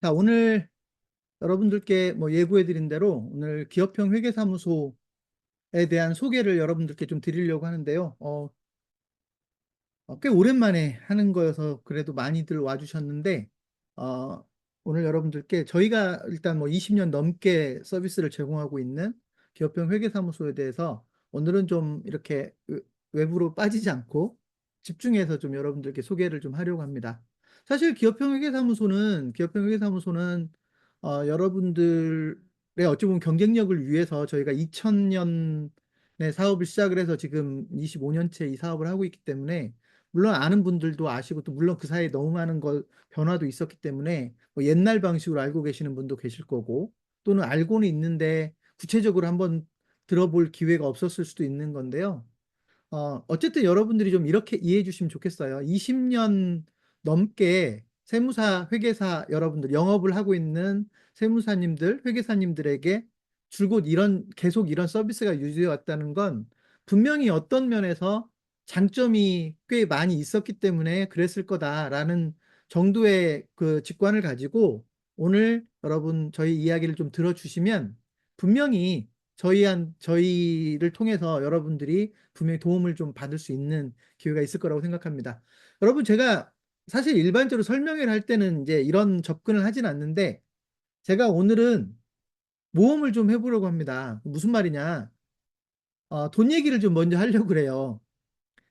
자, 오늘 여러분들께 예고해 드린 대로 오늘 기업형 회계사무소에 대한 소개를 여러분들께 좀 드리려고 하는데요. 꽤 오랜만에 하는 거여서 그래도 많이들 와주셨는데, 어, 오늘 여러분들께 저희가 일단 20년 넘게 서비스를 제공하고 있는 기업형 회계사무소에 대해서 오늘은 좀 이렇게 외부로 빠지지 않고 집중해서 좀 여러분들께 소개를 좀 하려고 합니다. 사실 기업형 회계사무소는 여러분들의 어찌 보면 경쟁력을 위해서 저희가 2000년에 사업을 시작을 해서 지금 25년째 이 사업을 하고 있기 때문에 물론 아는 분들도 아시고 또 물론 그 사이에 너무 많은 변화도 있었기 때문에 옛날 방식으로 알고 계시는 분도 계실 거고 또는 알고는 있는데 구체적으로 한번 들어볼 기회가 없었을 수도 있는 건데요. 어쨌든 여러분들이 좀 이렇게 이해해 주시면 좋겠어요. 20년 넘게 세무사, 회계사 여러분들, 영업을 하고 있는 세무사님들, 회계사님들에게 줄곧 계속 이런 서비스가 유지해 왔다는 건 분명히 어떤 면에서 장점이 꽤 많이 있었기 때문에 그랬을 거다라는 정도의 그 직관을 가지고 오늘 여러분 저희 이야기를 좀 들어주시면 분명히 저희를 통해서 여러분들이 분명히 도움을 좀 받을 수 있는 기회가 있을 거라고 생각합니다. 여러분, 제가 사실 일반적으로 설명을 할 때는 이제 이런 접근을 하진 않는데, 제가 오늘은 모험을 좀 해보려고 합니다. 무슨 말이냐? 돈 얘기를 좀 먼저 하려고 그래요.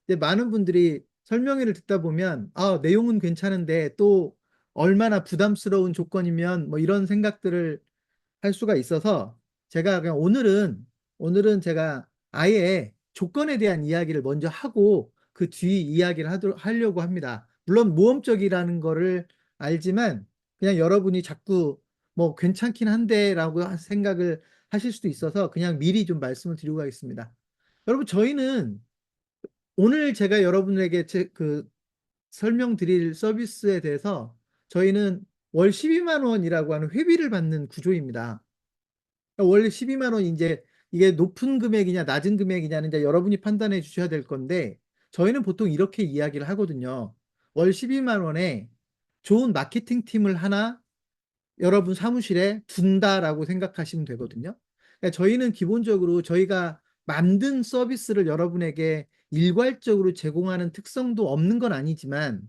근데 많은 분들이 설명회를 듣다 보면, 내용은 괜찮은데 또 얼마나 부담스러운 조건이면 이런 생각들을 할 수가 있어서 제가 그냥 오늘은 제가 아예 조건에 대한 이야기를 먼저 하고 그 뒤 이야기를 하려고 합니다. 물론 모험적이라는 거를 알지만 그냥 여러분이 자꾸 괜찮긴 한데라고 생각을 하실 수도 있어서 그냥 미리 좀 말씀을 드리고 가겠습니다. 여러분, 저희는 오늘 제가 여러분에게 그 설명드릴 서비스에 대해서 저희는 월 12만 원이라고 하는 회비를 받는 구조입니다. 원래 12만 원 이제 이게 높은 금액이냐 낮은 금액이냐는 이제 여러분이 판단해 주셔야 될 건데 저희는 보통 이렇게 이야기를 하거든요. 월 12만 원에 좋은 마케팅 팀을 하나 여러분 사무실에 둔다라고 생각하시면 되거든요. 그러니까 저희는 기본적으로 저희가 만든 서비스를 여러분에게 일괄적으로 제공하는 특성도 없는 건 아니지만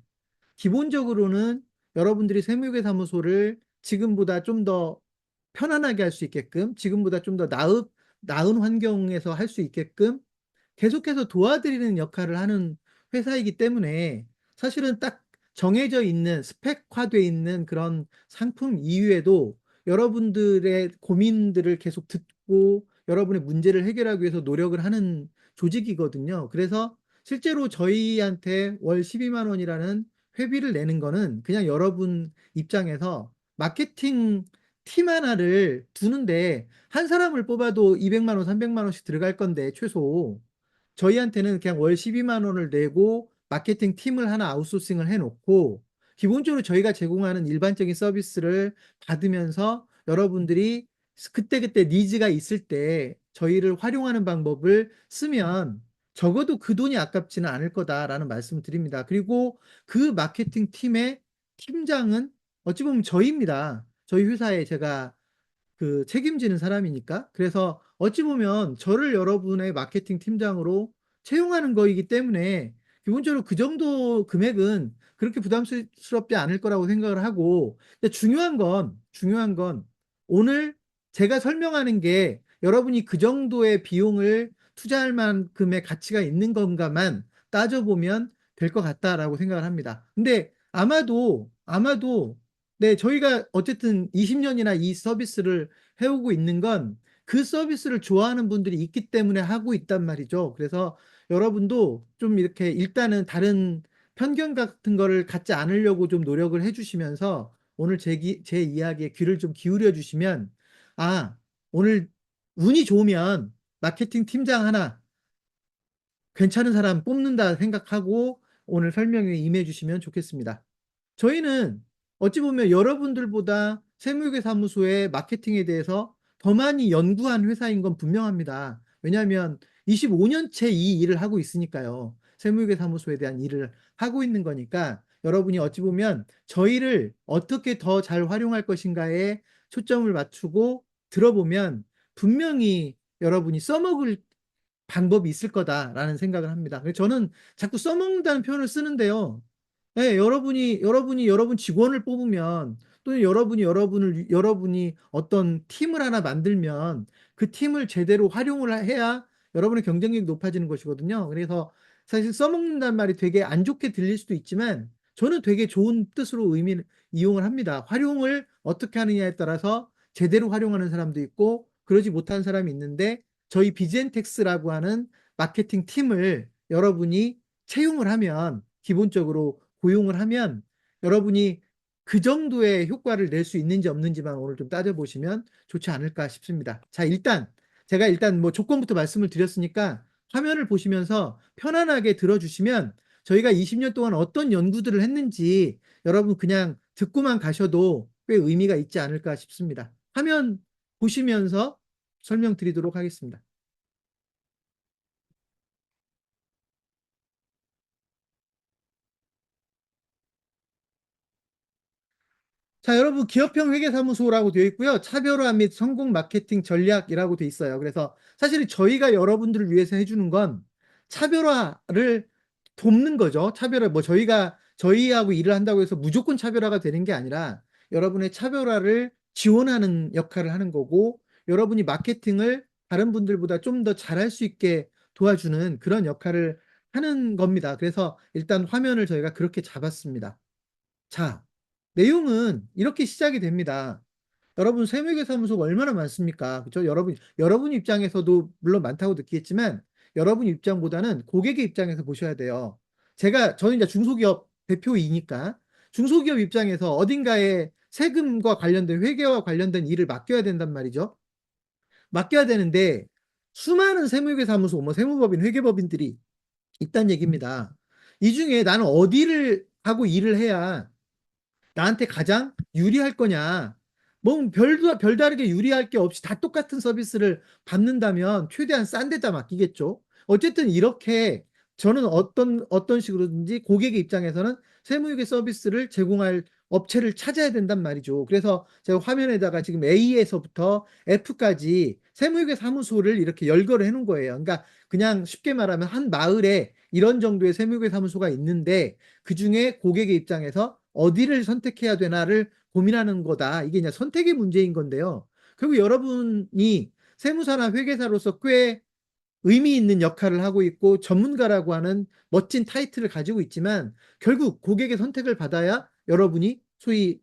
기본적으로는 여러분들이 세무회 사무소를 지금보다 좀 더 편안하게 할 수 있게끔, 지금보다 좀 더 나은 환경에서 할 수 있게끔 계속해서 도와드리는 역할을 하는 회사이기 때문에 사실은 딱 정해져 있는 스펙화되어 있는 그런 상품 이외에도 여러분들의 고민들을 계속 듣고 여러분의 문제를 해결하기 위해서 노력을 하는 조직이거든요. 그래서 실제로 저희한테 월 12만 원이라는 회비를 내는 거는 그냥 여러분 입장에서 마케팅 팀 하나를 두는데 한 사람을 뽑아도 200만 원, 300만 원씩 들어갈 건데 최소 저희한테는 그냥 월 12만 원을 내고 마케팅 팀을 하나 아웃소싱을 해놓고 기본적으로 저희가 제공하는 일반적인 서비스를 받으면서 여러분들이 그때그때 니즈가 있을 때 저희를 활용하는 방법을 쓰면 적어도 그 돈이 아깝지는 않을 거다라는 말씀을 드립니다. 그리고 그 마케팅 팀의 팀장은 어찌 보면 저희입니다. 저희 회사에 제가 그 책임지는 사람이니까. 그래서 어찌 보면 저를 여러분의 마케팅 팀장으로 채용하는 거이기 때문에 기본적으로 그 정도 금액은 그렇게 부담스럽지 않을 거라고 생각을 하고, 근데 중요한 건 오늘 제가 설명하는 게 여러분이 그 정도의 비용을 투자할 만큼의 가치가 있는 건가만 따져보면 될 것 같다라고 생각을 합니다. 근데 아마도 네, 저희가 어쨌든 20년이나 이 서비스를 해오고 있는 건 그 서비스를 좋아하는 분들이 있기 때문에 하고 있단 말이죠. 그래서 여러분도 좀 이렇게 일단은 다른 편견 같은 거를 갖지 않으려고 좀 노력을 해주시면서 오늘 제 이야기에 귀를 좀 기울여 주시면, 아, 오늘 운이 좋으면 마케팅 팀장 하나 괜찮은 사람 뽑는다 생각하고 오늘 설명에 임해 주시면 좋겠습니다. 저희는 어찌 보면 여러분들보다 세무회계사무소의 마케팅에 대해서 더 많이 연구한 회사인 건 분명합니다. 왜냐하면 25년째 이 일을 하고 있으니까요. 세무회계사무소에 대한 일을 하고 있는 거니까 여러분이 어찌 보면 저희를 어떻게 더 잘 활용할 것인가에 초점을 맞추고 들어보면 분명히 여러분이 써먹을 방법이 있을 거다라는 생각을 합니다. 그래서 저는 자꾸 써먹는다는 표현을 쓰는데요. 예, 여러분이 여러분 직원을 뽑으면 또는 여러분이 어떤 팀을 하나 만들면 그 팀을 제대로 활용을 해야 여러분의 경쟁력이 높아지는 것이거든요. 그래서 사실 써먹는다는 말이 되게 안 좋게 들릴 수도 있지만 저는 되게 좋은 뜻으로 이용을 합니다. 활용을 어떻게 하느냐에 따라서 제대로 활용하는 사람도 있고 그러지 못하는 사람이 있는데 저희 비젠텍스라고 하는 마케팅 팀을 여러분이 채용을 하면 기본적으로 고용을 하면 여러분이 그 정도의 효과를 낼 수 있는지 없는지만 오늘 좀 따져보시면 좋지 않을까 싶습니다. 자, 제가 일단 뭐 조건부터 말씀을 드렸으니까 화면을 보시면서 편안하게 들어주시면 저희가 20년 동안 어떤 연구들을 했는지 여러분 그냥 듣고만 가셔도 꽤 의미가 있지 않을까 싶습니다. 화면 보시면서 설명드리도록 하겠습니다. 자, 여러분, 기업형 회계사무소라고 되어 있고요. 차별화 및 성공 마케팅 전략이라고 되어 있어요. 그래서 사실 저희가 여러분들을 위해서 해주는 건 차별화를 돕는 거죠. 뭐 저희하고 일을 한다고 해서 무조건 차별화가 되는 게 아니라 여러분의 차별화를 지원하는 역할을 하는 거고 여러분이 마케팅을 다른 분들보다 좀 더 잘할 수 있게 도와주는 그런 역할을 하는 겁니다. 그래서 일단 화면을 저희가 그렇게 잡았습니다. 자, 내용은 이렇게 시작이 됩니다. 여러분, 세무회계사무소가 얼마나 많습니까? 그죠? 여러분 입장에서도 물론 많다고 느끼겠지만, 여러분 입장보다는 고객의 입장에서 보셔야 돼요. 저는 이제 중소기업 대표이니까, 중소기업 입장에서 어딘가에 세금과 관련된, 회계와 관련된 일을 맡겨야 된단 말이죠. 맡겨야 되는데, 수많은 세무회계사무소, 뭐 세무법인, 회계법인들이 있다는 얘기입니다. 이 중에 나는 어디를 하고 일을 해야 나한테 가장 유리할 거냐. 뭐 별다르게 유리할 게 없이 다 똑같은 서비스를 받는다면 최대한 싼 데다 맡기겠죠. 어쨌든 이렇게 저는 어떤 식으로든지 고객의 입장에서는 세무회계 서비스를 제공할 업체를 찾아야 된단 말이죠. 그래서 제가 화면에다가 지금 A에서부터 F까지 세무회계 사무소를 이렇게 열거를 해놓은 거예요. 그러니까 그냥 쉽게 말하면 한 마을에 이런 정도의 세무회계 사무소가 있는데 그중에 고객의 입장에서 어디를 선택해야 되나를 고민하는 거다. 이게 이제 선택의 문제인 건데요. 결국 여러분이 세무사나 회계사로서 꽤 의미 있는 역할을 하고 있고 전문가라고 하는 멋진 타이틀을 가지고 있지만 결국 고객의 선택을 받아야 여러분이 소위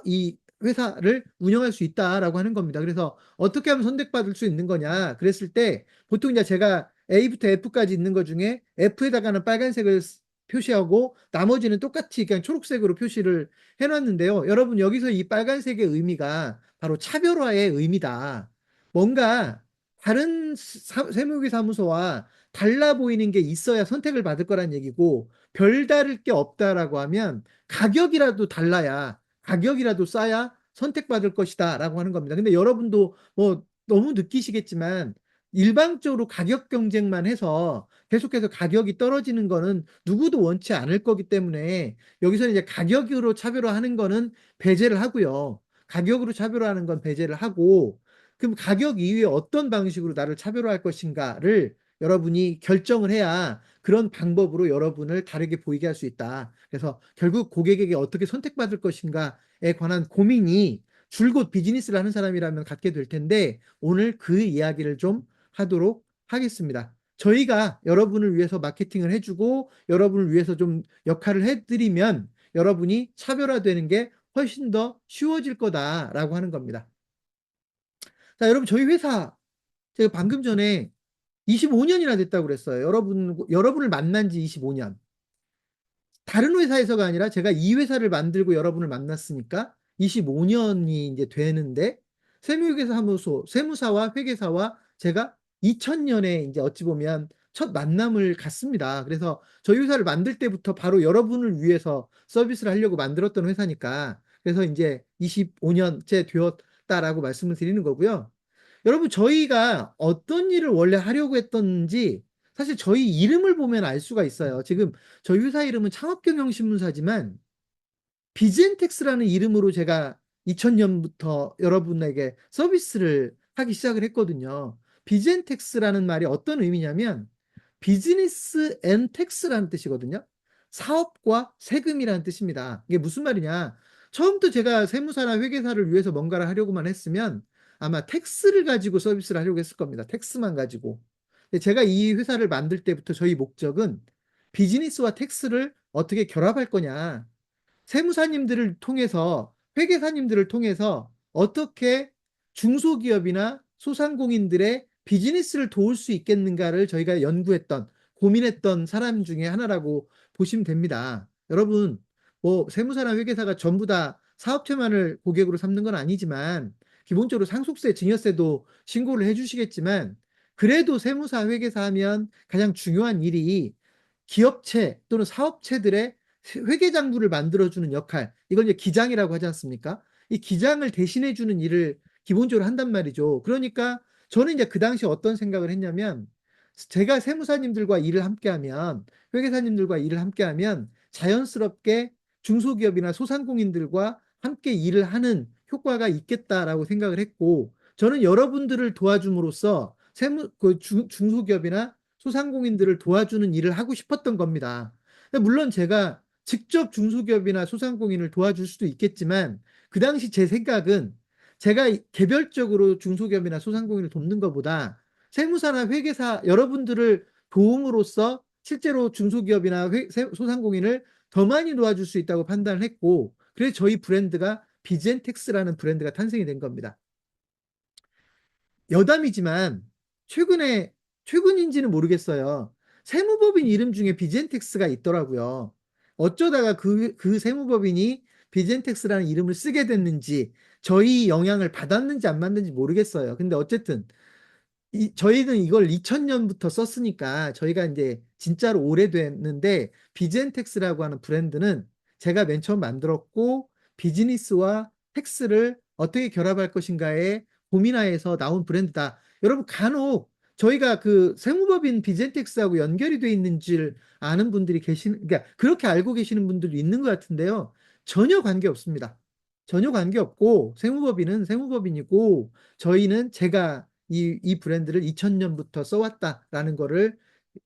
이 회사를 운영할 수 있다라고 하는 겁니다. 그래서 어떻게 하면 선택받을 수 있는 거냐 그랬을 때 보통 이제 제가 A부터 F까지 있는 것 중에 F에다가는 빨간색을 표시하고 나머지는 똑같이 그냥 초록색으로 표시를 해놨는데요. 여러분 여기서 이 빨간색의 의미가 바로 차별화의 의미다. 뭔가 다른 세무기 사무소와 달라 보이는 게 있어야 선택을 받을 거란 얘기고 별다를 게 없다라고 하면 가격이라도 싸야 선택받을 것이다라고 하는 겁니다. 근데 여러분도 뭐 너무 느끼시겠지만 일방적으로 가격 경쟁만 해서 계속해서 가격이 떨어지는 거는 누구도 원치 않을 거기 때문에 여기서 이제 가격으로 차별화하는 거는 배제를 하고요. 가격으로 차별화하는 건 배제를 하고 그럼 가격 이후에 어떤 방식으로 나를 차별화할 것인가를 여러분이 결정을 해야 그런 방법으로 여러분을 다르게 보이게 할 수 있다. 그래서 결국 고객에게 어떻게 선택받을 것인가에 관한 고민이 줄곧 비즈니스를 하는 사람이라면 갖게 될 텐데 오늘 그 이야기를 좀 하도록 하겠습니다. 저희가 여러분을 위해서 마케팅을 해주고 여러분을 위해서 좀 역할을 해드리면 여러분이 차별화되는 게 훨씬 더 쉬워질 거다라고 하는 겁니다. 자, 여러분, 저희 회사, 제가 방금 전에 25년이나 됐다고 그랬어요. 여러분을 만난 지 25년. 다른 회사에서가 아니라 제가 이 회사를 만들고 여러분을 만났으니까 25년이 이제 되는데, 세무사와 회계사와 제가 2000년에 이제 어찌 보면 첫 만남을 갖습니다. 그래서 저희 회사를 만들 때부터 바로 여러분을 위해서 서비스를 하려고 만들었던 회사니까, 그래서 이제 25년째 되었다라고 말씀을 드리는 거고요. 여러분, 저희가 어떤 일을 원래 하려고 했던지 사실 저희 이름을 보면 알 수가 있어요. 지금 저희 회사 이름은 창업경영신문사지만 비즈엔텍스라는 이름으로 제가 2000년부터 여러분에게 서비스를 하기 시작을 했거든요. 비즈엔텍스라는 말이 어떤 의미냐면 비즈니스 앤 텍스라는 뜻이거든요. 사업과 세금이라는 뜻입니다. 이게 무슨 말이냐? 처음부터 제가 세무사나 회계사를 위해서 뭔가를 하려고만 했으면 아마 텍스를 가지고 서비스를 하려고 했을 겁니다. 텍스만 가지고. 근데 제가 이 회사를 만들 때부터 저희 목적은 비즈니스와 텍스를 어떻게 결합할 거냐. 세무사님들을 통해서, 회계사님들을 통해서 어떻게 중소기업이나 소상공인들의 비즈니스를 도울 수 있겠는가를 저희가 연구했던, 고민했던 사람 중에 하나라고 보시면 됩니다. 여러분, 뭐 세무사나 회계사가 전부 다 사업체만을 고객으로 삼는 건 아니지만 기본적으로 상속세, 증여세도 신고를 해주시겠지만 그래도 세무사, 회계사 하면 가장 중요한 일이 기업체 또는 사업체들의 회계장부를 만들어주는 역할, 이걸 이제 기장이라고 하지 않습니까? 이 기장을 대신해주는 일을 기본적으로 한단 말이죠. 그러니까 저는 이제 그 당시 어떤 생각을 했냐면, 제가 세무사님들과 일을 함께하면, 회계사님들과 일을 함께하면 자연스럽게 중소기업이나 소상공인들과 함께 일을 하는 효과가 있겠다라고 생각을 했고, 저는 여러분들을 도와줌으로써 중소기업이나 소상공인들을 도와주는 일을 하고 싶었던 겁니다. 물론 제가 직접 중소기업이나 소상공인을 도와줄 수도 있겠지만 그 당시 제 생각은 제가 개별적으로 중소기업이나 소상공인을 돕는 것보다 세무사나 회계사 여러분들을 도움으로써 실제로 중소기업이나 소상공인을 더 많이 도와줄 수 있다고 판단을 했고, 그래서 저희 브랜드가 비젠텍스라는 브랜드가 탄생이 된 겁니다. 여담이지만 최근에, 최근인지는 모르겠어요. 세무법인 이름 중에 비젠텍스가 있더라고요. 어쩌다가 그 세무법인이 비젠텍스라는 이름을 쓰게 됐는지 저희 영향을 받았는지 안 받는지 모르겠어요. 근데 어쨌든 저희는 이걸 2000년부터 썼으니까 저희가 이제 진짜로 오래됐는데, 비젠텍스라고 하는 브랜드는 제가 맨 처음 만들었고 비즈니스와 텍스를 어떻게 결합할 것인가에 고민하에서 나온 브랜드다. 여러분, 간혹 저희가 그 세무법인 비젠텍스하고 연결이 돼 있는 줄 아는 분들이 그러니까 그렇게 알고 계시는 분들도 있는 것 같은데요. 전혀 관계 없습니다. 전혀 관계 없고 세무법인은 세무법인이고, 저희는 제가 이 브랜드를 2000년부터 써왔다라는 거를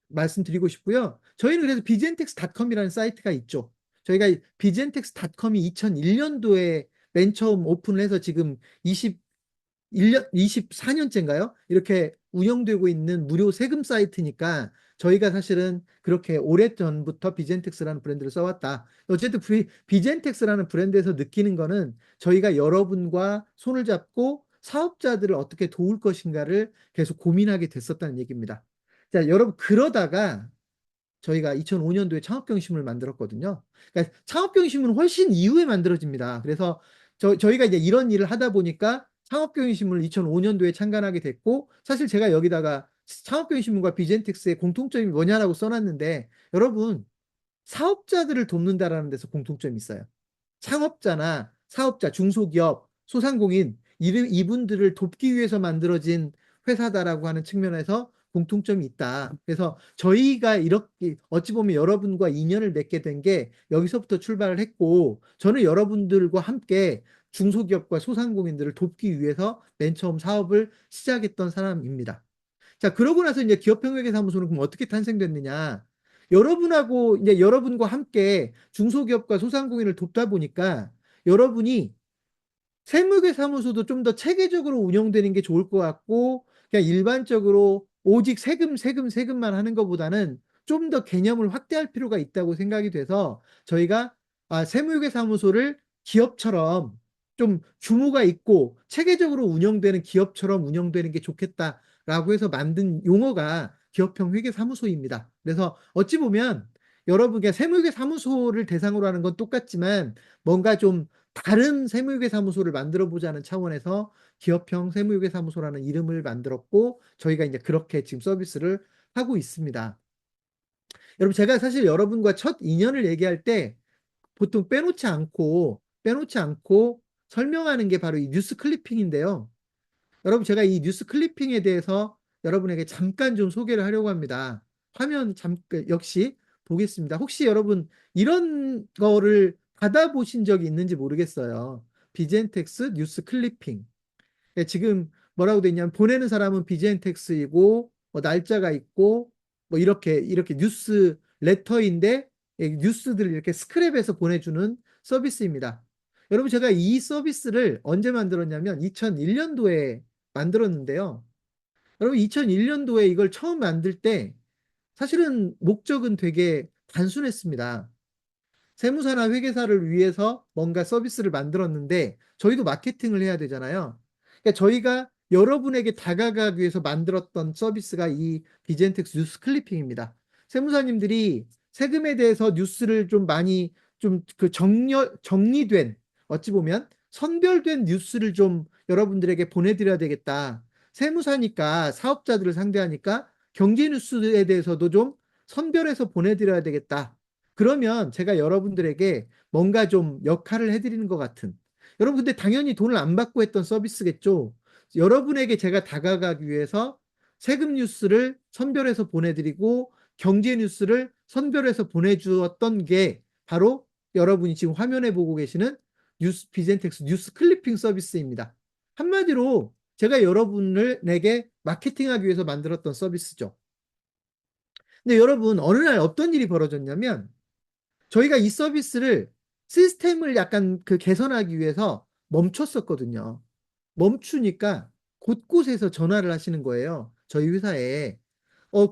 말씀드리고 싶고요. 저희는 그래서 비젠텍스닷컴이라는 사이트가 있죠. 저희가 비젠텍스닷컴이 2001년도에 맨 처음 오픈을 해서 지금 21년, 24년째인가요? 이렇게 운영되고 있는 무료 세금 사이트니까 저희가 사실은 그렇게 오래전부터 비젠텍스라는 브랜드를 써왔다. 어쨌든 비젠텍스라는 브랜드에서 느끼는 거는 저희가 여러분과 손을 잡고 사업자들을 어떻게 도울 것인가를 계속 고민하게 됐었다는 얘기입니다. 자, 여러분, 그러다가 저희가 2005년도에 창업경심을 만들었거든요. 그러니까 창업경심은 훨씬 이후에 만들어집니다. 그래서 저희가 이제 이런 일을 하다 보니까 창업경심을 2005년도에 창간하게 됐고, 사실 제가 여기다가 창업경심과 비젠텍스의 공통점이 뭐냐라고 써놨는데, 여러분, 사업자들을 돕는다라는 데서 공통점이 있어요. 창업자나 사업자, 중소기업, 소상공인, 이분들을 돕기 위해서 만들어진 회사다라고 하는 측면에서 공통점이 있다. 그래서 저희가 이렇게 어찌 보면 여러분과 인연을 맺게 된 게 여기서부터 출발을 했고, 저는 여러분들과 함께 중소기업과 소상공인들을 돕기 위해서 맨 처음 사업을 시작했던 사람입니다. 자, 그러고 나서 이제 기업형회계사무소는 그럼 어떻게 탄생됐느냐? 여러분하고 이제 여러분과 함께 중소기업과 소상공인을 돕다 보니까 여러분이 세무회계사무소도 좀 더 체계적으로 운영되는 게 좋을 것 같고, 그냥 일반적으로 오직 세금만 하는 것보다는 좀 더 개념을 확대할 필요가 있다고 생각이 돼서 저희가 세무회계사무소를 기업처럼 좀 규모가 있고 체계적으로 운영되는 기업처럼 운영되는 게 좋겠다라고 해서 만든 용어가 기업형 회계사무소입니다. 그래서 어찌 보면 여러분, 그냥 세무회계사무소를 대상으로 하는 건 똑같지만 뭔가 좀 다른 세무회계사무소를 만들어 보자는 차원에서 기업형 세무회계사무소라는 이름을 만들었고, 저희가 이제 그렇게 지금 서비스를 하고 있습니다. 여러분, 제가 사실 여러분과 첫 인연을 얘기할 때 보통 빼놓지 않고 설명하는 게 바로 이 뉴스 클리핑인데요. 여러분, 제가 이 뉴스 클리핑에 대해서 여러분에게 잠깐 좀 소개를 하려고 합니다. 화면 잠깐 역시 보겠습니다. 혹시 여러분 이런 거를 받아보신 적이 있는지 모르겠어요. 비젠텍스 뉴스 클리핑. 예, 지금 뭐라고 돼 있냐면 보내는 사람은 비젠텍스이고 뭐 날짜가 있고 뭐 이렇게 뉴스 레터인데 예, 뉴스들을 이렇게 스크랩해서 보내주는 서비스입니다. 여러분 제가 이 서비스를 언제 만들었냐면 2001년도에 만들었는데요. 여러분 2001년도에 이걸 처음 만들 때 사실은 목적은 되게 단순했습니다. 세무사나 회계사를 위해서 뭔가 서비스를 만들었는데 저희도 마케팅을 해야 되잖아요. 그러니까 저희가 여러분에게 다가가기 위해서 만들었던 서비스가 이 비젠텍스 뉴스 클리핑입니다. 세무사님들이 세금에 대해서 뉴스를 좀 많이 좀 그 정리된 어찌 보면 선별된 뉴스를 좀 여러분들에게 보내드려야 되겠다. 세무사니까 사업자들을 상대하니까 경제 뉴스에 대해서도 좀 선별해서 보내드려야 되겠다. 그러면 제가 여러분들에게 뭔가 좀 역할을 해드리는 것 같은. 여러분, 근데 당연히 돈을 안 받고 했던 서비스겠죠. 여러분에게 제가 다가가기 위해서 세금 뉴스를 선별해서 보내드리고 경제 뉴스를 선별해서 보내주었던 게 바로 여러분이 지금 화면에 보고 계시는 비젠텍스 뉴스 클리핑 서비스입니다. 한마디로 제가 여러분을 내게 마케팅하기 위해서 만들었던 서비스죠. 근데 여러분, 어느 날 어떤 일이 벌어졌냐면 저희가 이 서비스를 시스템을 약간 그 개선하기 위해서 멈췄었거든요. 멈추니까 곳곳에서 전화를 하시는 거예요. 저희 회사에.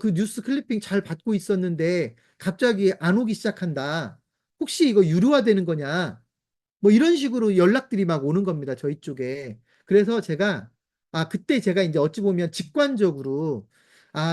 그 뉴스 클리핑 잘 받고 있었는데 갑자기 안 오기 시작한다. 혹시 이거 유료화되는 거냐? 뭐 이런 식으로 연락들이 막 오는 겁니다. 저희 쪽에. 그래서 그때 제가 이제 어찌 보면 직관적으로,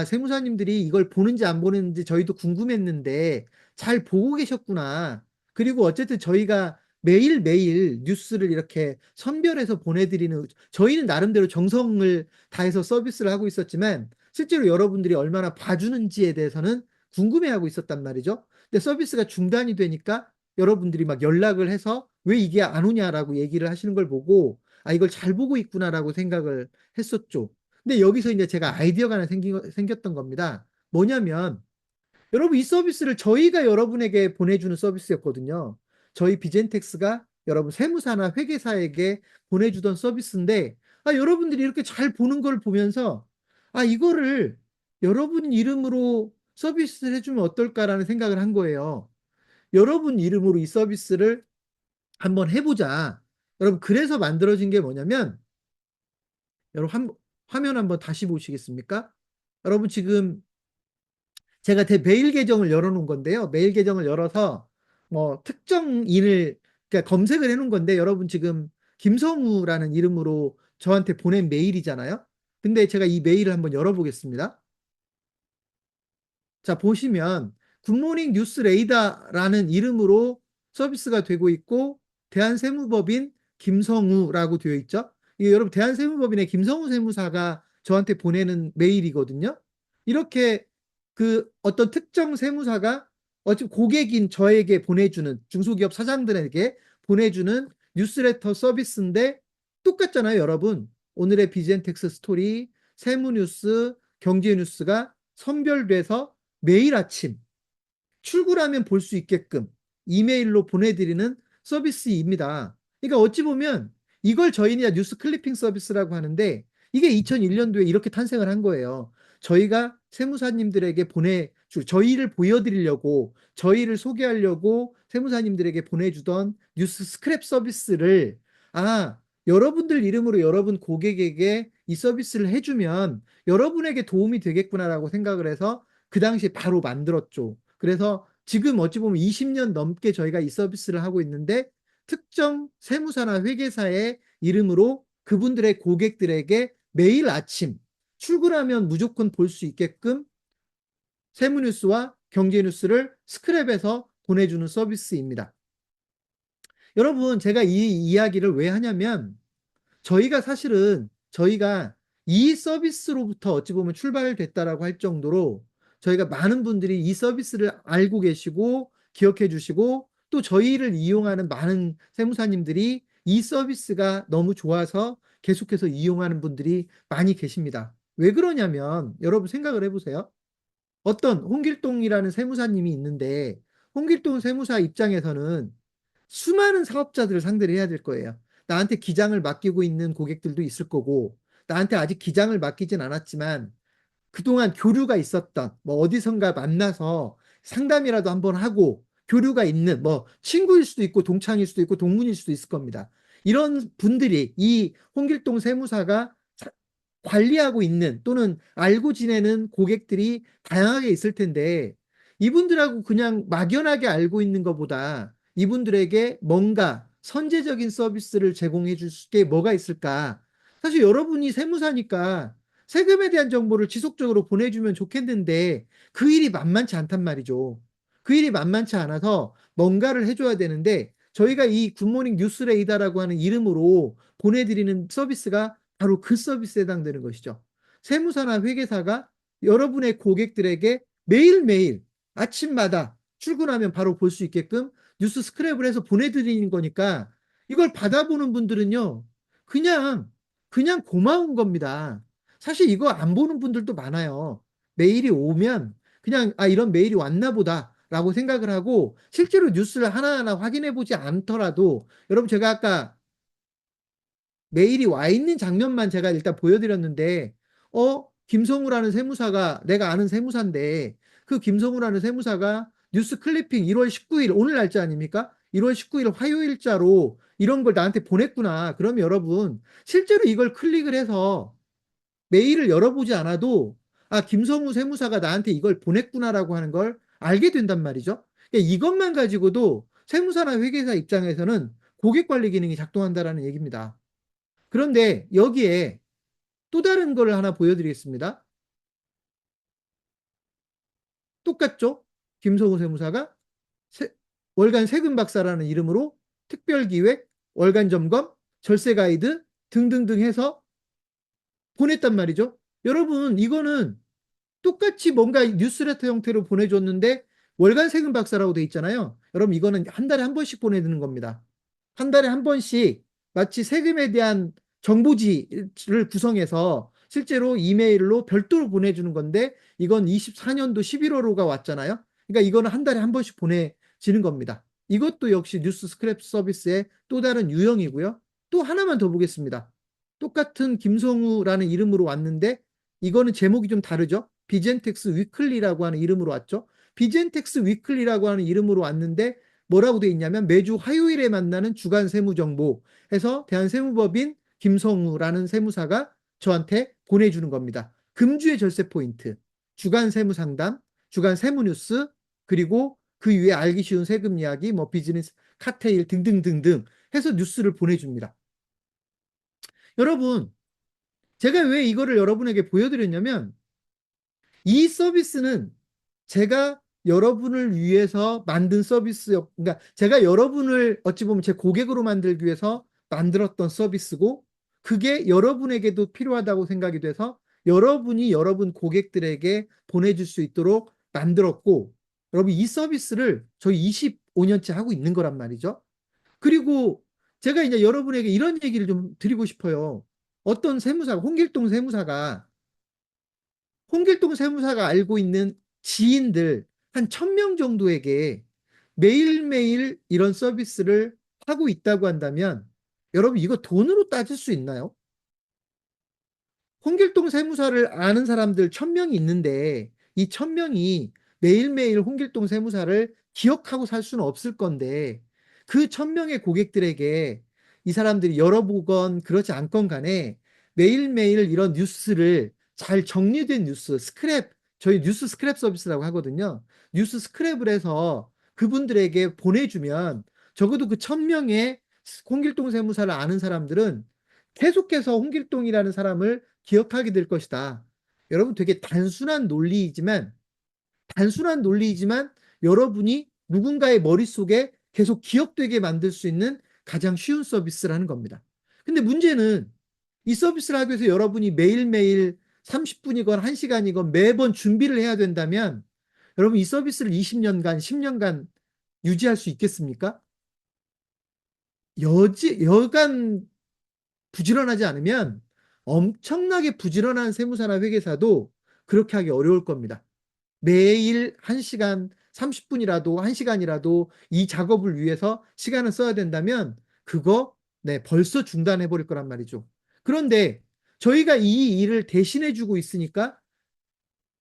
세무사님들이 이걸 보는지 안 보는지 저희도 궁금했는데 잘 보고 계셨구나. 그리고 어쨌든 저희가 매일매일 뉴스를 이렇게 선별해서 보내드리는, 저희는 나름대로 정성을 다해서 서비스를 하고 있었지만 실제로 여러분들이 얼마나 봐주는지에 대해서는 궁금해하고 있었단 말이죠. 근데 서비스가 중단이 되니까 여러분들이 막 연락을 해서 왜 이게 안 오냐라고 얘기를 하시는 걸 보고 이걸 잘 보고 있구나라고 생각을 했었죠. 근데 여기서 이제 제가 아이디어가 하나 생겼던 겁니다. 뭐냐면 여러분 이 서비스를 저희가 여러분에게 보내주는 서비스였거든요. 저희 비젠텍스가 여러분 세무사나 회계사에게 보내주던 서비스인데 여러분들이 이렇게 잘 보는 걸 보면서 이거를 여러분 이름으로 서비스를 해주면 어떨까라는 생각을 한 거예요. 여러분 이름으로 이 서비스를 한번 해보자. 여러분, 그래서 만들어진 게 뭐냐면, 여러분, 화면 한번 다시 보시겠습니까? 여러분, 지금 제가 제 메일 계정을 열어놓은 건데요. 메일 계정을 열어서 뭐 특정인을 그러니까 검색을 해놓은 건데, 여러분 지금 김성우라는 이름으로 저한테 보낸 메일이잖아요. 근데 제가 이 메일을 한번 열어보겠습니다. 자, 보시면 굿모닝 뉴스 레이더라는 이름으로 서비스가 되고 있고 대한세무법인 김성우라고 되어 있죠. 이게 여러분 대한세무법인의 김성우 세무사가 저한테 보내는 메일이거든요. 이렇게 그 어떤 특정 세무사가 어차피 고객인 저에게 보내주는 중소기업 사장들에게 보내주는 뉴스레터 서비스인데 똑같잖아요, 여러분. 오늘의 비젠텍스 스토리, 세무뉴스, 경제뉴스가 선별돼서 매일 아침 출근하면 볼 수 있게끔 이메일로 보내드리는 서비스입니다. 그러니까 어찌 보면 이걸 저희는 뉴스 클리핑 서비스라고 하는데 이게 2001년도에 이렇게 탄생을 한 거예요. 저희가 세무사님들에게 저희를 보여드리려고 저희를 소개하려고 세무사님들에게 보내주던 뉴스 스크랩 서비스를 여러분들 이름으로 여러분 고객에게 이 서비스를 해주면 여러분에게 도움이 되겠구나라고 생각을 해서 그 당시에 바로 만들었죠. 그래서 지금 어찌 보면 20년 넘게 저희가 이 서비스를 하고 있는데 특정 세무사나 회계사의 이름으로 그분들의 고객들에게 매일 아침 출근하면 무조건 볼 수 있게끔 세무뉴스와 경제뉴스를 스크랩해서 보내주는 서비스입니다. 여러분, 제가 이 이야기를 왜 하냐면 저희가 이 서비스로부터 어찌 보면 출발을 됐다라고 할 정도로 저희가 많은 분들이 이 서비스를 알고 계시고 기억해 주시고 또 저희를 이용하는 많은 세무사님들이 이 서비스가 너무 좋아서 계속해서 이용하는 분들이 많이 계십니다. 왜 그러냐면 여러분 생각을 해보세요. 어떤 홍길동이라는 세무사님이 있는데 홍길동 세무사 입장에서는 수많은 사업자들을 상대를 해야 될 거예요. 나한테 기장을 맡기고 있는 고객들도 있을 거고 나한테 아직 기장을 맡기진 않았지만 그동안 교류가 있었던 뭐 어디선가 만나서 상담이라도 한번 하고 교류가 있는 뭐 친구일 수도 있고 동창일 수도 있고 동문일 수도 있을 겁니다. 이런 분들이 이 홍길동 세무사가 관리하고 있는 또는 알고 지내는 고객들이 다양하게 있을 텐데 이분들하고 그냥 막연하게 알고 있는 것보다 이분들에게 뭔가 선제적인 서비스를 제공해 줄 게 뭐가 있을까? 사실 여러분이 세무사니까 세금에 대한 정보를 지속적으로 보내주면 좋겠는데 그 일이 만만치 않단 말이죠. 그 일이 만만치 않아서 뭔가를 해줘야 되는데 저희가 이 굿모닝 뉴스레이더라고 하는 이름으로 보내드리는 서비스가 바로 그 서비스에 해당되는 것이죠. 세무사나 회계사가 여러분의 고객들에게 매일매일 아침마다 출근하면 바로 볼 수 있게끔 뉴스 스크랩을 해서 보내드리는 거니까 이걸 받아보는 분들은요, 그냥, 그냥 고마운 겁니다. 사실 이거 안 보는 분들도 많아요. 메일이 오면 그냥, 아, 이런 메일이 왔나 보다. 라고 생각을 하고 실제로 뉴스를 하나하나 확인해 보지 않더라도 여러분 제가 아까 메일이 와 있는 장면만 제가 일단 보여드렸는데, 김성우라는 세무사가 내가 아는 세무사인데, 그 김성우라는 세무사가 뉴스 클리핑 1월 19일, 오늘 날짜 아닙니까? 1월 19일 화요일자로 이런 걸 나한테 보냈구나. 그럼 여러분, 실제로 이걸 클릭을 해서 메일을 열어보지 않아도, 아, 김성우 세무사가 나한테 이걸 보냈구나라고 하는 걸 알게 된단 말이죠. 그러니까 이것만 가지고도 세무사나 회계사 입장에서는 고객 관리 기능이 작동한다라는 얘기입니다. 그런데 여기에 또 다른 걸 하나 보여드리겠습니다. 똑같죠? 김성우 세무사가 세, 월간 세금 박사라는 이름으로 특별기획, 월간 점검, 절세 가이드 등등등 해서 보냈단 말이죠. 여러분, 이거는 똑같이 뭔가 뉴스레터 형태로 보내줬는데 월간 세금 박사라고 돼 있잖아요. 여러분, 이거는 한 달에 한 번씩 보내드는 겁니다. 한 달에 한 번씩 마치 세금에 대한 정보지를 구성해서 실제로 이메일로 별도로 보내주는 건데 이건 24년도 11월호가 왔잖아요. 그러니까 이거는 한 달에 한 번씩 보내지는 겁니다. 이것도 역시 뉴스 스크랩 서비스의 또 다른 유형이고요. 또 하나만 더 보겠습니다. 똑같은 김성우라는 이름으로 왔는데 이거는 제목이 좀 다르죠. 비젠텍스 위클리라고 하는 이름으로 왔죠. 비젠텍스 위클리라고 하는 이름으로 왔는데 뭐라고 돼 있냐면 매주 화요일에 만나는 주간 세무정보 해서 대한세무법인 김성우라는 세무사가 저한테 보내주는 겁니다. 금주의 절세 포인트, 주간 세무상담, 주간 세무뉴스, 그리고 그 위에 알기 쉬운 세금 이야기, 뭐 비즈니스 칵테일 등등등등 해서 뉴스를 보내줍니다. 여러분, 제가 왜 이거를 여러분에게 보여드렸냐면 이 서비스는 제가 여러분을 위해서 만든 서비스였, 그러니까 제가 여러분을 어찌 보면 제 고객으로 만들기 위해서 만들었던 서비스고, 그게 여러분에게도 필요하다고 생각이 돼서 여러분이 여러분 고객들에게 보내줄 수 있도록 만들었고, 여러분 이 서비스를 저희 25년째 하고 있는 거란 말이죠. 그리고 제가 이제 여러분에게 이런 얘기를 좀 드리고 싶어요. 어떤 세무사, 홍길동 세무사가 알고 있는 지인들 한 1000명 정도에게 매일매일 이런 서비스를 하고 있다고 한다면 여러분 이거 돈으로 따질 수 있나요? 홍길동 세무사를 아는 사람들 1000명이 있는데 이 1000명이 매일매일 홍길동 세무사를 기억하고 살 수는 없을 건데 그 1000명의 고객들에게 이 사람들이 열어보건 그렇지 않건 간에 매일매일 이런 뉴스를 잘 정리된 뉴스, 스크랩, 저희 뉴스 스크랩 서비스라고 하거든요. 뉴스 스크랩을 해서 그분들에게 보내주면 적어도 그 1000명의 홍길동 세무사를 아는 사람들은 계속해서 홍길동이라는 사람을 기억하게 될 것이다. 여러분 되게 단순한 논리이지만 여러분이 누군가의 머릿속에 계속 기억되게 만들 수 있는 가장 쉬운 서비스라는 겁니다. 근데 문제는 이 서비스를 하기 위해서 여러분이 매일매일 30분이건 1시간이건 매번 준비를 해야 된다면 여러분 이 서비스를 20년간, 10년간 유지할 수 있겠습니까? 여간 부지런하지 않으면 엄청나게 부지런한 세무사나 회계사도 그렇게 하기 어려울 겁니다. 매일 1시간 30분이라도 1시간이라도 이 작업을 위해서 시간을 써야 된다면 그거 네, 벌써 중단해 버릴 거란 말이죠. 그런데 저희가 이 일을 대신해 주고 있으니까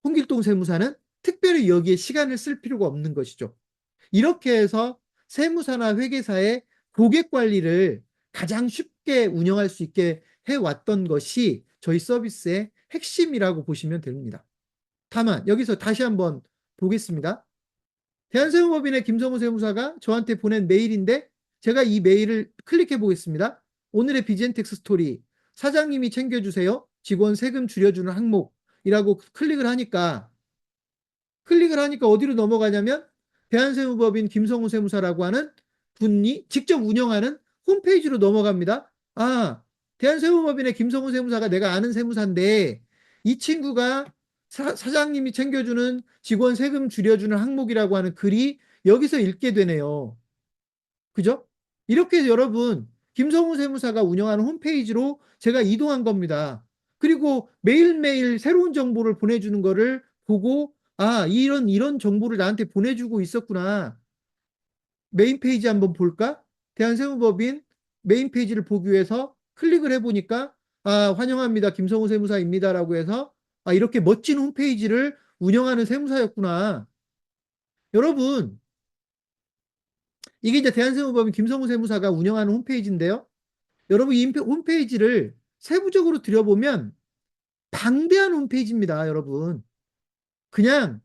홍길동 세무사는 특별히 여기에 시간을 쓸 필요가 없는 것이죠. 이렇게 해서 세무사나 회계사의 고객 관리를 가장 쉽게 운영할 수 있게 해왔던 것이 저희 서비스의 핵심이라고 보시면 됩니다. 다만 여기서 다시 한번 보겠습니다. 대한세무법인의 김성우 세무사가 저한테 보낸 메일인데 제가 이 메일을 클릭해 보겠습니다. 오늘의 비젠텍스 스토리 사장님이 챙겨주세요. 직원 세금 줄여주는 항목이라고 클릭을 하니까 어디로 넘어가냐면 대한세무법인 김성우 세무사라고 하는 분이 직접 운영하는 홈페이지로 넘어갑니다. 아, 대한세무법인의 김성우 세무사가 내가 아는 세무사인데 이 친구가 사장님이 챙겨주는 직원 세금 줄여주는 항목이라고 하는 글이 여기서 읽게 되네요. 그죠? 이렇게 해서 여러분, 김성우 세무사가 운영하는 홈페이지로 제가 이동한 겁니다. 그리고 매일매일 새로운 정보를 보내주는 거를 보고, 아, 이런 정보를 나한테 보내주고 있었구나. 메인 페이지 한번 볼까? 대한세무법인 메인 페이지를 보기 위해서 클릭을 해보니까, 아, 환영합니다. 김성우 세무사입니다라고 해서, 아, 이렇게 멋진 홈페이지를 운영하는 세무사였구나. 여러분, 이게 이제 대한세무법인 김성우 세무사가 운영하는 홈페이지인데요. 여러분 이 홈페이지를 세부적으로 들여보면 방대한 홈페이지입니다, 여러분. 그냥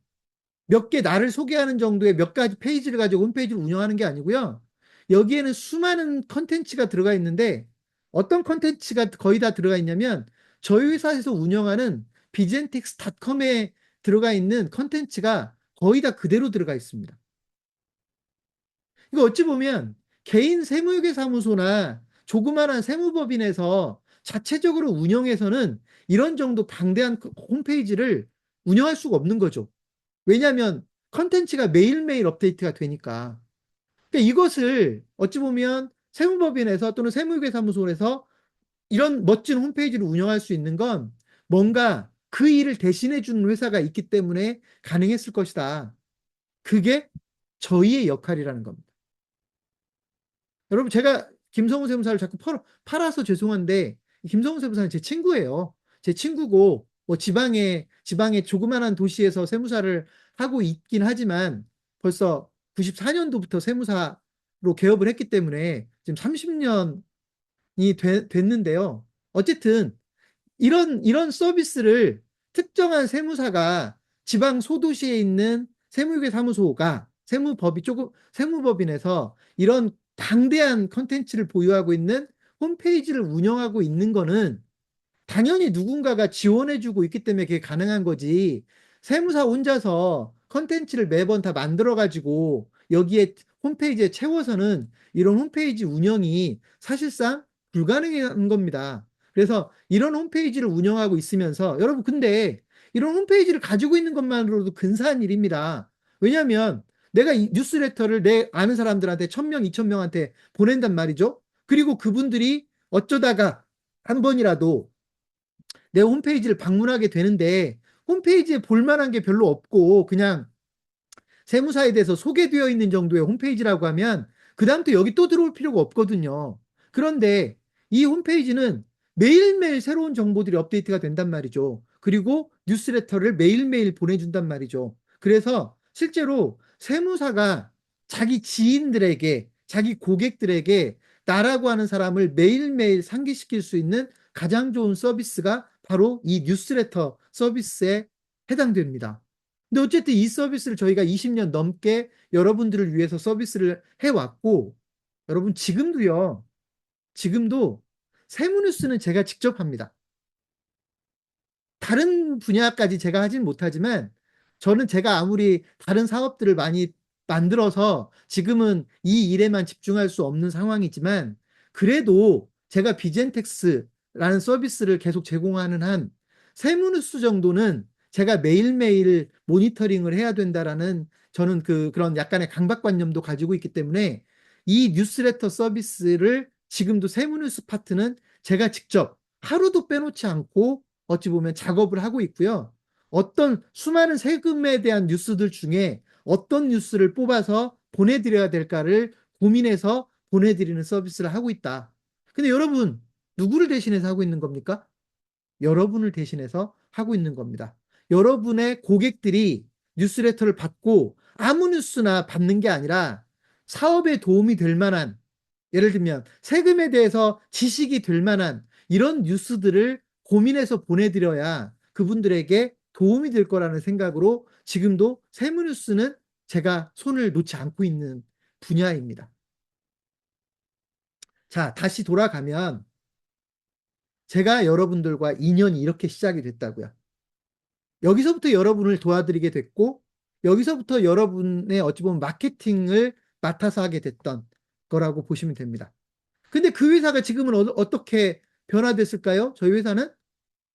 몇 개 나를 소개하는 정도의 몇 가지 페이지를 가지고 홈페이지를 운영하는 게 아니고요. 여기에는 수많은 컨텐츠가 들어가 있는데 어떤 컨텐츠가 거의 다 들어가 있냐면 저희 회사에서 운영하는 비젠텍스닷컴에 들어가 있는 컨텐츠가 거의 다 그대로 들어가 있습니다. 이거 어찌 보면 개인 세무회계 사무소나 조그마한 세무법인에서 자체적으로 운영해서는 이런 정도 방대한 홈페이지를 운영할 수가 없는 거죠. 왜냐하면 컨텐츠가 매일매일 업데이트가 되니까. 그러니까 이것을 어찌 보면 세무법인에서 또는 세무회계 사무소에서 이런 멋진 홈페이지를 운영할 수 있는 건 뭔가 그 일을 대신해 주는 회사가 있기 때문에 가능했을 것이다. 그게 저희의 역할이라는 겁니다. 여러분 제가 김성우 세무사를 자꾸 팔아서 죄송한데 김성우 세무사는 제 친구예요. 제 친구고 뭐 지방의 조그만한 도시에서 세무사를 하고 있긴 하지만 벌써 94년도부터 세무사로 개업을 했기 때문에 지금 30년이 됐는데요. 어쨌든 이런 서비스를 특정한 세무사가 지방 소도시에 있는 세무회계 사무소가 세무법인에서 이런 방대한 컨텐츠를 보유하고 있는 홈페이지를 운영하고 있는 거는 당연히 누군가가 지원해주고 있기 때문에 그게 가능한 거지. 세무사 혼자서 컨텐츠를 매번 다 만들어가지고 여기에 홈페이지에 채워서는 이런 홈페이지 운영이 사실상 불가능한 겁니다. 그래서 이런 홈페이지를 운영하고 있으면서 여러분 근데 이런 홈페이지를 가지고 있는 것만으로도 근사한 일입니다. 왜냐하면 내가 이 뉴스레터를 내 아는 사람들한테 1000명, 2000명한테 보낸단 말이죠. 그리고 그분들이 어쩌다가 한 번이라도 내 홈페이지를 방문하게 되는데 홈페이지에 볼만한 게 별로 없고 그냥 세무사에 대해서 소개되어 있는 정도의 홈페이지라고 하면 그다음부터 여기 또 들어올 필요가 없거든요. 그런데 이 홈페이지는 매일매일 새로운 정보들이 업데이트가 된단 말이죠. 그리고 뉴스레터를 매일매일 보내준단 말이죠. 그래서 실제로 세무사가 자기 지인들에게, 자기 고객들에게 나라고 하는 사람을 매일매일 상기시킬 수 있는 가장 좋은 서비스가 바로 이 뉴스레터 서비스에 해당됩니다. 근데 어쨌든 이 서비스를 저희가 20년 넘게 여러분들을 위해서 서비스를 해왔고, 여러분 지금도 세무뉴스는 제가 직접 합니다. 다른 분야까지 제가 하진 못하지만 저는 제가 아무리 다른 사업들을 많이 만들어서 지금은 이 일에만 집중할 수 없는 상황이지만 그래도 제가 비젠텍스라는 서비스를 계속 제공하는 한 세무뉴스 정도는 제가 매일매일 모니터링을 해야 된다라는 저는 그런 약간의 강박관념도 가지고 있기 때문에 이 뉴스레터 서비스를 지금도 세무뉴스 파트는 제가 직접 하루도 빼놓지 않고 어찌 보면 작업을 하고 있고요. 어떤 수많은 세금에 대한 뉴스들 중에 어떤 뉴스를 뽑아서 보내드려야 될까를 고민해서 보내드리는 서비스를 하고 있다. 근데 여러분, 누구를 대신해서 하고 있는 겁니까? 여러분을 대신해서 하고 있는 겁니다. 여러분의 고객들이 뉴스레터를 받고 아무 뉴스나 받는 게 아니라 사업에 도움이 될 만한, 예를 들면 세금에 대해서 지식이 될 만한 이런 뉴스들을 고민해서 보내드려야 그분들에게 도움이 될 거라는 생각으로 지금도 세무뉴스는 제가 손을 놓지 않고 있는 분야입니다. 자, 다시 돌아가면 제가 여러분들과 인연이 이렇게 시작이 됐다고요. 여기서부터 여러분을 도와드리게 됐고, 여기서부터 여러분의 어찌 보면 마케팅을 맡아서 하게 됐던 거라고 보시면 됩니다. 근데 그 회사가 지금은 어떻게 변화됐을까요? 저희 회사는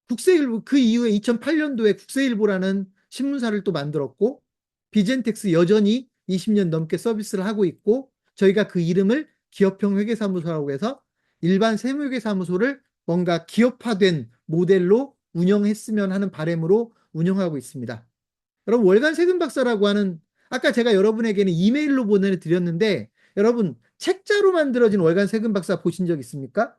국세일보, 그 이후에 2008년도에 국세일보라는 신문사를 또 만들었고, 비젠텍스 여전히 20년 넘게 서비스를 하고 있고, 저희가 그 이름을 기업형 회계사무소라고 해서 일반 세무회계사무소를 뭔가 기업화된 모델로 운영했으면 하는 바람으로 운영하고 있습니다. 여러분, 월간 세금 박사라고 하는, 아까 제가 여러분에게는 이메일로 보내드렸는데, 여러분 책자로 만들어진 월간 세금 박사 보신 적 있습니까?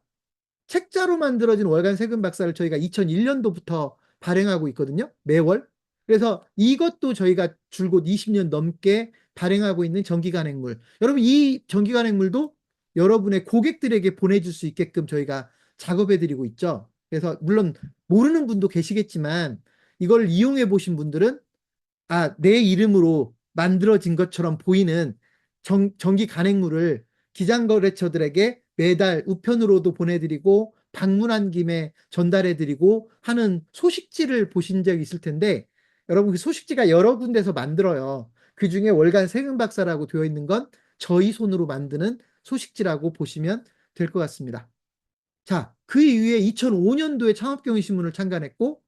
책자로 만들어진 월간 세금 박사를 저희가 2001년도부터 발행하고 있거든요. 매월. 그래서 이것도 저희가 줄곧 20년 넘게 발행하고 있는 정기간행물. 여러분, 이 정기간행물도 여러분의 고객들에게 보내줄 수 있게끔 저희가 작업해드리고 있죠. 그래서 물론 모르는 분도 계시겠지만 이걸 이용해 보신 분들은 내 이름으로 만들어진 것처럼 보이는 정기 간행물을 기장거래처들에게 매달 우편으로도 보내드리고 방문한 김에 전달해드리고 하는 소식지를 보신 적 있을 텐데, 여러분 그 소식지가 여러 군데서 만들어요. 그 중에 월간 세금박사라고 되어 있는 건 저희 손으로 만드는 소식지라고 보시면 될 것 같습니다. 자, 그 이후에 2005년도에 창업경영신문을 창간했고,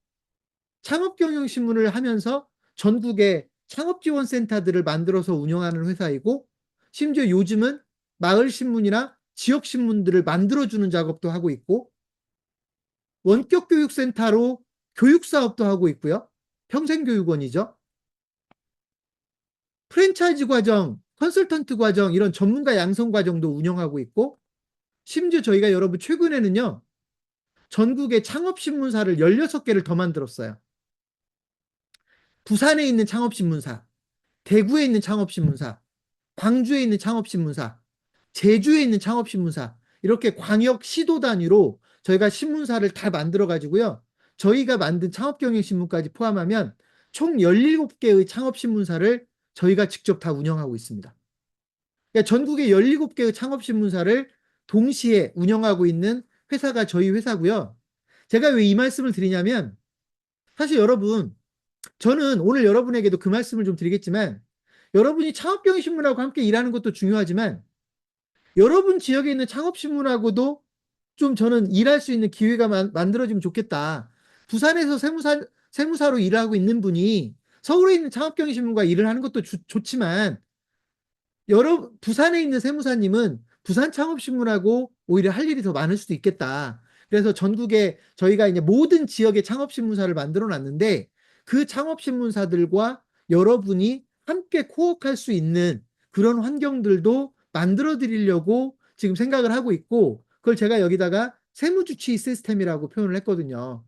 창업경영신문을 하면서 전국에 창업지원센터들을 만들어서 운영하는 회사이고, 심지어 요즘은 마을신문이나 지역신문들을 만들어주는 작업도 하고 있고, 원격교육센터로 교육사업도 하고 있고요. 평생교육원이죠. 프랜차이즈 과정, 컨설턴트 과정, 이런 전문가 양성 과정도 운영하고 있고, 심지어 저희가 여러분 최근에는요, 전국의 창업신문사를 16개를 더 만들었어요. 부산에 있는 창업신문사, 대구에 있는 창업신문사, 광주에 있는 창업신문사, 제주에 있는 창업신문사, 이렇게 광역 시도 단위로 저희가 신문사를 다 만들어 가지고요. 저희가 만든 창업경영신문까지 포함하면 총 17개의 창업신문사를 저희가 직접 다 운영하고 있습니다. 그러니까 전국에 17개의 창업신문사를 동시에 운영하고 있는 회사가 저희 회사고요. 제가 왜 이 말씀을 드리냐면, 사실 여러분, 저는 오늘 여러분에게도 그 말씀을 좀 드리겠지만, 여러분이 창업경영신문하고 함께 일하는 것도 중요하지만 여러분 지역에 있는 창업신문하고도 좀 저는 일할 수 있는 기회가 만들어지면 좋겠다. 부산에서 세무사로 일을 하고 있는 분이 서울에 있는 창업경영신문과 일을 하는 것도 좋지만, 부산에 있는 세무사님은 부산 창업신문하고 오히려 할 일이 더 많을 수도 있겠다. 그래서 전국에 저희가 이제 모든 지역의 창업신문사를 만들어 놨는데, 그 창업신문사들과 여러분이 함께 코워크할 수 있는 그런 환경들도 만들어 드리려고 지금 생각을 하고 있고, 그걸 제가 여기다가 세무주치 시스템이라고 표현을 했거든요.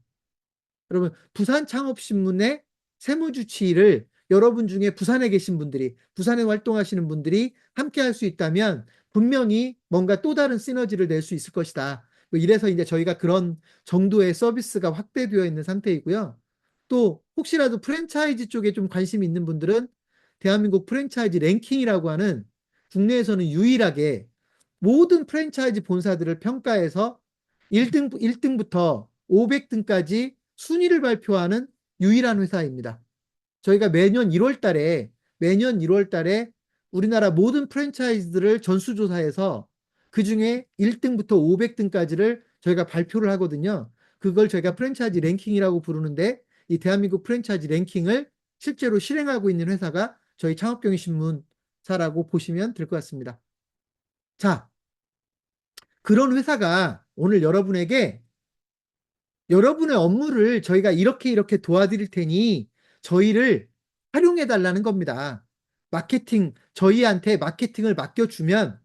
여러분, 부산 창업신문의 세무주치를 여러분 중에 부산에 계신 분들이, 부산에 활동하시는 분들이 함께 할 수 있다면 분명히 뭔가 또 다른 시너지를 낼 수 있을 것이다. 뭐 이래서 이제 저희가 그런 정도의 서비스가 확대되어 있는 상태이고요. 또 혹시라도 프랜차이즈 쪽에 좀 관심이 있는 분들은 대한민국 프랜차이즈 랭킹이라고 하는, 국내에서는 유일하게 모든 프랜차이즈 본사들을 평가해서 1등부터 500등까지 순위를 발표하는 유일한 회사입니다. 저희가 매년 1월 달에 우리나라 모든 프랜차이즈들을 전수조사해서 그 중에 1등부터 500등까지를 저희가 발표를 하거든요. 그걸 저희가 프랜차이즈 랭킹이라고 부르는데, 이 대한민국 프랜차이즈 랭킹을 실제로 실행하고 있는 회사가 저희 창업경영신문사라고 보시면 될 것 같습니다. 자, 그런 회사가 오늘 여러분에게 여러분의 업무를 저희가 이렇게 도와드릴 테니 저희를 활용해 달라는 겁니다. 저희한테 마케팅을 맡겨주면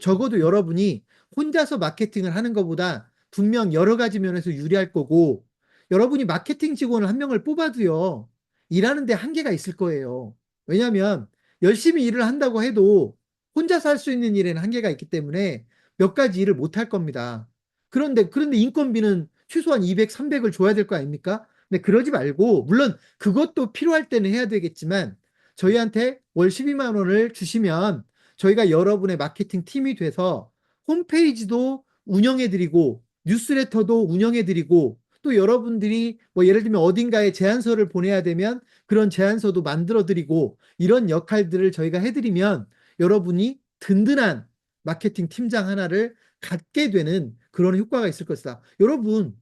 적어도 여러분이 혼자서 마케팅을 하는 것보다 분명 여러 가지 면에서 유리할 거고, 여러분이 마케팅 직원을 한 명을 뽑아도요, 일하는데 한계가 있을 거예요. 왜냐하면 열심히 일을 한다고 해도 혼자서 할 수 있는 일에는 한계가 있기 때문에 몇 가지 일을 못 할 겁니다. 그런데 인건비는 최소한 200, 300을 줘야 될 거 아닙니까? 근데 그러지 말고, 물론 그것도 필요할 때는 해야 되겠지만, 저희한테 월 12만 원을 주시면 저희가 여러분의 마케팅 팀이 돼서 홈페이지도 운영해드리고, 뉴스레터도 운영해드리고, 또 여러분들이 뭐 예를 들면 어딘가에 제안서를 보내야 되면 그런 제안서도 만들어드리고, 이런 역할들을 저희가 해드리면 여러분이 든든한 마케팅 팀장 하나를 갖게 되는 그런 효과가 있을 것이다. 여러분,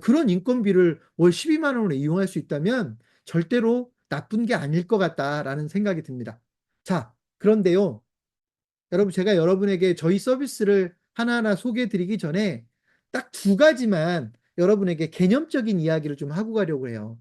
그런 인건비를 월 12만 원으로 이용할 수 있다면 절대로 나쁜 게 아닐 것 같다라는 생각이 듭니다. 자, 그런데요, 여러분, 제가 여러분에게 저희 서비스를 하나하나 소개해 드리기 전에 딱 두 가지만 여러분에게 개념적인 이야기를 좀 하고 가려고 해요.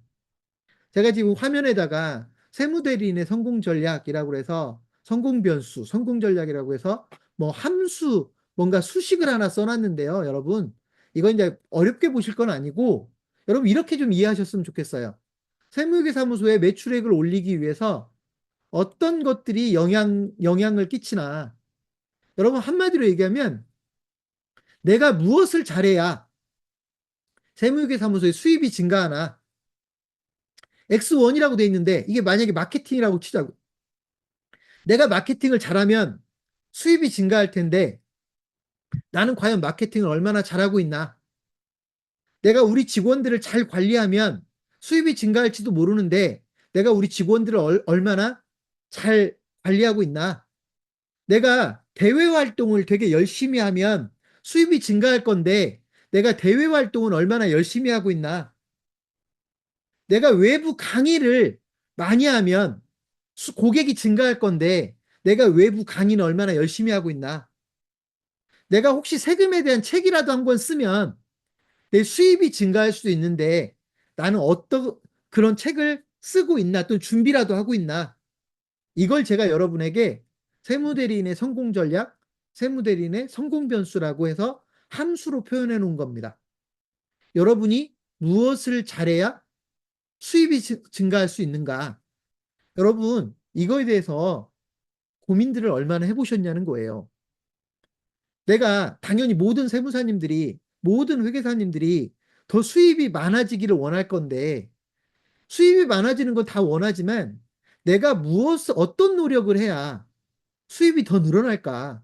제가 지금 화면에다가 세무대리인의 성공 전략이라고 해서 성공 변수, 성공 전략이라고 해서 뭐 함수, 뭔가 수식을 하나 써놨는데요, 여러분. 이거 이제 어렵게 보실 건 아니고, 여러분 이렇게 좀 이해하셨으면 좋겠어요. 세무회계사무소의 매출액을 올리기 위해서 어떤 것들이 영향을 끼치나. 여러분 한마디로 얘기하면 내가 무엇을 잘해야 세무회계사무소의 수입이 증가하나. X1이라고 돼 있는데 이게 만약에 마케팅이라고 치자고. 내가 마케팅을 잘하면 수입이 증가할 텐데 나는 과연 마케팅을 얼마나 잘하고 있나? 내가 우리 직원들을 잘 관리하면 수입이 증가할지도 모르는데 내가 우리 직원들을 얼마나 잘 관리하고 있나? 내가 대외 활동을 되게 열심히 하면 수입이 증가할 건데 내가 대외 활동은 얼마나 열심히 하고 있나? 내가 외부 강의를 많이 하면 고객이 증가할 건데 내가 외부 강의는 얼마나 열심히 하고 있나? 내가 혹시 세금에 대한 책이라도 한 권 쓰면 내 수입이 증가할 수도 있는데 나는 어떤 그런 책을 쓰고 있나, 또 준비라도 하고 있나? 이걸 제가 여러분에게 세무대리인의 성공 전략, 세무대리인의 성공 변수라고 해서 함수로 표현해 놓은 겁니다. 여러분이 무엇을 잘해야 수입이 증가할 수 있는가? 여러분, 이거에 대해서 고민들을 얼마나 해보셨냐는 거예요. 내가 당연히 모든 회계사님들이 더 수입이 많아지기를 원할 건데, 수입이 많아지는 건 다 원하지만 내가 어떤 노력을 해야 수입이 더 늘어날까?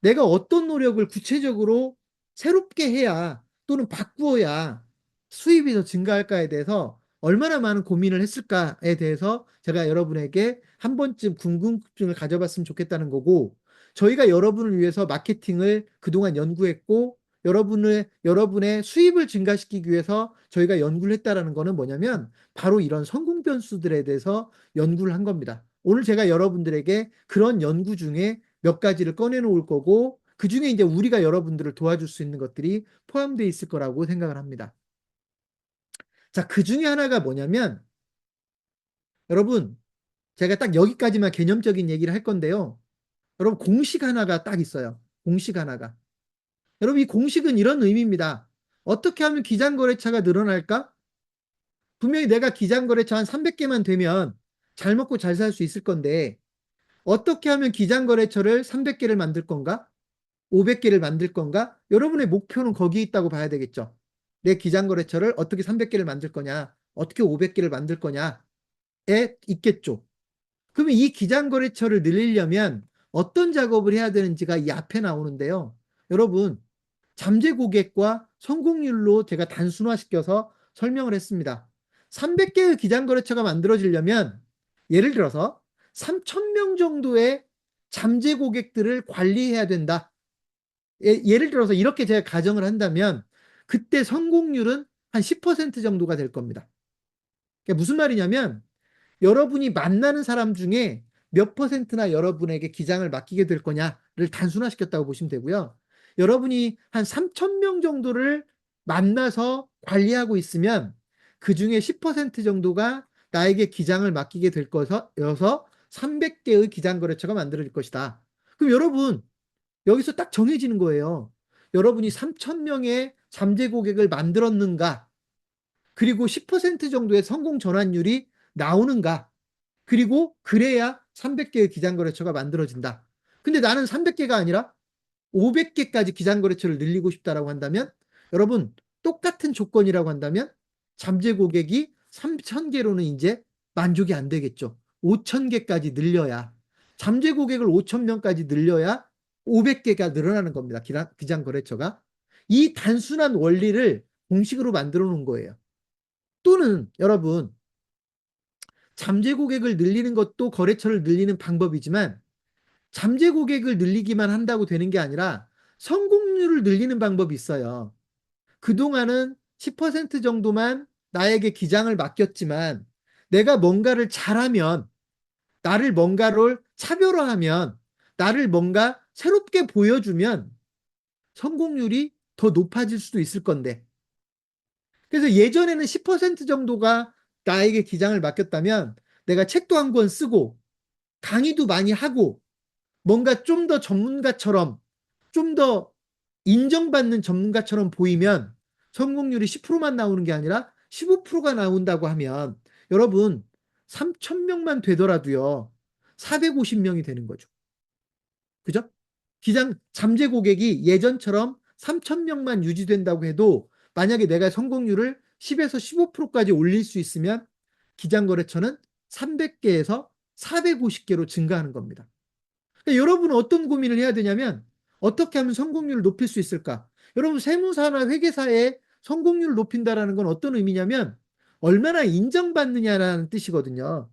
내가 어떤 노력을 구체적으로 새롭게 해야, 또는 바꾸어야 수입이 더 증가할까에 대해서 얼마나 많은 고민을 했을까에 대해서 제가 여러분에게 한 번쯤 궁금증을 가져봤으면 좋겠다는 거고, 저희가 여러분을 위해서 마케팅을 그동안 연구했고 여러분의 수입을 증가시키기 위해서 저희가 연구를 했다라는 거는 뭐냐면 바로 이런 성공 변수들에 대해서 연구를 한 겁니다. 오늘 제가 여러분들에게 그런 연구 중에 몇 가지를 꺼내 놓을 거고, 그 중에 이제 우리가 여러분들을 도와줄 수 있는 것들이 포함되어 있을 거라고 생각을 합니다. 자, 그 중에 하나가 뭐냐면, 여러분, 제가 딱 여기까지만 개념적인 얘기를 할 건데요. 여러분, 공식 하나가 딱 있어요. 공식 하나가. 여러분, 이 공식은 이런 의미입니다. 어떻게 하면 기장거래차가 늘어날까? 분명히 내가 기장거래차 한 300개만 되면 잘 먹고 잘 살 수 있을 건데, 어떻게 하면 기장거래처를 300개를 만들 건가? 500개를 만들 건가? 여러분의 목표는 거기 있다고 봐야 되겠죠. 내 기장거래처를 어떻게 300개를 만들 거냐? 어떻게 500개를 만들 거냐에 있겠죠. 그러면 이 기장거래처를 늘리려면 어떤 작업을 해야 되는지가 이 앞에 나오는데요. 여러분, 잠재 고객과 성공률로 제가 단순화시켜서 설명을 했습니다. 300개의 기장거래처가 만들어지려면 예를 들어서 3,000명 정도의 잠재 고객들을 관리해야 된다. 예를 들어서 이렇게 제가 가정을 한다면 그때 성공률은 한 10% 정도가 될 겁니다. 그게 무슨 말이냐면 여러분이 만나는 사람 중에 몇 퍼센트나 여러분에게 기장을 맡기게 될 거냐를 단순화시켰다고 보시면 되고요. 여러분이 한 3,000명 정도를 만나서 관리하고 있으면 그 중에 10% 정도가 나에게 기장을 맡기게 될 것여서 300개의 기장거래처가 만들어질 것이다. 그럼 여러분, 여기서 딱 정해지는 거예요. 여러분이 3,000명의 잠재 고객을 만들었는가? 그리고 10% 정도의 성공 전환율이 나오는가? 그리고 그래야 300개의 기장거래처가 만들어진다. 근데 나는 300개가 아니라 500개까지 기장거래처를 늘리고 싶다라고 한다면, 여러분, 똑같은 조건이라고 한다면 잠재 고객이 3,000개로는 이제 만족이 안 되겠죠. 5,000개까지 늘려야, 잠재 고객을 5,000명까지 늘려야 500개가 늘어나는 겁니다. 기장거래처가. 이 단순한 원리를 공식으로 만들어 놓은 거예요. 또는 여러분, 잠재 고객을 늘리는 것도 거래처를 늘리는 방법이지만, 잠재 고객을 늘리기만 한다고 되는 게 아니라 성공률을 늘리는 방법이 있어요. 그동안은 10% 정도만 나에게 기장을 맡겼지만, 내가 뭔가를 잘하면, 나를 뭔가를 차별화하면, 나를 뭔가 새롭게 보여주면 성공률이 더 높아질 수도 있을 건데, 그래서 예전에는 10% 정도가 나에게 기장을 맡겼다면 내가 책도 한 권 쓰고 강의도 많이 하고 뭔가 좀 더 전문가처럼, 좀 더 인정받는 전문가처럼 보이면 성공률이 10%만 나오는 게 아니라 15%가 나온다고 하면, 여러분, 3,000명만 되더라도요 450명이 되는 거죠. 그죠? 잠재 고객이 예전처럼 3,000명만 유지된다고 해도, 만약에 내가 성공률을 10에서 15%까지 올릴 수 있으면 기장거래처는 300개에서 450개로 증가하는 겁니다. 그러니까 여러분은 어떤 고민을 해야 되냐면, 어떻게 하면 성공률을 높일 수 있을까? 여러분, 세무사나 회계사의 성공률을 높인다라는 건 어떤 의미냐면 얼마나 인정받느냐라는 뜻이거든요.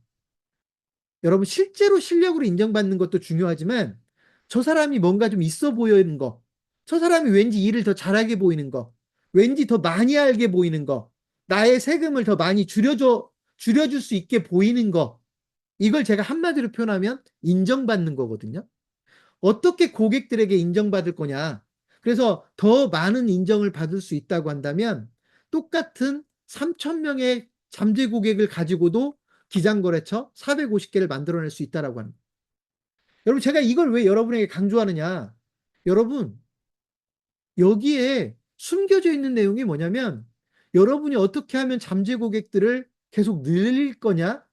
여러분, 실제로 실력으로 인정받는 것도 중요하지만 저 사람이 뭔가 좀 있어 보이는 거, 저 사람이 왠지 일을 더 잘하게 보이는 거, 왠지 더 많이 알게 보이는 거, 나의 세금을 더 많이 줄여줄 수 있게 보이는 거, 이걸 제가 한마디로 표현하면 인정받는 거거든요. 어떻게 고객들에게 인정받을 거냐? 그래서 더 많은 인정을 받을 수 있다고 한다면 똑같은 3,000명의 잠재 고객을 가지고도 기장거래처 450개를 만들어낼 수 있다라고 합니다. 여러분, 제가 이걸 왜 여러분에게 강조하느냐? 여러분, 여기에 숨겨져 있는 내용이 뭐냐면, 여러분이 어떻게 하면 잠재 고객들을 계속 늘릴 거냐?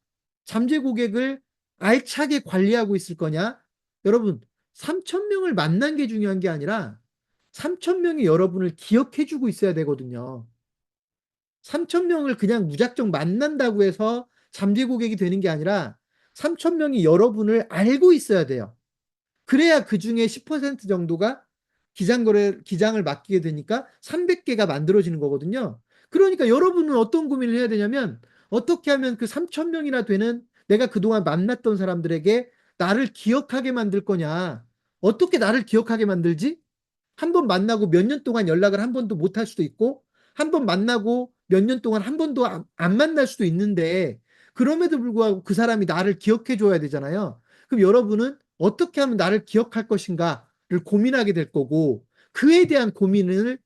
잠재 고객을 알차게 관리하고 있을 거냐? 여러분, 3,000명을 만난 게 중요한 게 아니라 3,000명이 여러분을 기억해 주고 있어야 되거든요. 3,000명을 그냥 무작정 만난다고 해서 잠재 고객이 되는 게 아니라 3,000명이 여러분을 알고 있어야 돼요. 그래야 그중에 10% 정도가 기장을 맡기게 되니까 300개가 만들어지는 거거든요. 그러니까 여러분은 어떤 고민을 해야 되냐면, 어떻게 하면 그 3,000명이나 되는 내가 그동안 만났던 사람들에게 나를 기억하게 만들 거냐? 어떻게 나를 기억하게 만들지? 한 번 만나고 몇 년 동안 연락을 한 번도 못 할 수도 있고, 한 번 만나고 몇 년 동안 한 번도 안 만날 수도 있는데, 그럼에도 불구하고 그 사람이 나를 기억해 줘야 되잖아요. 그럼 여러분은 어떻게 하면 나를 기억할 것인가를 고민하게 될 거고, 그에 대한 고민을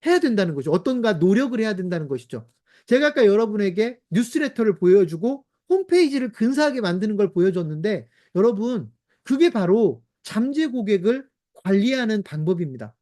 해야 된다는 거죠. 어떤가 노력을 해야 된다는 것이죠. 제가 아까 여러분에게 뉴스레터를 보여주고 홈페이지를 근사하게 만드는 걸 보여줬는데, 여러분, 그게 바로 잠재 고객을 관리하는 방법입니다.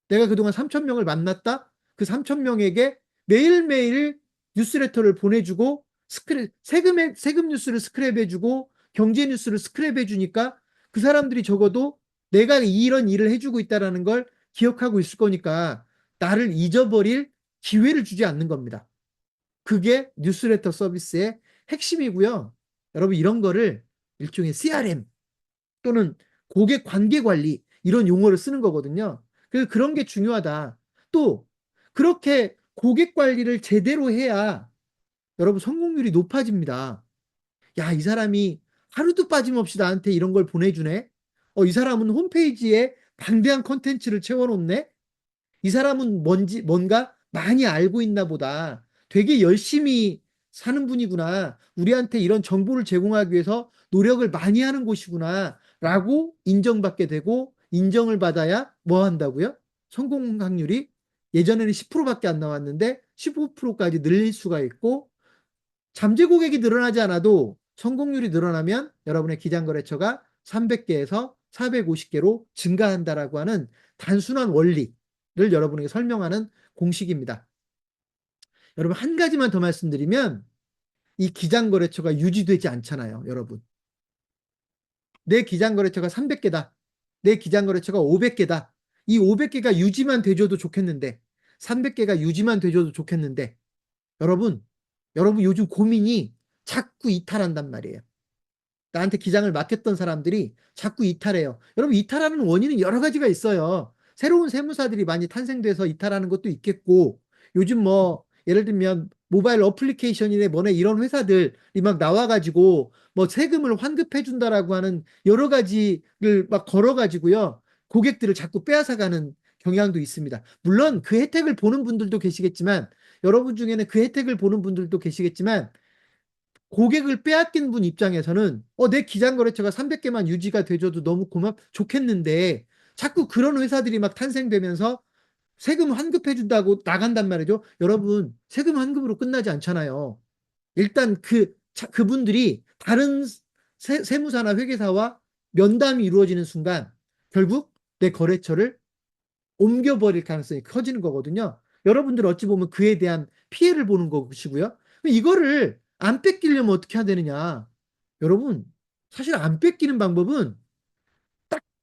내가 그동안 3,000명을 만났다? 그 3,000명에게 매일매일 뉴스레터를 보내주고, 세금 뉴스를 스크랩해주고, 경제 뉴스를 스크랩해주니까 그 사람들이 적어도 내가 이런 일을 해주고 있다는 걸 기억하고 있을 거니까 나를 잊어버릴 기회를 주지 않는 겁니다. 그게 뉴스레터 서비스의 핵심이고요. 여러분, 이런 거를 일종의 CRM 또는 고객 관계 관리, 이런 용어를 쓰는 거거든요. 그래서 그런 게 중요하다. 또 그렇게 고객 관리를 제대로 해야 여러분 성공률이 높아집니다. 야, 이 사람이 하루도 빠짐없이 나한테 이런 걸 보내주네. 이 사람은 홈페이지에 방대한 컨텐츠를 채워놓네. 이 사람은 뭔가 많이 알고 있나 보다. 되게 열심히 사는 분이구나. 우리한테 이런 정보를 제공하기 위해서 노력을 많이 하는 곳이구나. 라고 인정받게 되고, 인정을 받아야 뭐 한다고요? 성공 확률이 예전에는 10%밖에 안 나왔는데 15%까지 늘릴 수가 있고, 잠재 고객이 늘어나지 않아도 성공률이 늘어나면 여러분의 기장거래처가 300개에서 450개로 증가한다라고 하는 단순한 원리를 여러분에게 설명하는 공식입니다. 여러분, 한 가지만 더 말씀드리면 이 기장거래처가 유지되지 않잖아요, 여러분. 내 기장거래처가 300개다. 내 기장거래처가 500개다. 이 500개가 유지만 돼줘도 좋겠는데, 300개가 유지만 돼줘도 좋겠는데, 여러분, 여러분 요즘 고민이 자꾸 이탈한단 말이에요. 나한테 기장을 맡겼던 사람들이 자꾸 이탈해요. 여러분, 이탈하는 원인은 여러 가지가 있어요. 새로운 세무사들이 많이 탄생돼서 이탈하는 것도 있겠고, 요즘 뭐 예를 들면 모바일 어플리케이션이네 뭐네 이런 회사들이 막 나와가지고 뭐 세금을 환급해 준다라고 하는 여러 가지를 막 걸어가지고요, 고객들을 자꾸 빼앗아가는 경향도 있습니다. 물론 그 혜택을 보는 분들도 계시겠지만, 여러분 중에는 그 혜택을 보는 분들도 계시겠지만, 고객을 빼앗긴 분 입장에서는 내 기장거래처가 300개만 유지가 돼줘도 너무 좋겠는데, 자꾸 그런 회사들이 막 탄생되면서 세금 환급해준다고 나간단 말이죠. 여러분, 세금 환급으로 끝나지 않잖아요. 일단 그분들이 다른 세무사나 회계사와 면담이 이루어지는 순간 결국 내 거래처를 옮겨버릴 가능성이 커지는 거거든요. 여러분들 어찌 보면 그에 대한 피해를 보는 것이고요. 이거를 안 뺏기려면 어떻게 해야 되느냐? 여러분, 사실 안 뺏기는 방법은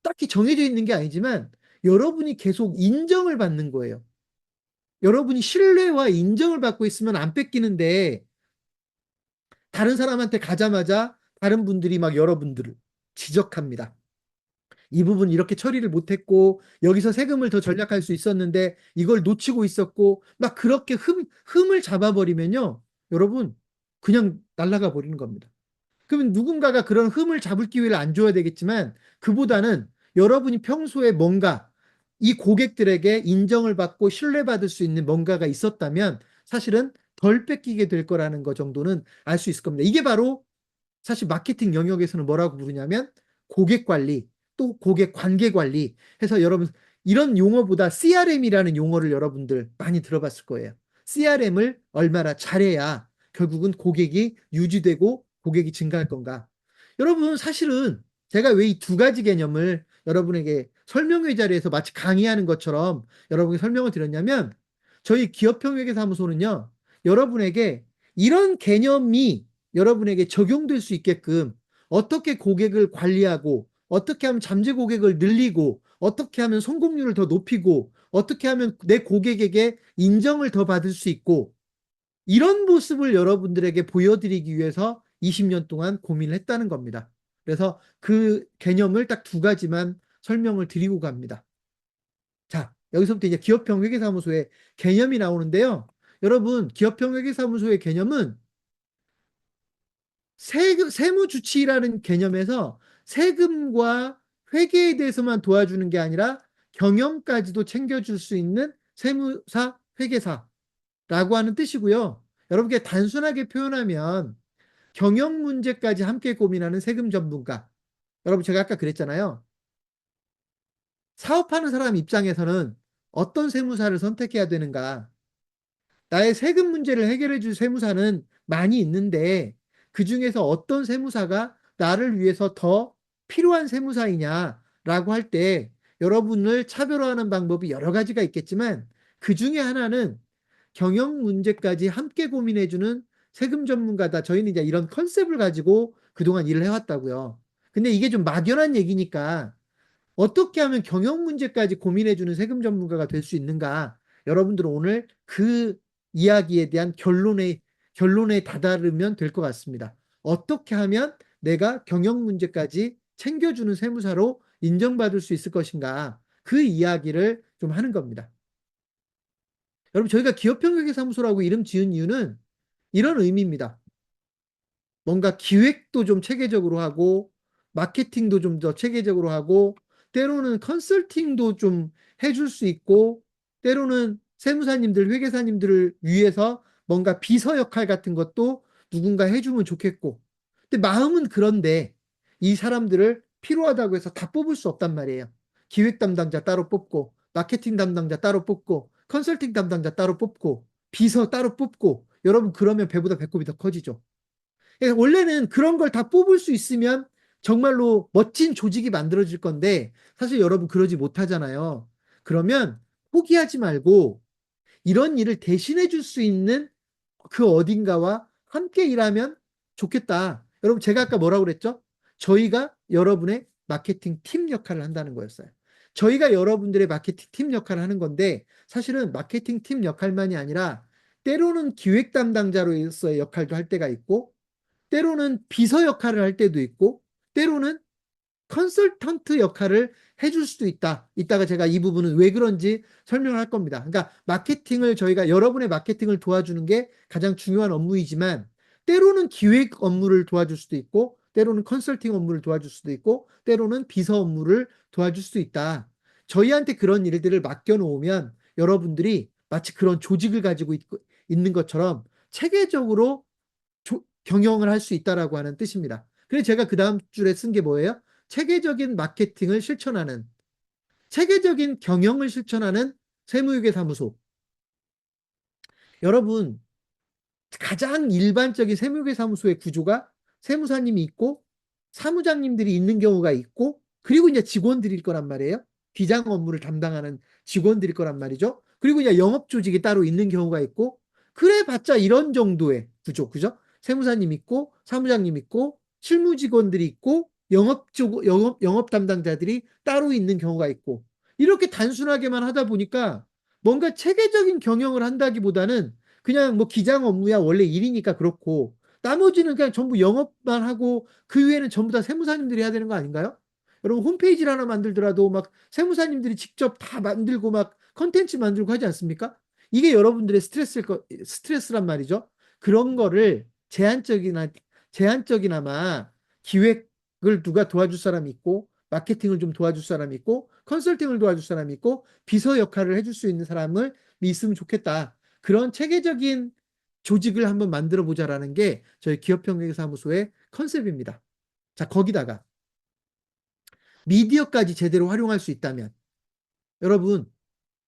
딱히 정해져 있는 게 아니지만 여러분이 계속 인정을 받는 거예요. 여러분이 신뢰와 인정을 받고 있으면 안 뺏기는데, 다른 사람한테 가자마자 다른 분들이 막 여러분들을 지적합니다. 이 부분 이렇게 처리를 못했고 여기서 세금을 더 절약할 수 있었는데 이걸 놓치고 있었고 막 그렇게 흠을 잡아버리면요, 여러분, 그냥 날아가 버리는 겁니다. 그러면 누군가가 그런 흠을 잡을 기회를 안 줘야 되겠지만, 그보다는 여러분이 평소에 뭔가 이 고객들에게 인정을 받고 신뢰받을 수 있는 뭔가가 있었다면 사실은 덜 뺏기게 될 거라는 거 정도는 알 수 있을 겁니다. 이게 바로 사실 마케팅 영역에서는 뭐라고 부르냐면 고객 관리, 또 고객 관계 관리 해서, 여러분 이런 용어보다 CRM이라는 용어를 여러분들 많이 들어봤을 거예요. CRM을 얼마나 잘해야 결국은 고객이 유지되고 고객이 증가할 건가. 여러분, 사실은 제가 왜 이 두 가지 개념을 여러분에게 설명회 자리에서 마치 강의하는 것처럼 여러분에게 설명을 드렸냐면, 저희 기업형회계사무소는요, 여러분에게 이런 개념이 여러분에게 적용될 수 있게끔 어떻게 고객을 관리하고, 어떻게 하면 잠재 고객을 늘리고, 어떻게 하면 성공률을 더 높이고, 어떻게 하면 내 고객에게 인정을 더 받을 수 있고, 이런 모습을 여러분들에게 보여드리기 위해서 20년 동안 고민을 했다는 겁니다. 그래서 그 개념을 딱 두 가지만 설명을 드리고 갑니다. 자, 여기서부터 이제 기업형 회계사무소의 개념이 나오는데요. 여러분, 기업형 회계사무소의 개념은 세무주치라는 개념에서 세금과 회계에 대해서만 도와주는 게 아니라 경영까지도 챙겨줄 수 있는 세무사, 회계사라고 하는 뜻이고요. 여러분께 단순하게 표현하면 경영 문제까지 함께 고민하는 세금 전문가. 여러분, 제가 아까 그랬잖아요. 사업하는 사람 입장에서는 어떤 세무사를 선택해야 되는가? 나의 세금 문제를 해결해 줄 세무사는 많이 있는데 그 중에서 어떤 세무사가 나를 위해서 더 필요한 세무사이냐라고 할 때, 여러분을 차별화하는 방법이 여러 가지가 있겠지만 그 중에 하나는 경영 문제까지 함께 고민해 주는 세금 전문가다. 저희는 이제 이런 컨셉을 가지고 그동안 일을 해왔다고요. 근데 이게 좀 막연한 얘기니까, 어떻게 하면 경영 문제까지 고민해주는 세금 전문가가 될 수 있는가? 여러분들은 오늘 그 이야기에 대한 결론에 다다르면 될 것 같습니다. 어떻게 하면 내가 경영 문제까지 챙겨주는 세무사로 인정받을 수 있을 것인가? 그 이야기를 좀 하는 겁니다. 여러분, 저희가 기업형회계사무소라고 이름 지은 이유는 이런 의미입니다. 뭔가 기획도 좀 체계적으로 하고, 마케팅도 좀 더 체계적으로 하고, 때로는 컨설팅도 좀 해줄 수 있고, 때로는 세무사님들, 회계사님들을 위해서 뭔가 비서 역할 같은 것도 누군가 해주면 좋겠고. 근데 마음은 그런데 이 사람들을 필요하다고 해서 다 뽑을 수 없단 말이에요. 기획 담당자 따로 뽑고, 마케팅 담당자 따로 뽑고, 컨설팅 담당자 따로 뽑고, 비서 따로 뽑고, 여러분 그러면 배보다 배꼽이 더 커지죠. 그러니까 원래는 그런 걸 다 뽑을 수 있으면 정말로 멋진 조직이 만들어질 건데 사실 여러분 그러지 못하잖아요. 그러면 포기하지 말고 이런 일을 대신해 줄 수 있는 그 어딘가와 함께 일하면 좋겠다. 여러분 제가 아까 뭐라고 그랬죠? 저희가 여러분의 마케팅 팀 역할을 한다는 거였어요. 저희가 여러분들의 마케팅 팀 역할을 하는 건데 사실은 마케팅 팀 역할만이 아니라 때로는 기획 담당자로서의 역할도 할 때가 있고 때로는 비서 역할을 할 때도 있고 때로는 컨설턴트 역할을 해줄 수도 있다. 이따가 제가 이 부분은 왜 그런지 설명을 할 겁니다. 그러니까 마케팅을 저희가 여러분의 마케팅을 도와주는 게 가장 중요한 업무이지만 때로는 기획 업무를 도와줄 수도 있고 때로는 컨설팅 업무를 도와줄 수도 있고 때로는 비서 업무를 도와줄 수도 있다. 저희한테 그런 일들을 맡겨놓으면 여러분들이 마치 그런 조직을 가지고 있는 것처럼 체계적으로 경영을 할 수 있다라고 하는 뜻입니다. 그래서 제가 그 다음 줄에 쓴 게 뭐예요? 체계적인 마케팅을 실천하는, 체계적인 경영을 실천하는 세무회계사무소. 여러분, 가장 일반적인 세무회계사무소의 구조가 세무사님이 있고, 사무장님들이 있는 경우가 있고, 그리고 이제 직원들일 거란 말이에요. 비장 업무를 담당하는 직원들일 거란 말이죠. 그리고 이제 영업 조직이 따로 있는 경우가 있고, 그래 봤자 이런 정도의 구조, 그죠? 세무사님 있고, 사무장님 있고, 실무 직원들이 있고, 영업 담당자들이 따로 있는 경우가 있고, 이렇게 단순하게만 하다 보니까 뭔가 체계적인 경영을 한다기보다는 그냥 뭐 기장 업무야 원래 일이니까 그렇고 나머지는 그냥 전부 영업만 하고 그 외에는 전부 다 세무사님들이 해야 되는 거 아닌가요? 여러분 홈페이지를 하나 만들더라도 막 세무사님들이 직접 다 만들고 막 컨텐츠 만들고 하지 않습니까? 이게 여러분들의 스트레스란 말이죠. 그런 거를 제한적이나마 기획을 누가 도와줄 사람이 있고 마케팅을 좀 도와줄 사람이 있고 컨설팅을 도와줄 사람이 있고 비서 역할을 해줄 수 있는 사람을 있으면 좋겠다. 그런 체계적인 조직을 한번 만들어 보자라는 게 저희 기업경영사무소의 컨셉입니다. 자, 거기다가 미디어까지 제대로 활용할 수 있다면 여러분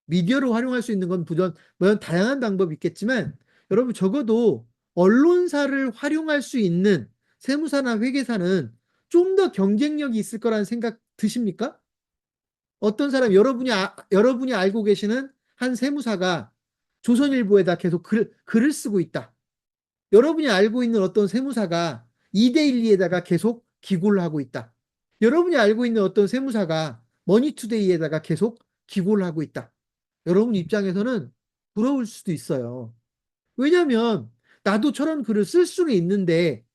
미디어를 활용할 수 있는 건 물론 다양한 방법이 있겠지만 여러분 적어도 언론사를 활용할 수 있는 세무사나 회계사는 좀 더 경쟁력이 있을 거라는 생각 드십니까? 어떤 사람 여러분이 알고 계시는 한 세무사가 조선일보에다 계속 글을 쓰고 있다. 여러분이 알고 있는 어떤 세무사가 2대12에다가 계속 기고를 하고 있다. 여러분이 알고 있는 어떤 세무사가 머니투데이에다가 계속 기고를 하고 있다. 여러분 입장에서는 부러울 수도 있어요. 왜냐하면 나도 저런 글을 쓸 수는 있는데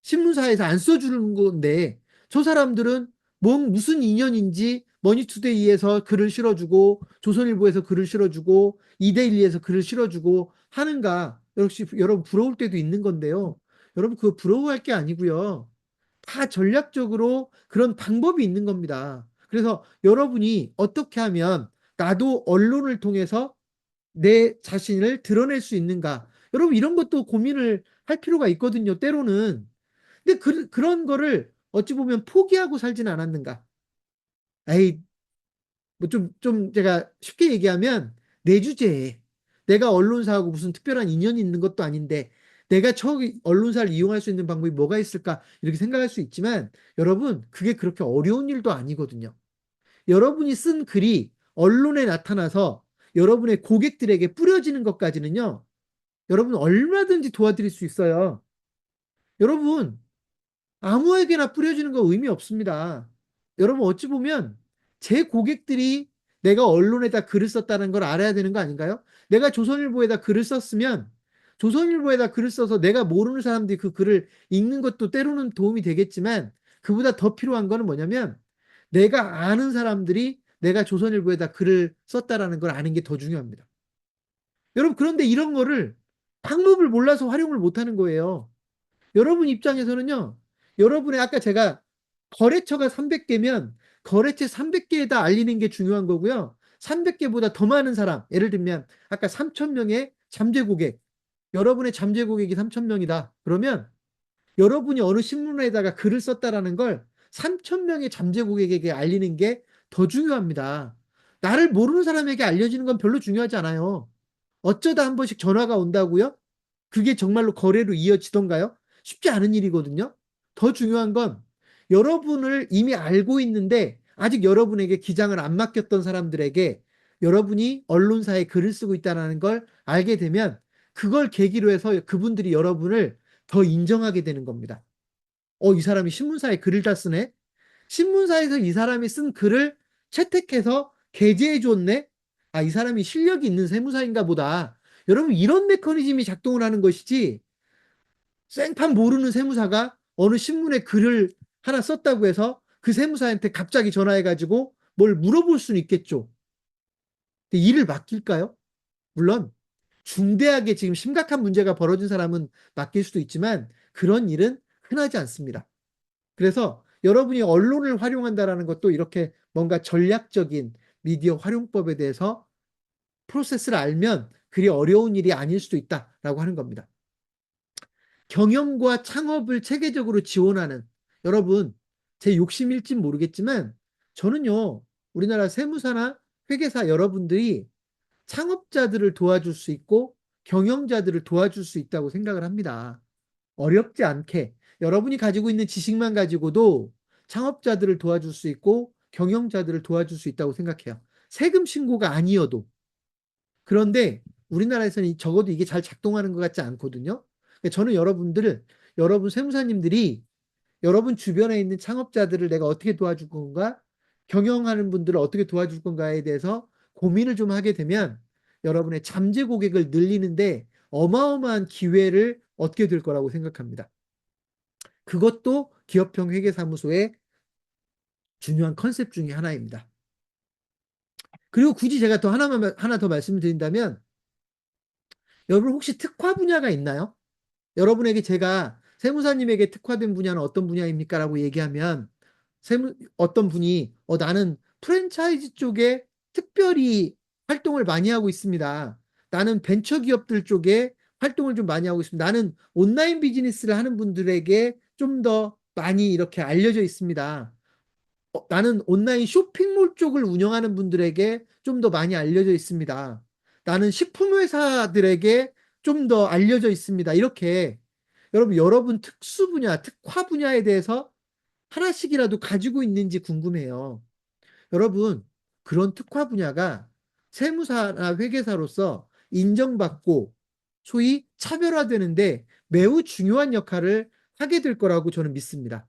신문사에서 안 써주는 건데 저 사람들은 무슨 인연인지 머니투데이에서 글을 실어주고 조선일보에서 글을 실어주고 이데일리에서 글을 실어주고 하는가 역시 여러분 부러울 때도 있는 건데요. 여러분 그거 부러워할 게 아니고요. 다 전략적으로 그런 방법이 있는 겁니다. 그래서 여러분이 어떻게 하면 나도 언론을 통해서 내 자신을 드러낼 수 있는가. 여러분 이런 것도 고민을 할 필요가 있거든요. 때로는. 근데 그런 거를 어찌 보면 포기하고 살진 않았는가. 에이, 뭐 좀 제가 쉽게 얘기하면 내 주제에 내가 언론사하고 무슨 특별한 인연이 있는 것도 아닌데 내가 저 언론사를 이용할 수 있는 방법이 뭐가 있을까 이렇게 생각할 수 있지만 여러분 그게 그렇게 어려운 일도 아니거든요. 여러분이 쓴 글이 언론에 나타나서 여러분의 고객들에게 뿌려지는 것까지는요. 여러분 얼마든지 도와드릴 수 있어요. 여러분 아무에게나 뿌려지는 거 의미 없습니다. 여러분 어찌 보면 제 고객들이 내가 언론에다 글을 썼다는 걸 알아야 되는 거 아닌가요? 내가 조선일보에다 글을 썼으면 조선일보에다 글을 써서 내가 모르는 사람들이 그 글을 읽는 것도 때로는 도움이 되겠지만 그보다 더 필요한 거는 뭐냐면 내가 아는 사람들이 내가 조선일보에다 글을 썼다라는 걸 아는 게 더 중요합니다. 여러분 그런데 이런 거를 방법을 몰라서 활용을 못하는 거예요. 여러분 입장에서는요. 여러분의 아까 제가 거래처가 300개면 거래처 300개에다 알리는 게 중요한 거고요. 300개보다 더 많은 사람, 예를 들면 아까 3,000명의 잠재 고객, 여러분의 잠재 고객이 3,000명이다. 그러면 여러분이 어느 신문에다가 글을 썼다라는 걸 3,000명의 잠재 고객에게 알리는 게 더 중요합니다. 나를 모르는 사람에게 알려지는 건 별로 중요하지 않아요. 어쩌다 한 번씩 전화가 온다고요? 그게 정말로 거래로 이어지던가요? 쉽지 않은 일이거든요. 더 중요한 건 여러분을 이미 알고 있는데 아직 여러분에게 기장을 안 맡겼던 사람들에게 여러분이 언론사에 글을 쓰고 있다는 걸 알게 되면 그걸 계기로 해서 그분들이 여러분을 더 인정하게 되는 겁니다. 이 사람이 신문사에 글을 다 쓰네? 신문사에서 이 사람이 쓴 글을 채택해서 게재해 줬네? 아, 이 사람이 실력이 있는 세무사인가 보다. 여러분, 이런 메커니즘이 작동을 하는 것이지, 생판 모르는 세무사가 어느 신문에 글을 하나 썼다고 해서 그 세무사한테 갑자기 전화해가지고 뭘 물어볼 수는 있겠죠. 근데 일을 맡길까요? 물론, 중대하게 지금 심각한 문제가 벌어진 사람은 맡길 수도 있지만, 그런 일은 흔하지 않습니다. 그래서 여러분이 언론을 활용한다라는 것도 이렇게 뭔가 전략적인 미디어 활용법에 대해서 프로세스를 알면 그리 어려운 일이 아닐 수도 있다라고 하는 겁니다. 경영과 창업을 체계적으로 지원하는, 여러분, 제 욕심일진 모르겠지만 저는요, 우리나라 세무사나 회계사 여러분들이 창업자들을 도와줄 수 있고 경영자들을 도와줄 수 있다고 생각을 합니다. 어렵지 않게 여러분이 가지고 있는 지식만 가지고도 창업자들을 도와줄 수 있고 경영자들을 도와줄 수 있다고 생각해요. 세금 신고가 아니어도. 그런데 우리나라에서는 적어도 이게 잘 작동하는 것 같지 않거든요. 저는 여러분 세무사님들이 여러분 주변에 있는 창업자들을 내가 어떻게 도와줄 건가, 경영하는 분들을 어떻게 도와줄 건가에 대해서 고민을 좀 하게 되면 여러분의 잠재 고객을 늘리는데 어마어마한 기회를 얻게 될 거라고 생각합니다. 그것도 기업형 회계사무소의 중요한 컨셉 중에 하나입니다. 그리고 굳이 제가 또 하나 더 말씀드린다면, 여러분 혹시 특화 분야가 있나요? 여러분에게 제가 세무사님에게 특화된 분야는 어떤 분야입니까? 라고 얘기하면 어떤 분이 나는 프랜차이즈 쪽에 특별히 활동을 많이 하고 있습니다. 나는 벤처기업들 쪽에 활동을 좀 많이 하고 있습니다. 나는 온라인 비즈니스를 하는 분들에게 좀 더 많이 이렇게 알려져 있습니다. 나는 온라인 쇼핑몰 쪽을 운영하는 분들에게 좀 더 많이 알려져 있습니다. 나는 식품회사들에게 좀 더 알려져 있습니다. 이렇게 여러분 특수 분야, 특화 분야에 대해서 하나씩이라도 가지고 있는지 궁금해요. 여러분, 그런 특화 분야가 세무사나 회계사로서 인정받고 소위 차별화되는데 매우 중요한 역할을 하게 될 거라고 저는 믿습니다.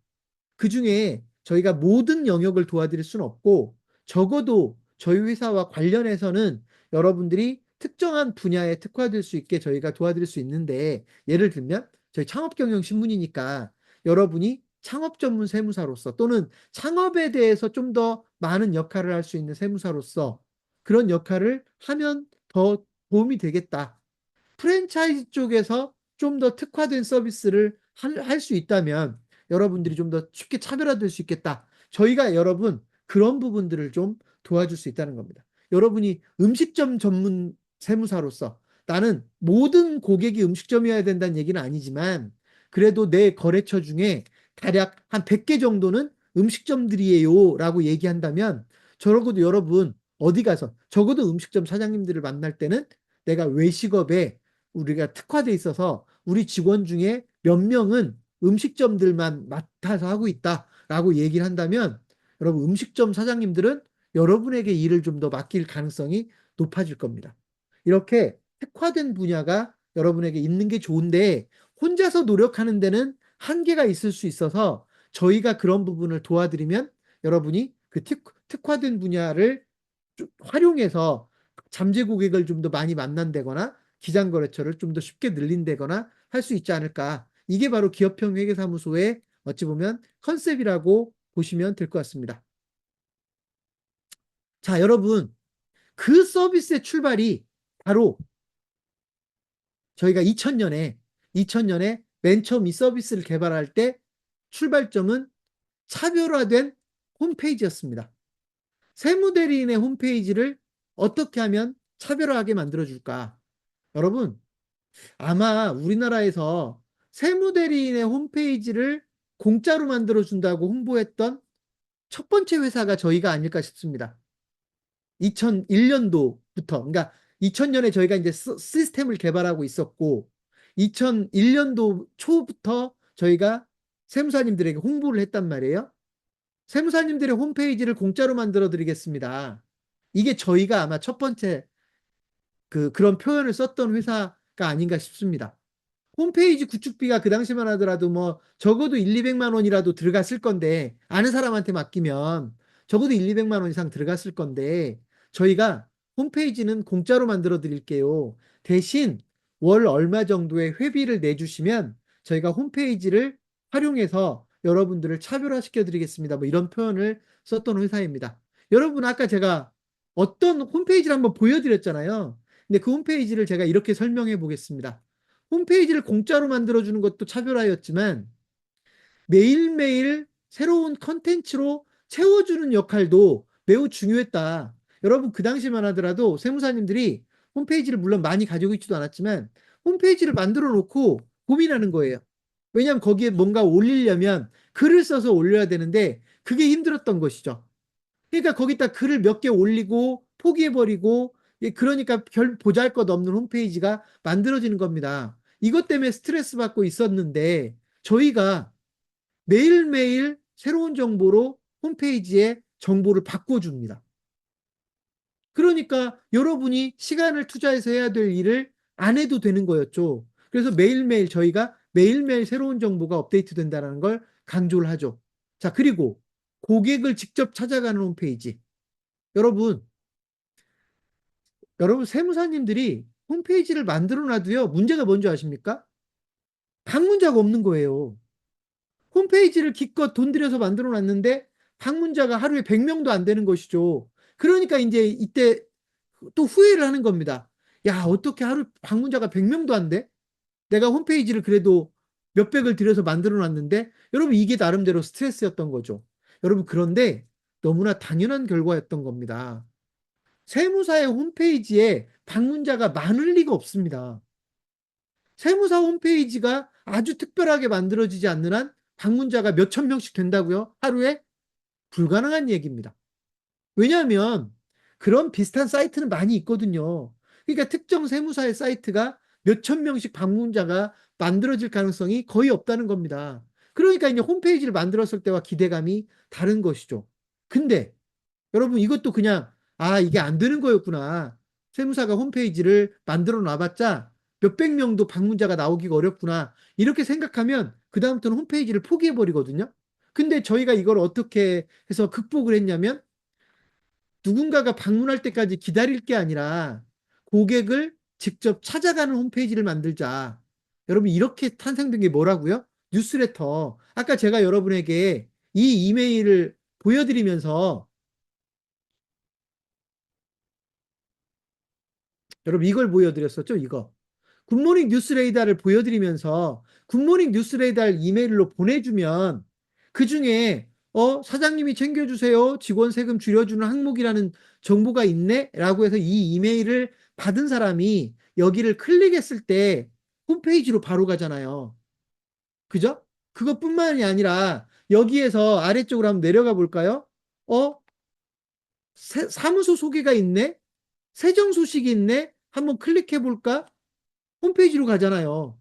그중에 저희가 모든 영역을 도와드릴 수는 없고 적어도 저희 회사와 관련해서는 여러분들이 특정한 분야에 특화될 수 있게 저희가 도와드릴 수 있는데, 예를 들면 저희 창업경영신문이니까 여러분이 창업 전문 세무사로서 또는 창업에 대해서 좀 더 많은 역할을 할 수 있는 세무사로서 그런 역할을 하면 더 도움이 되겠다. 프랜차이즈 쪽에서 좀 더 특화된 서비스를 할 수 있다면 여러분들이 좀 더 쉽게 차별화될 수 있겠다. 저희가 여러분 그런 부분들을 좀 도와줄 수 있다는 겁니다. 여러분이 음식점 전문 세무사로서 나는 모든 고객이 음식점이어야 된다는 얘기는 아니지만 그래도 내 거래처 중에 대략 한 100개 정도는 음식점들이에요 라고 얘기한다면 적어도 여러분 어디 가서 적어도 음식점 사장님들을 만날 때는 내가 외식업에 우리가 특화돼 있어서 우리 직원 중에 몇 명은 음식점들만 맡아서 하고 있다라고 얘기를 한다면 여러분 음식점 사장님들은 여러분에게 일을 좀 더 맡길 가능성이 높아질 겁니다. 이렇게 특화된 분야가 여러분에게 있는 게 좋은데 혼자서 노력하는 데는 한계가 있을 수 있어서 저희가 그런 부분을 도와드리면 여러분이 그 특화된 분야를 활용해서 잠재 고객을 좀 더 많이 만난다거나 기장거래처를 좀 더 쉽게 늘린다거나 할 수 있지 않을까. 이게 바로 기업형 회계사무소의 어찌 보면 컨셉이라고 보시면 될 것 같습니다. 자, 여러분, 그 서비스의 출발이 바로 저희가 2000년에 맨 처음 이 서비스를 개발할 때 출발점은 차별화된 홈페이지였습니다. 세무대리인의 홈페이지를 어떻게 하면 차별화하게 만들어줄까? 여러분, 아마 우리나라에서 세무대리인의 홈페이지를 공짜로 만들어준다고 홍보했던 첫 번째 회사가 저희가 아닐까 싶습니다. 2001년도부터, 그러니까 2000년에 저희가 이제 시스템을 개발하고 있었고, 2001년도 초부터 저희가 세무사님들에게 홍보를 했단 말이에요. 세무사님들의 홈페이지를 공짜로 만들어 드리겠습니다. 이게 저희가 아마 첫 번째 그런 표현을 썼던 회사가 아닌가 싶습니다. 홈페이지 구축비가 그 당시만 하더라도 뭐 적어도 1, 200만 원이라도 들어갔을 건데, 아는 사람한테 맡기면 적어도 1, 200만 원 이상 들어갔을 건데, 저희가 홈페이지는 공짜로 만들어 드릴게요. 대신 월 얼마 정도의 회비를 내주시면 저희가 홈페이지를 활용해서 여러분들을 차별화시켜 드리겠습니다. 뭐 이런 표현을 썼던 회사입니다. 여러분, 아까 제가 어떤 홈페이지를 한번 보여드렸잖아요. 근데 그 홈페이지를 제가 이렇게 설명해 보겠습니다. 홈페이지를 공짜로 만들어주는 것도 차별화였지만 매일매일 새로운 컨텐츠로 채워주는 역할도 매우 중요했다. 여러분, 그 당시만 하더라도 세무사님들이 홈페이지를 물론 많이 가지고 있지도 않았지만 홈페이지를 만들어 놓고 고민하는 거예요. 왜냐하면 거기에 뭔가 올리려면 글을 써서 올려야 되는데 그게 힘들었던 것이죠. 그러니까 거기다 글을 몇 개 올리고 포기해버리고, 그러니까 별 보잘것없는 홈페이지가 만들어지는 겁니다. 이것 때문에 스트레스 받고 있었는데 저희가 매일매일 새로운 정보로 홈페이지에 정보를 바꿔줍니다. 그러니까 여러분이 시간을 투자해서 해야 될 일을 안 해도 되는 거였죠. 그래서 매일매일 저희가 매일매일 새로운 정보가 업데이트 된다는 걸 강조를 하죠. 자, 그리고 고객을 직접 찾아가는 홈페이지. 여러분, 세무사님들이 홈페이지를 만들어 놔도요, 문제가 뭔지 아십니까? 방문자가 없는 거예요. 홈페이지를 기껏 돈 들여서 만들어 놨는데 방문자가 하루에 100명도 안 되는 것이죠. 그러니까 이제 이때 또 후회를 하는 겁니다. 야, 어떻게 하루 방문자가 100명도 안 돼? 내가 홈페이지를 그래도 몇백을 들여서 만들어 놨는데. 여러분, 이게 나름대로 스트레스였던 거죠. 여러분, 그런데 너무나 당연한 결과였던 겁니다. 세무사의 홈페이지에 방문자가 많을 리가 없습니다. 세무사 홈페이지가 아주 특별하게 만들어지지 않는 한 방문자가 몇천 명씩 된다고요? 하루에? 불가능한 얘기입니다. 왜냐하면 그런 비슷한 사이트는 많이 있거든요. 그러니까 특정 세무사의 사이트가 몇천 명씩 방문자가 만들어질 가능성이 거의 없다는 겁니다. 그러니까 이제 홈페이지를 만들었을 때와 기대감이 다른 것이죠. 근데 여러분, 이것도 그냥 이게 안 되는 거였구나. 세무사가 홈페이지를 만들어 놔봤자 몇백 명도 방문자가 나오기가 어렵구나. 이렇게 생각하면 그다음부터는 홈페이지를 포기해 버리거든요. 근데 저희가 이걸 어떻게 해서 극복을 했냐면, 누군가가 방문할 때까지 기다릴 게 아니라 고객을 직접 찾아가는 홈페이지를 만들자. 여러분, 이렇게 탄생된 게 뭐라고요? 뉴스레터. 아까 제가 여러분에게 이 이메일을 보여드리면서, 여러분, 이걸 보여드렸었죠, 이거. 굿모닝 뉴스레이더를 보여드리면서 굿모닝 뉴스레이더 이메일로 보내주면 그 중에 사장님이 챙겨주세요, 직원 세금 줄여주는 항목이라는 정보가 있네 라고 해서 이 이메일을 받은 사람이 여기를 클릭했을 때 홈페이지로 바로 가잖아요. 그죠? 그것뿐만이 아니라 여기에서 아래쪽으로 한번 내려가 볼까요? 어? 사무소 소개가 있네? 세정 소식이 있네? 한번 클릭해 볼까? 홈페이지로 가잖아요.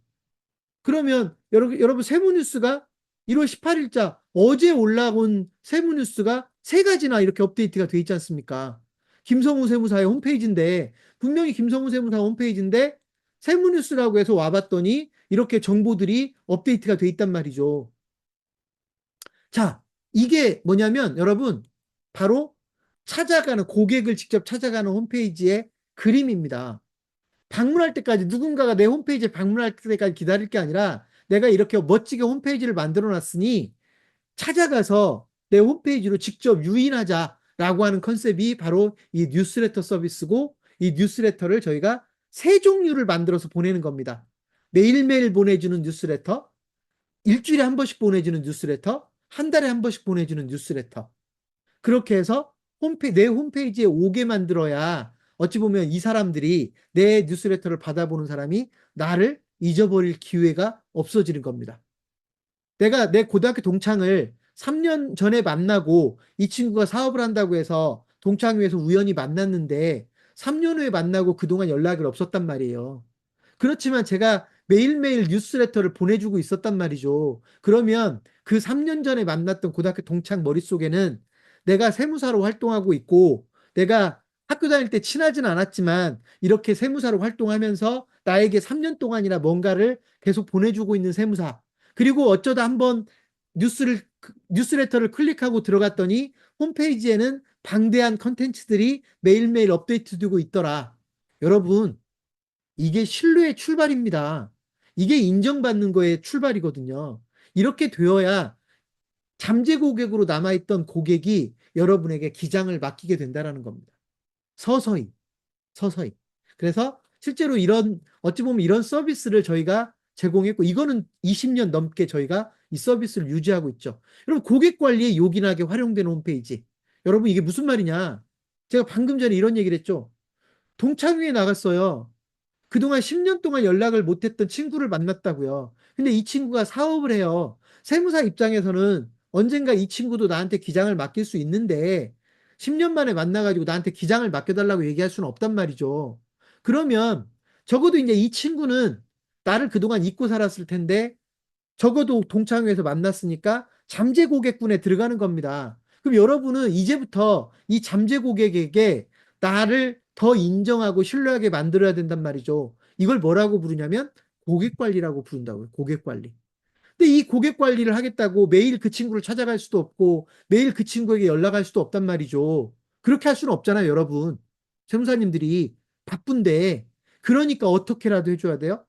그러면 여러분 세무뉴스가 1월 18일자 어제 올라온 세무뉴스가 세 가지나 이렇게 업데이트가 돼 있지 않습니까? 김성우 세무사의 홈페이지인데, 분명히 김성우 세무사 홈페이지인데 세무뉴스라고 해서 와봤더니 이렇게 정보들이 업데이트가 돼 있단 말이죠. 자, 이게 뭐냐면 여러분, 바로 고객을 직접 찾아가는 홈페이지의 그림입니다. 방문할 때까지, 누군가가 내 홈페이지에 방문할 때까지 기다릴 게 아니라 내가 이렇게 멋지게 홈페이지를 만들어 놨으니 찾아가서 내 홈페이지로 직접 유인하자라고 하는 컨셉이 바로 이 뉴스레터 서비스고, 이 뉴스레터를 저희가 세 종류를 만들어서 보내는 겁니다. 매일매일 보내주는 뉴스레터, 일주일에 한 번씩 보내주는 뉴스레터, 한 달에 한 번씩 보내주는 뉴스레터. 그렇게 해서 내 홈페이지에 오게 만들어야 어찌 보면 이 사람들이, 내 뉴스레터를 받아보는 사람이 나를 잊어버릴 기회가 없어지는 겁니다. 내가 내 고등학교 동창을 3년 전에 만나고 이 친구가 사업을 한다고 해서 동창회에서 우연히 만났는데 3년 후에 만나고 그동안 연락을 없었단 말이에요. 그렇지만 제가 매일매일 뉴스레터를 보내주고 있었단 말이죠. 그러면 그 3년 전에 만났던 고등학교 동창 머릿속에는 내가 세무사로 활동하고 있고, 내가 학교 다닐 때 친하진 않았지만 이렇게 세무사로 활동하면서 나에게 3년 동안이나 뭔가를 계속 보내주고 있는 세무사. 그리고 어쩌다 한번 뉴스레터를 클릭하고 들어갔더니 홈페이지에는 방대한 컨텐츠들이 매일매일 업데이트되고 있더라. 여러분, 이게 신뢰의 출발입니다. 이게 인정받는 거의 출발이거든요. 이렇게 되어야 잠재 고객으로 남아있던 고객이 여러분에게 기장을 맡기게 된다는 겁니다. 서서히, 서서히. 그래서 실제로 어찌 보면 이런 서비스를 저희가 제공했고, 이거는 20년 넘게 저희가 이 서비스를 유지하고 있죠. 여러분, 고객 관리에 요긴하게 활용되는 홈페이지. 여러분, 이게 무슨 말이냐? 제가 방금 전에 이런 얘기를 했죠. 동창회에 나갔어요. 그동안 10년 동안 연락을 못했던 친구를 만났다고요. 근데 이 친구가 사업을 해요. 세무사 입장에서는 언젠가 이 친구도 나한테 기장을 맡길 수 있는데 10년 만에 만나가지고 나한테 기장을 맡겨달라고 얘기할 수는 없단 말이죠. 그러면 적어도 이제 이 친구는 나를 그동안 잊고 살았을 텐데 적어도 동창회에서 만났으니까 잠재 고객군에 들어가는 겁니다. 그럼 여러분은 이제부터 이 잠재 고객에게 나를 더 인정하고 신뢰하게 만들어야 된단 말이죠. 이걸 뭐라고 부르냐면 고객 관리라고 부른다고요. 고객 관리. 근데 이 고객 관리를 하겠다고 매일 그 친구를 찾아갈 수도 없고 매일 그 친구에게 연락할 수도 없단 말이죠. 그렇게 할 수는 없잖아요, 여러분. 세무사님들이 바쁜데. 그러니까 어떻게라도 해줘야 돼요?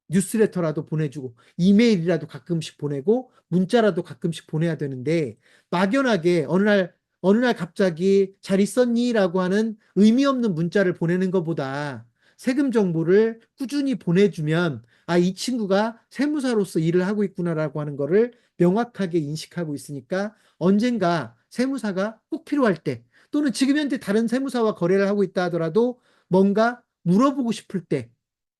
뉴스레터라도 보내주고 이메일이라도 가끔씩 보내고 문자라도 가끔씩 보내야 되는데 막연하게 어느 날 갑자기 잘 있었니? 라고 하는 의미 없는 문자를 보내는 것보다 세금 정보를 꾸준히 보내주면 아, 이 친구가 세무사로서 일을 하고 있구나라고 하는 거를 명확하게 인식하고 있으니까 언젠가 세무사가 꼭 필요할 때 또는 지금 현재 다른 세무사와 거래를 하고 있다 하더라도 뭔가 물어보고 싶을 때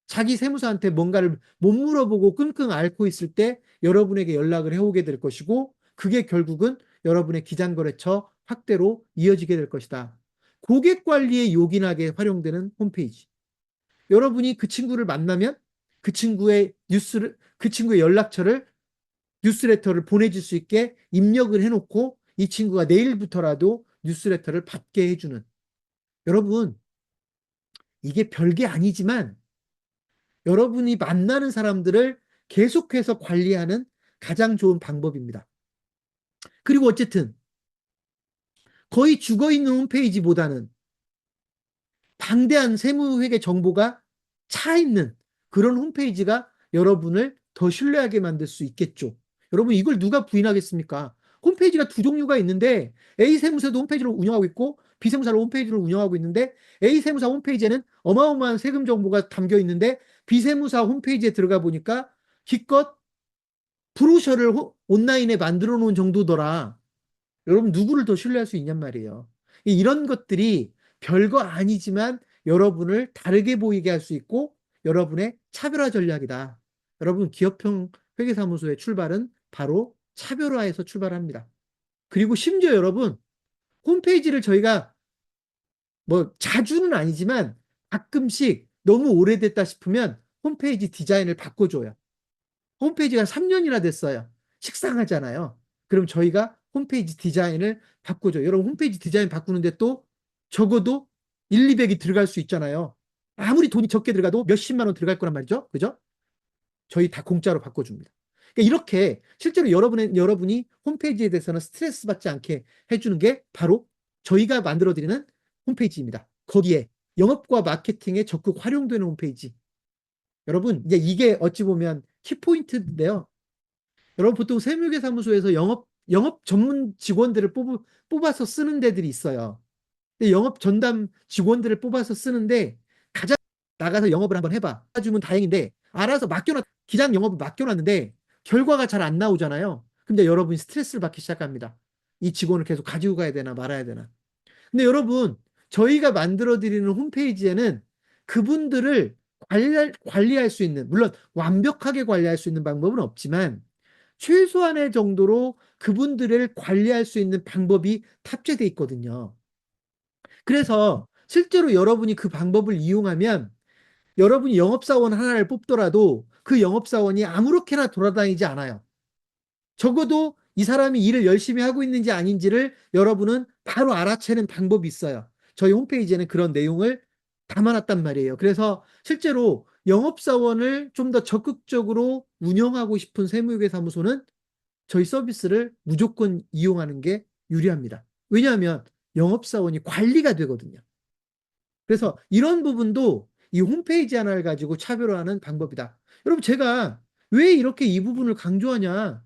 자기 세무사한테 뭔가를 못 물어보고 끙끙 앓고 있을 때 여러분에게 연락을 해오게 될 것이고 그게 결국은 여러분의 기장거래처 확대로 이어지게 될 것이다. 고객 관리에 요긴하게 활용되는 홈페이지. 여러분이 그 친구를 만나면 그 친구의 연락처를 뉴스레터를 보내줄 수 있게 입력을 해놓고 이 친구가 내일부터라도 뉴스레터를 받게 해주는. 여러분, 이게 별게 아니지만 여러분이 만나는 사람들을 계속해서 관리하는 가장 좋은 방법입니다. 그리고 어쨌든 거의 죽어 있는 홈페이지보다는 방대한 세무회계 정보가 차 있는 그런 홈페이지가 여러분을 더 신뢰하게 만들 수 있겠죠. 여러분, 이걸 누가 부인하겠습니까? 홈페이지가 두 종류가 있는데 A 세무사도 홈페이지를 운영하고 있고 B 세무사로 홈페이지를 운영하고 있는데 A 세무사 홈페이지에는 어마어마한 세금 정보가 담겨 있는데 B 세무사 홈페이지에 들어가 보니까 기껏 브로셔를 온라인에 만들어 놓은 정도더라. 여러분, 누구를 더 신뢰할 수 있냔 말이에요. 이런 것들이 별거 아니지만 여러분을 다르게 보이게 할 수 있고 여러분의 차별화 전략이다. 여러분, 기업형 회계사무소의 출발은 바로 차별화에서 출발합니다. 그리고 심지어 여러분, 홈페이지를 저희가 뭐 자주는 아니지만 가끔씩 너무 오래됐다 싶으면 홈페이지 디자인을 바꿔줘요. 홈페이지가 3년이나 됐어요. 식상하잖아요. 그럼 저희가 홈페이지 디자인을 바꾸죠. 여러분, 홈페이지 디자인 바꾸는데 또 적어도 1, 200이 들어갈 수 있잖아요. 아무리 돈이 적게 들어가도 몇십만 원 들어갈 거란 말이죠. 그죠? 저희 다 공짜로 바꿔줍니다. 그러니까 이렇게 실제로 여러분이 홈페이지에 대해서는 스트레스 받지 않게 해주는 게 바로 저희가 만들어드리는 홈페이지입니다. 거기에 영업과 마케팅에 적극 활용되는 홈페이지. 여러분, 이제 이게 어찌 보면 키포인트인데요. 여러분, 보통 세무회계사무소에서 영업 전문 직원들을 뽑아서 쓰는 데들이 있어요. 근데 영업 전담 직원들을 뽑아서 쓰는데 가장 나가서 영업을 한번 해봐. 주면 다행인데 알아서 기장 영업을 맡겨놨는데 결과가 잘 안 나오잖아요. 근데 여러분이 스트레스를 받기 시작합니다. 이 직원을 계속 가지고 가야 되나 말아야 되나. 근데 여러분, 저희가 만들어드리는 홈페이지에는 그분들을 관리할 수 있는, 물론 완벽하게 관리할 수 있는 방법은 없지만 최소한의 정도로 그분들을 관리할 수 있는 방법이 탑재되어 있거든요. 그래서 실제로 여러분이 그 방법을 이용하면 여러분이 영업사원 하나를 뽑더라도 그 영업사원이 아무렇게나 돌아다니지 않아요. 적어도 이 사람이 일을 열심히 하고 있는지 아닌지를 여러분은 바로 알아채는 방법이 있어요. 저희 홈페이지에는 그런 내용을 담아놨단 말이에요. 그래서 실제로 영업사원을 좀 더 적극적으로 운영하고 싶은 세무회계 사무소는 저희 서비스를 무조건 이용하는 게 유리합니다. 왜냐하면 영업사원이 관리가 되거든요. 그래서 이런 부분도 이 홈페이지 하나를 가지고 차별화하는 방법이다. 여러분, 제가 왜 이렇게 이 부분을 강조하냐?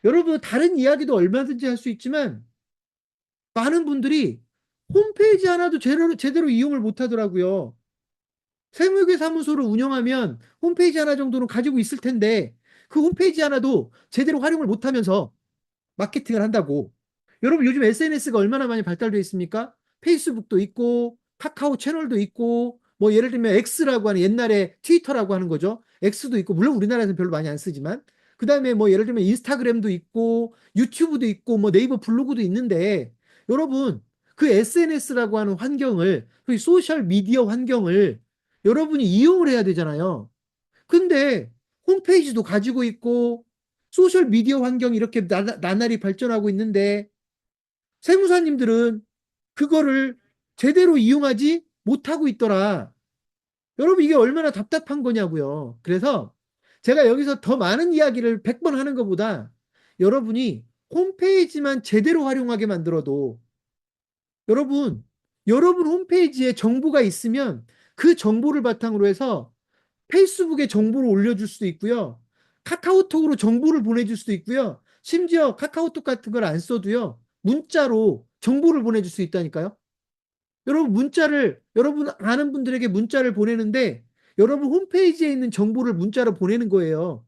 여러분, 다른 이야기도 얼마든지 할 수 있지만 많은 분들이 홈페이지 하나도 제대로 이용을 못 하더라고요. 세무회계 사무소를 운영하면 홈페이지 하나 정도는 가지고 있을 텐데 그 홈페이지 하나도 제대로 활용을 못 하면서 마케팅을 한다고. 여러분, 요즘 SNS가 얼마나 많이 발달되어 있습니까? 페이스북도 있고 카카오 채널도 있고 뭐 예를 들면 X라고 하는, 옛날에 트위터라고 하는 거죠. X도 있고, 물론 우리나라에서는 별로 많이 안 쓰지만, 그다음에 뭐 예를 들면 인스타그램도 있고 유튜브도 있고 뭐 네이버 블로그도 있는데, 여러분, 그 SNS라고 하는 환경을, 그 소셜 미디어 환경을 여러분이 이용을 해야 되잖아요. 근데 홈페이지도 가지고 있고 소셜 미디어 환경이 이렇게 나날이 발전하고 있는데 세무사님들은 그거를 제대로 이용하지 못하고 있더라. 여러분, 이게 얼마나 답답한 거냐고요. 그래서 제가 여기서 더 많은 이야기를 100번 하는 것보다 여러분이 홈페이지만 제대로 활용하게 만들어도, 여러분 홈페이지에 정보가 있으면 그 정보를 바탕으로 해서 페이스북에 정보를 올려줄 수도 있고요. 카카오톡으로 정보를 보내줄 수도 있고요. 심지어 카카오톡 같은 걸 안 써도요, 문자로 정보를 보내줄 수 있다니까요. 여러분, 여러분 아는 분들에게 문자를 보내는데 여러분 홈페이지에 있는 정보를 문자로 보내는 거예요.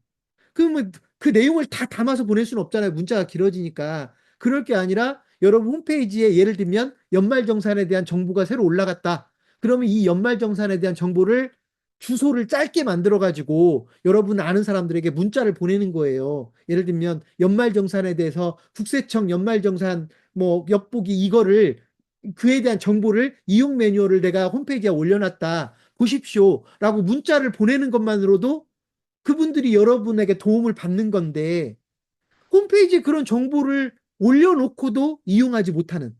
그러면 그 내용을 다 담아서 보낼 수는 없잖아요. 문자가 길어지니까. 그럴 게 아니라 여러분 홈페이지에 예를 들면 연말정산에 대한 정보가 새로 올라갔다. 그러면 이 연말정산에 대한 정보를, 주소를 짧게 만들어가지고 여러분 아는 사람들에게 문자를 보내는 거예요. 예를 들면 연말정산에 대해서 국세청 연말정산 뭐 엿보기, 이거를, 그에 대한 정보를, 이용 매뉴얼을 내가 홈페이지에 올려놨다. 보십시오. 라고 문자를 보내는 것만으로도 그분들이 여러분에게 도움을 받는 건데, 홈페이지에 그런 정보를 올려놓고도 이용하지 못하는,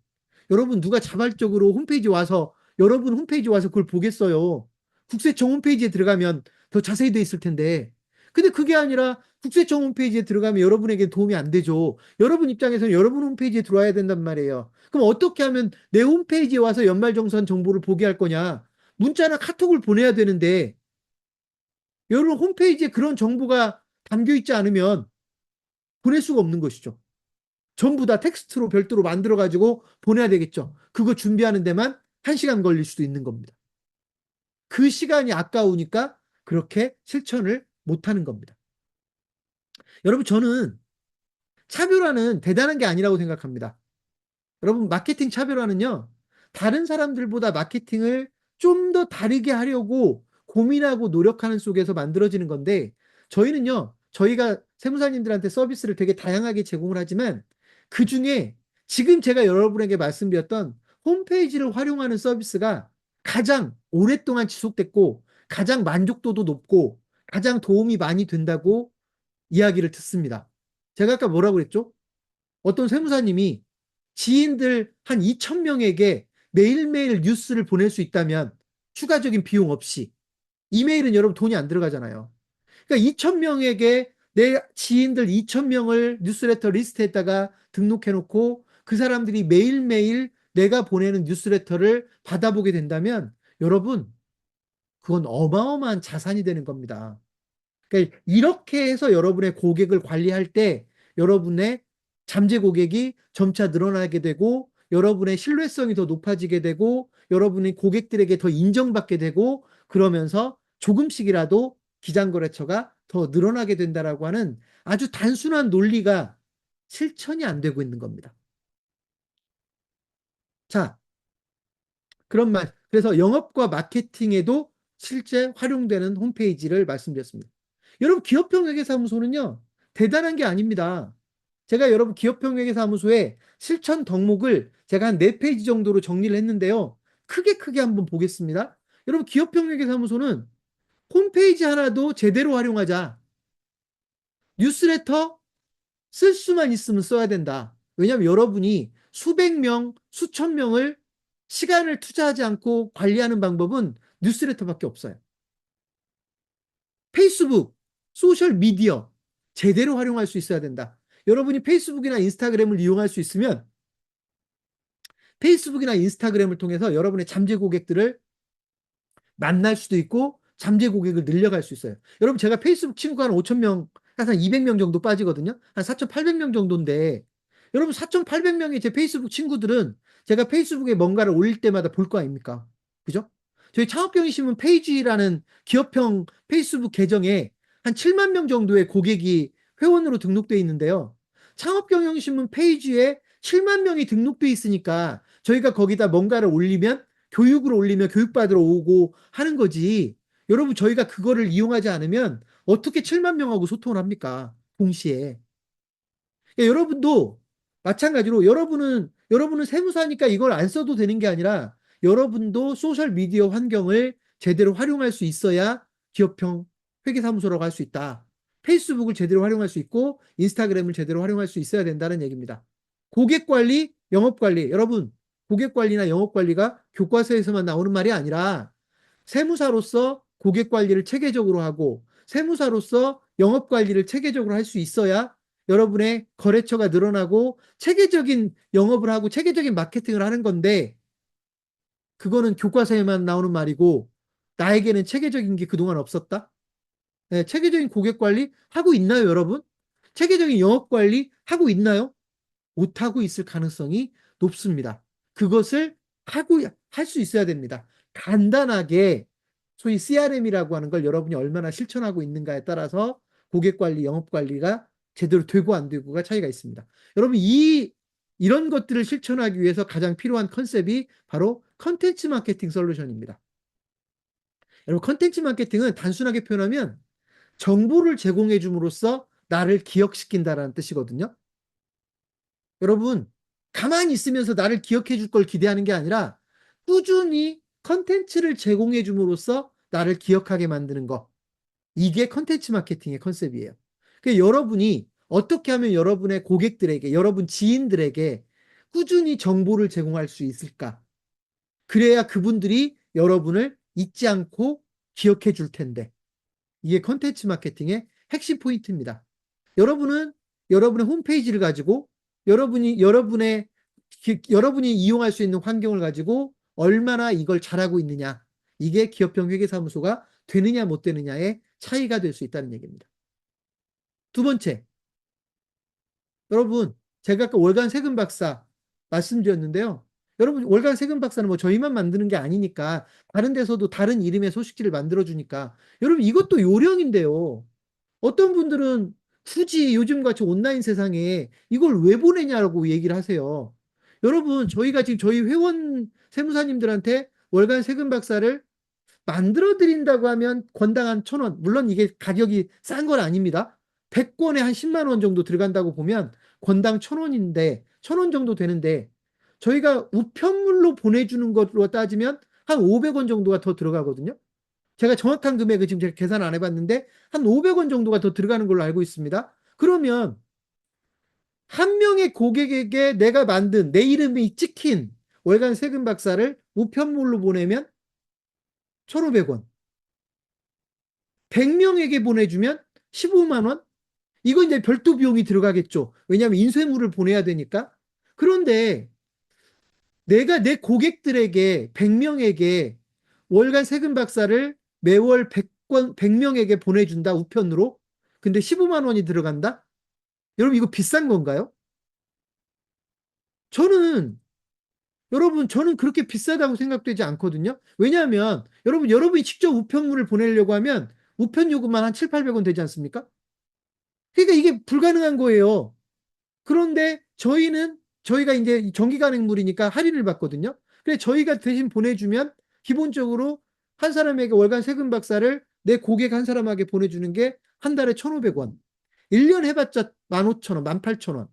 여러분, 누가 자발적으로 홈페이지 와서, 여러분 홈페이지 와서 그걸 보겠어요? 국세청 홈페이지에 들어가면 더 자세히 돼 있을 텐데. 근데 그게 아니라 국세청 홈페이지에 들어가면 여러분에게 도움이 안 되죠. 여러분 입장에서는 여러분 홈페이지에 들어와야 된단 말이에요. 그럼 어떻게 하면 내 홈페이지에 와서 연말정산 정보를 보게 할 거냐? 문자나 카톡을 보내야 되는데 여러분 홈페이지에 그런 정보가 담겨 있지 않으면 보낼 수가 없는 것이죠. 전부 다 텍스트로 별도로 만들어 가지고 보내야 되겠죠. 그거 준비하는 데만 1시간 걸릴 수도 있는 겁니다. 그 시간이 아까우니까 그렇게 실천을 못 하는 겁니다. 여러분, 저는 차별화는 대단한 게 아니라고 생각합니다. 여러분, 마케팅 차별화는요, 다른 사람들보다 마케팅을 좀 더 다르게 하려고 고민하고 노력하는 속에서 만들어지는 건데, 저희는요, 저희가 세무사님들한테 서비스를 되게 다양하게 제공을 하지만 그 중에 지금 제가 여러분에게 말씀드렸던 홈페이지를 활용하는 서비스가 가장 오랫동안 지속됐고 가장 만족도도 높고 가장 도움이 많이 된다고 이야기를 듣습니다. 제가 아까 뭐라고 그랬죠? 어떤 세무사님이 지인들 한 2,000명에게 매일매일 뉴스를 보낼 수 있다면, 추가적인 비용 없이, 이메일은 여러분 돈이 안 들어가잖아요. 그러니까 2,000명에게 내 지인들 2,000명을 뉴스레터 리스트에다가 등록해 놓고 그 사람들이 매일매일 내가 보내는 뉴스레터를 받아보게 된다면, 여러분, 그건 어마어마한 자산이 되는 겁니다. 그러니까 이렇게 해서 여러분의 고객을 관리할 때 여러분의 잠재 고객이 점차 늘어나게 되고 여러분의 신뢰성이 더 높아지게 되고 여러분이 고객들에게 더 인정받게 되고, 그러면서 조금씩이라도 기장거래처가 더 늘어나게 된다라고 하는 아주 단순한 논리가 실천이 안 되고 있는 겁니다. 자, 그래서 영업과 마케팅에도 실제 활용되는 홈페이지를 말씀드렸습니다. 여러분, 기업형회계사무소는요, 대단한 게 아닙니다. 제가 여러분 기업형회계사무소의 실천 덕목을 제가 한 4페이지 정도로 정리를 했는데요. 크게 한번 보겠습니다. 여러분, 기업형회계사무소는 홈페이지 하나도 제대로 활용하자. 뉴스레터 쓸 수만 있으면 써야 된다. 왜냐하면 여러분이 수백 명, 수천 명을 시간을 투자하지 않고 관리하는 방법은 뉴스레터밖에 없어요. 페이스북, 소셜 미디어 제대로 활용할 수 있어야 된다. 여러분이 페이스북이나 인스타그램을 이용할 수 있으면 페이스북이나 인스타그램을 통해서 여러분의 잠재 고객들을 만날 수도 있고 잠재 고객을 늘려갈 수 있어요. 여러분 제가 페이스북 친구가 한 5천 명, 한 200명 정도 빠지거든요. 한 4,800명 정도인데 여러분 4,800명의 제 페이스북 친구들은 제가 페이스북에 뭔가를 올릴 때마다 볼 거 아닙니까? 그죠? 저희 창업경영신문 페이지라는 기업형 페이스북 계정에 한 7만 명 정도의 고객이 회원으로 등록돼 있는데요. 창업경영신문 페이지에 7만 명이 등록돼 있으니까 저희가 거기다 뭔가를 올리면 교육을 올리면 교육받으러 오고 하는 거지. 여러분 저희가 그거를 이용하지 않으면 어떻게 7만 명하고 소통을 합니까? 동시에. 예, 여러분도 마찬가지로 여러분은 세무사니까 이걸 안 써도 되는 게 아니라 여러분도 소셜 미디어 환경을 제대로 활용할 수 있어야 기업형 회계사무소라고 할 수 있다. 페이스북을 제대로 활용할 수 있고 인스타그램을 제대로 활용할 수 있어야 된다는 얘기입니다. 고객 관리, 영업 관리. 여러분, 고객 관리나 영업 관리가 교과서에서만 나오는 말이 아니라 세무사로서 고객 관리를 체계적으로 하고 세무사로서 영업 관리를 체계적으로 할 수 있어야 여러분의 거래처가 늘어나고 체계적인 영업을 하고 체계적인 마케팅을 하는 건데 그거는 교과서에만 나오는 말이고 나에게는 체계적인 게 그동안 없었다? 네, 체계적인 고객 관리 하고 있나요, 여러분? 체계적인 영업 관리 하고 있나요? 못하고 있을 가능성이 높습니다. 그것을 할 수 있어야 됩니다. 간단하게 소위 CRM이라고 하는 걸 여러분이 얼마나 실천하고 있는가에 따라서 고객 관리, 영업 관리가 제대로 되고 안 되고가 차이가 있습니다. 여러분 이런 것들을 실천하기 위해서 가장 필요한 컨셉이 바로 컨텐츠 마케팅 솔루션입니다. 여러분 컨텐츠 마케팅은 단순하게 표현하면 정보를 제공해 줌으로써 나를 기억시킨다라는 뜻이거든요. 여러분 가만히 있으면서 나를 기억해 줄 걸 기대하는 게 아니라 꾸준히 컨텐츠를 제공해 줌으로써 나를 기억하게 만드는 거. 이게 컨텐츠 마케팅의 컨셉이에요. 그러니까 여러분이 어떻게 하면 여러분의 고객들에게, 여러분 지인들에게 꾸준히 정보를 제공할 수 있을까? 그래야 그분들이 여러분을 잊지 않고 기억해 줄 텐데. 이게 컨텐츠 마케팅의 핵심 포인트입니다. 여러분은 여러분의 홈페이지를 가지고 여러분이 이용할 수 있는 환경을 가지고 얼마나 이걸 잘하고 있느냐. 이게 기업형 회계사무소가 되느냐 못 되느냐의 차이가 될 수 있다는 얘기입니다. 두 번째, 여러분 제가 아까 월간 세금 박사 말씀드렸는데요. 여러분 월간 세금 박사는 뭐 저희만 만드는 게 아니니까 다른 데서도 다른 이름의 소식지를 만들어주니까 여러분 이것도 요령인데요. 어떤 분들은 굳이 요즘같이 온라인 세상에 이걸 왜 보내냐고 얘기를 하세요. 여러분, 저희가 지금 저희 회원 세무사님들한테 월간 세금 박사를 만들어 드린다고 하면 권당 한 1,000원. 물론 이게 가격이 싼 건 아닙니다. 100권에 한 10만 원 정도 들어간다고 보면 권당 1,000원인데, 1,000원 정도 되는데, 저희가 우편물로 보내주는 것으로 따지면 한 500원 정도가 더 들어가거든요. 제가 정확한 금액을 지금 제가 계산 안 해봤는데 한 500원 정도가 더 들어가는 걸로 알고 있습니다. 그러면 한 명의 고객에게 내가 만든 내 이름이 찍힌 월간 세금 박사를 우편물로 보내면 1,500원. 100명에게 보내주면 15만 원? 이건 이제 별도 비용이 들어가겠죠. 왜냐하면 인쇄물을 보내야 되니까. 그런데 내가 내 고객들에게 100명에게 월간 세금 박사를 매월 100명에게 보내준다, 우편으로. 근데 15만 원이 들어간다? 여러분, 이거 비싼 건가요? 저는, 저는 그렇게 비싸다고 생각되지 않거든요. 왜냐하면, 여러분이 직접 우편물을 보내려고 하면 우편 요금만 한 7, 800원 되지 않습니까? 그러니까 이게 불가능한 거예요. 그런데 저희가 이제 정기 간행물이니까 할인을 받거든요. 그래 저희가 대신 보내주면 기본적으로 한 사람에게 월간 세금 박사를 내 고객 한 사람에게 보내주는 게 한 달에 1,500원. 1년 해봤자 15,000원, 18,000원.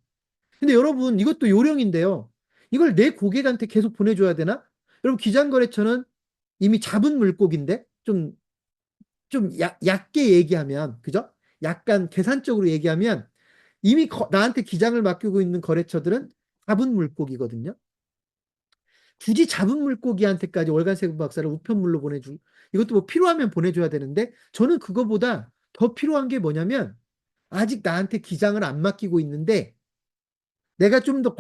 근데 여러분 이것도 요령인데요. 이걸 내 고객한테 계속 보내줘야 되나? 여러분 기장거래처는 이미 잡은 물고기인데 좀 좀 얕게 얘기하면, 그죠? 약간 계산적으로 얘기하면 이미 나한테 기장을 맡기고 있는 거래처들은 잡은 물고기거든요. 굳이 잡은 물고기한테까지 월간 세금 박사를 우편물로 이것도 뭐 필요하면 보내줘야 되는데, 저는 그거보다 더 필요한 게 뭐냐면, 아직 나한테 기장을 안 맡기고 있는데 내가 좀 더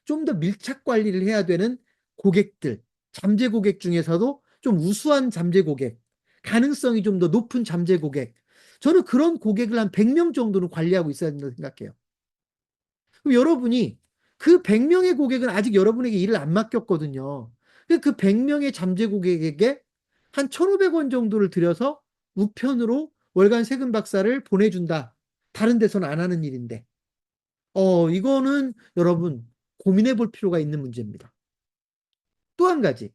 좀 더 밀착 관리를 해야 되는 고객들, 잠재 고객 중에서도 좀 우수한 잠재 고객, 가능성이 좀 더 높은 잠재 고객, 저는 그런 고객을 한 100명 정도는 관리하고 있어야 된다고 생각해요. 그럼 여러분이 그 100명의 고객은 아직 여러분에게 일을 안 맡겼거든요. 그 100명의 잠재 고객에게 한 1,500원 정도를 들여서 우편으로 월간 세금 박사를 보내준다. 다른 데서는 안 하는 일인데. 이거는 여러분 고민해 볼 필요가 있는 문제입니다. 또 한 가지.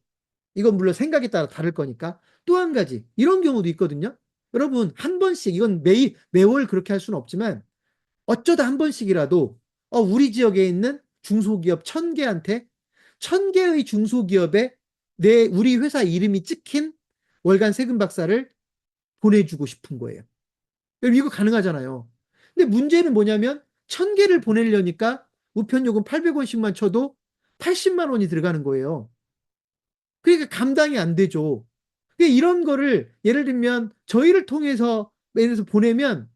이건 물론 생각에 따라 다를 거니까. 또 한 가지. 이런 경우도 있거든요. 여러분, 한 번씩, 이건 매월 그렇게 할 수는 없지만, 어쩌다 한 번씩이라도, 우리 지역에 있는 중소기업 1,000개한테, 1,000개의 중소기업에 우리 회사 이름이 찍힌 월간 세금 박사를 보내주고 싶은 거예요. 여러분, 이거 가능하잖아요. 근데 문제는 뭐냐면 1,000개를 보내려니까 우편요금 800원씩만 쳐도 80만 원이 들어가는 거예요. 그러니까 감당이 안 되죠. 그러니까 이런 거를 예를 들면 저희를 통해서 예를 들어서 보내면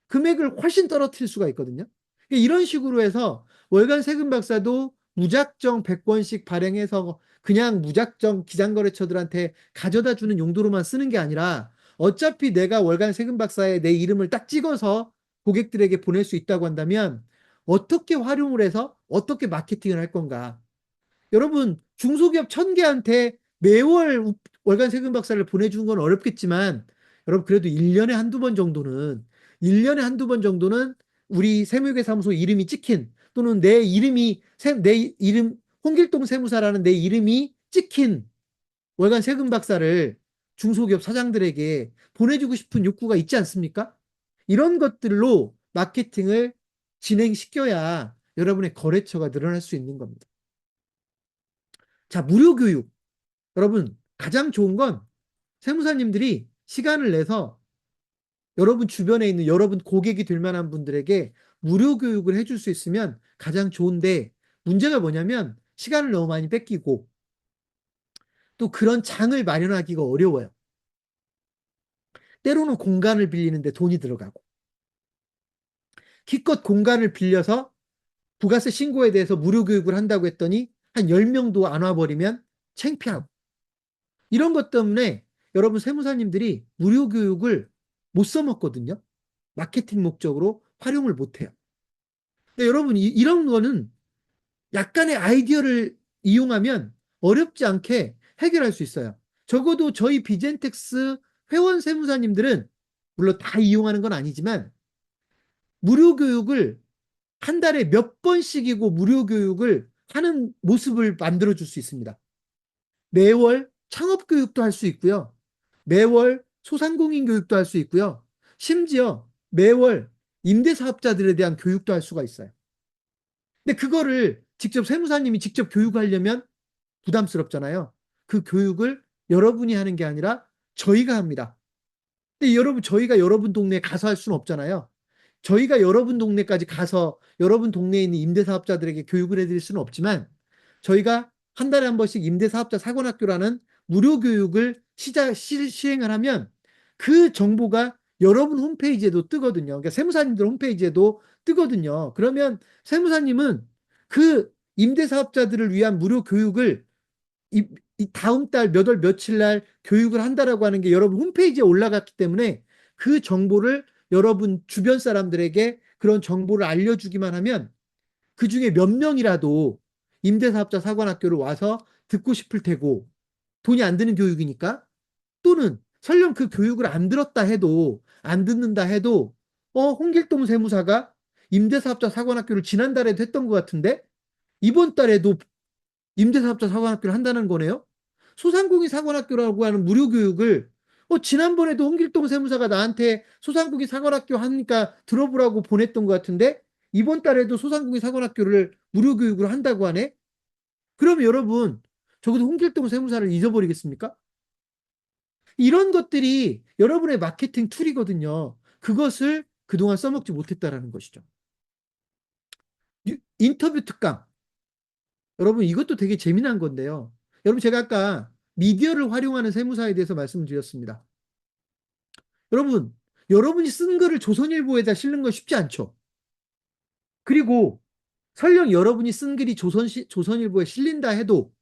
금액을 훨씬 떨어뜨릴 수가 있거든요. 그러니까 이런 식으로 해서 월간 세금 박사도 무작정 100권씩 발행해서 그냥 무작정 기장거래처들한테 가져다 주는 용도로만 쓰는 게 아니라, 어차피 내가 월간 세금 박사에 내 이름을 딱 찍어서 고객들에게 보낼 수 있다고 한다면 어떻게 활용을 해서 어떻게 마케팅을 할 건가. 여러분, 중소기업 1,000개한테 매월 월간 세금 박사를 보내주는 건 어렵겠지만, 여러분, 그래도 1년에 한두 번 정도는, 1년에 한두 번 정도는 우리 세무회 사무소 이름이 찍힌, 또는 내 이름, 홍길동 세무사라는 내 이름이 찍힌 월간 세금 박사를 중소기업 사장들에게 보내주고 싶은 욕구가 있지 않습니까? 이런 것들로 마케팅을 진행시켜야 여러분의 거래처가 늘어날 수 있는 겁니다. 자, 무료 교육. 여러분, 가장 좋은 건 세무사님들이 시간을 내서 여러분 주변에 있는 여러분 고객이 될 만한 분들에게 무료 교육을 해줄 수 있으면 가장 좋은데, 문제가 뭐냐면 시간을 너무 많이 뺏기고 또 그런 장을 마련하기가 어려워요. 때로는 공간을 빌리는데 돈이 들어가고, 기껏 공간을 빌려서 부가세 신고에 대해서 무료 교육을 한다고 했더니 한 10명도 안 와버리면 창피하고, 이런 것 때문에 여러분 세무사님들이 무료 교육을 못 써먹거든요. 마케팅 목적으로 활용을 못해요. 근데 여러분, 이런 거는 약간의 아이디어를 이용하면 어렵지 않게 해결할 수 있어요. 적어도 저희 비젠텍스 회원 세무사님들은, 물론 다 이용하는 건 아니지만, 무료 교육을 한 달에 몇 번씩이고 무료 교육을 하는 모습을 만들어 줄 수 있습니다. 매월 창업 교육도 할 수 있고요. 매월 소상공인 교육도 할 수 있고요. 심지어 매월 임대사업자들에 대한 교육도 할 수가 있어요. 근데 그거를 직접 세무사님이 직접 교육하려면 부담스럽잖아요. 그 교육을 여러분이 하는 게 아니라 저희가 합니다. 근데 여러분, 저희가 여러분 동네에 가서 할 수는 없잖아요. 저희가 여러분 동네까지 가서 여러분 동네에 있는 임대사업자들에게 교육을 해드릴 수는 없지만, 저희가 한 달에 한 번씩 임대사업자 사관학교라는 무료 교육을 시행을 하면 그 정보가 여러분 홈페이지에도 뜨거든요. 그러니까 세무사님들 홈페이지에도 뜨거든요. 그러면 세무사님은 그 임대사업자들을 위한 무료 교육을 이, 이 다음 달 몇 월 며칠 날 교육을 한다라고 하는 게 여러분 홈페이지에 올라갔기 때문에, 그 정보를 여러분 주변 사람들에게 그런 정보를 알려주기만 하면 그 중에 몇 명이라도 임대사업자 사관학교를 와서 듣고 싶을 테고, 돈이 안 드는 교육이니까. 또는 설령 그 교육을 안 들었다 해도, 안 듣는다 해도, 홍길동 세무사가 임대사업자 사관학교를 지난달에도 했던 것 같은데 이번 달에도 임대사업자 사관학교를 한다는 거네요. 소상공인 사관학교라고 하는 무료 교육을, 지난번에도 홍길동 세무사가 나한테 소상공인 사관학교 하니까 들어보라고 보냈던 것 같은데 이번 달에도 소상공인 사관학교를 무료 교육을 한다고 하네. 그러면 여러분, 적어도 홍길동 세무사를 잊어버리겠습니까? 이런 것들이 여러분의 마케팅 툴이거든요. 그것을 그동안 써먹지 못했다라는 것이죠. 인터뷰 특강. 여러분 이것도 되게 재미난 건데요. 여러분 제가 아까 미디어를 활용하는 세무사에 대해서 말씀을 드렸습니다. 여러분, 여러분이 쓴 글을 조선일보에다 실는 건 쉽지 않죠. 그리고 설령 여러분이 쓴 글이 조선일보에 실린다 해도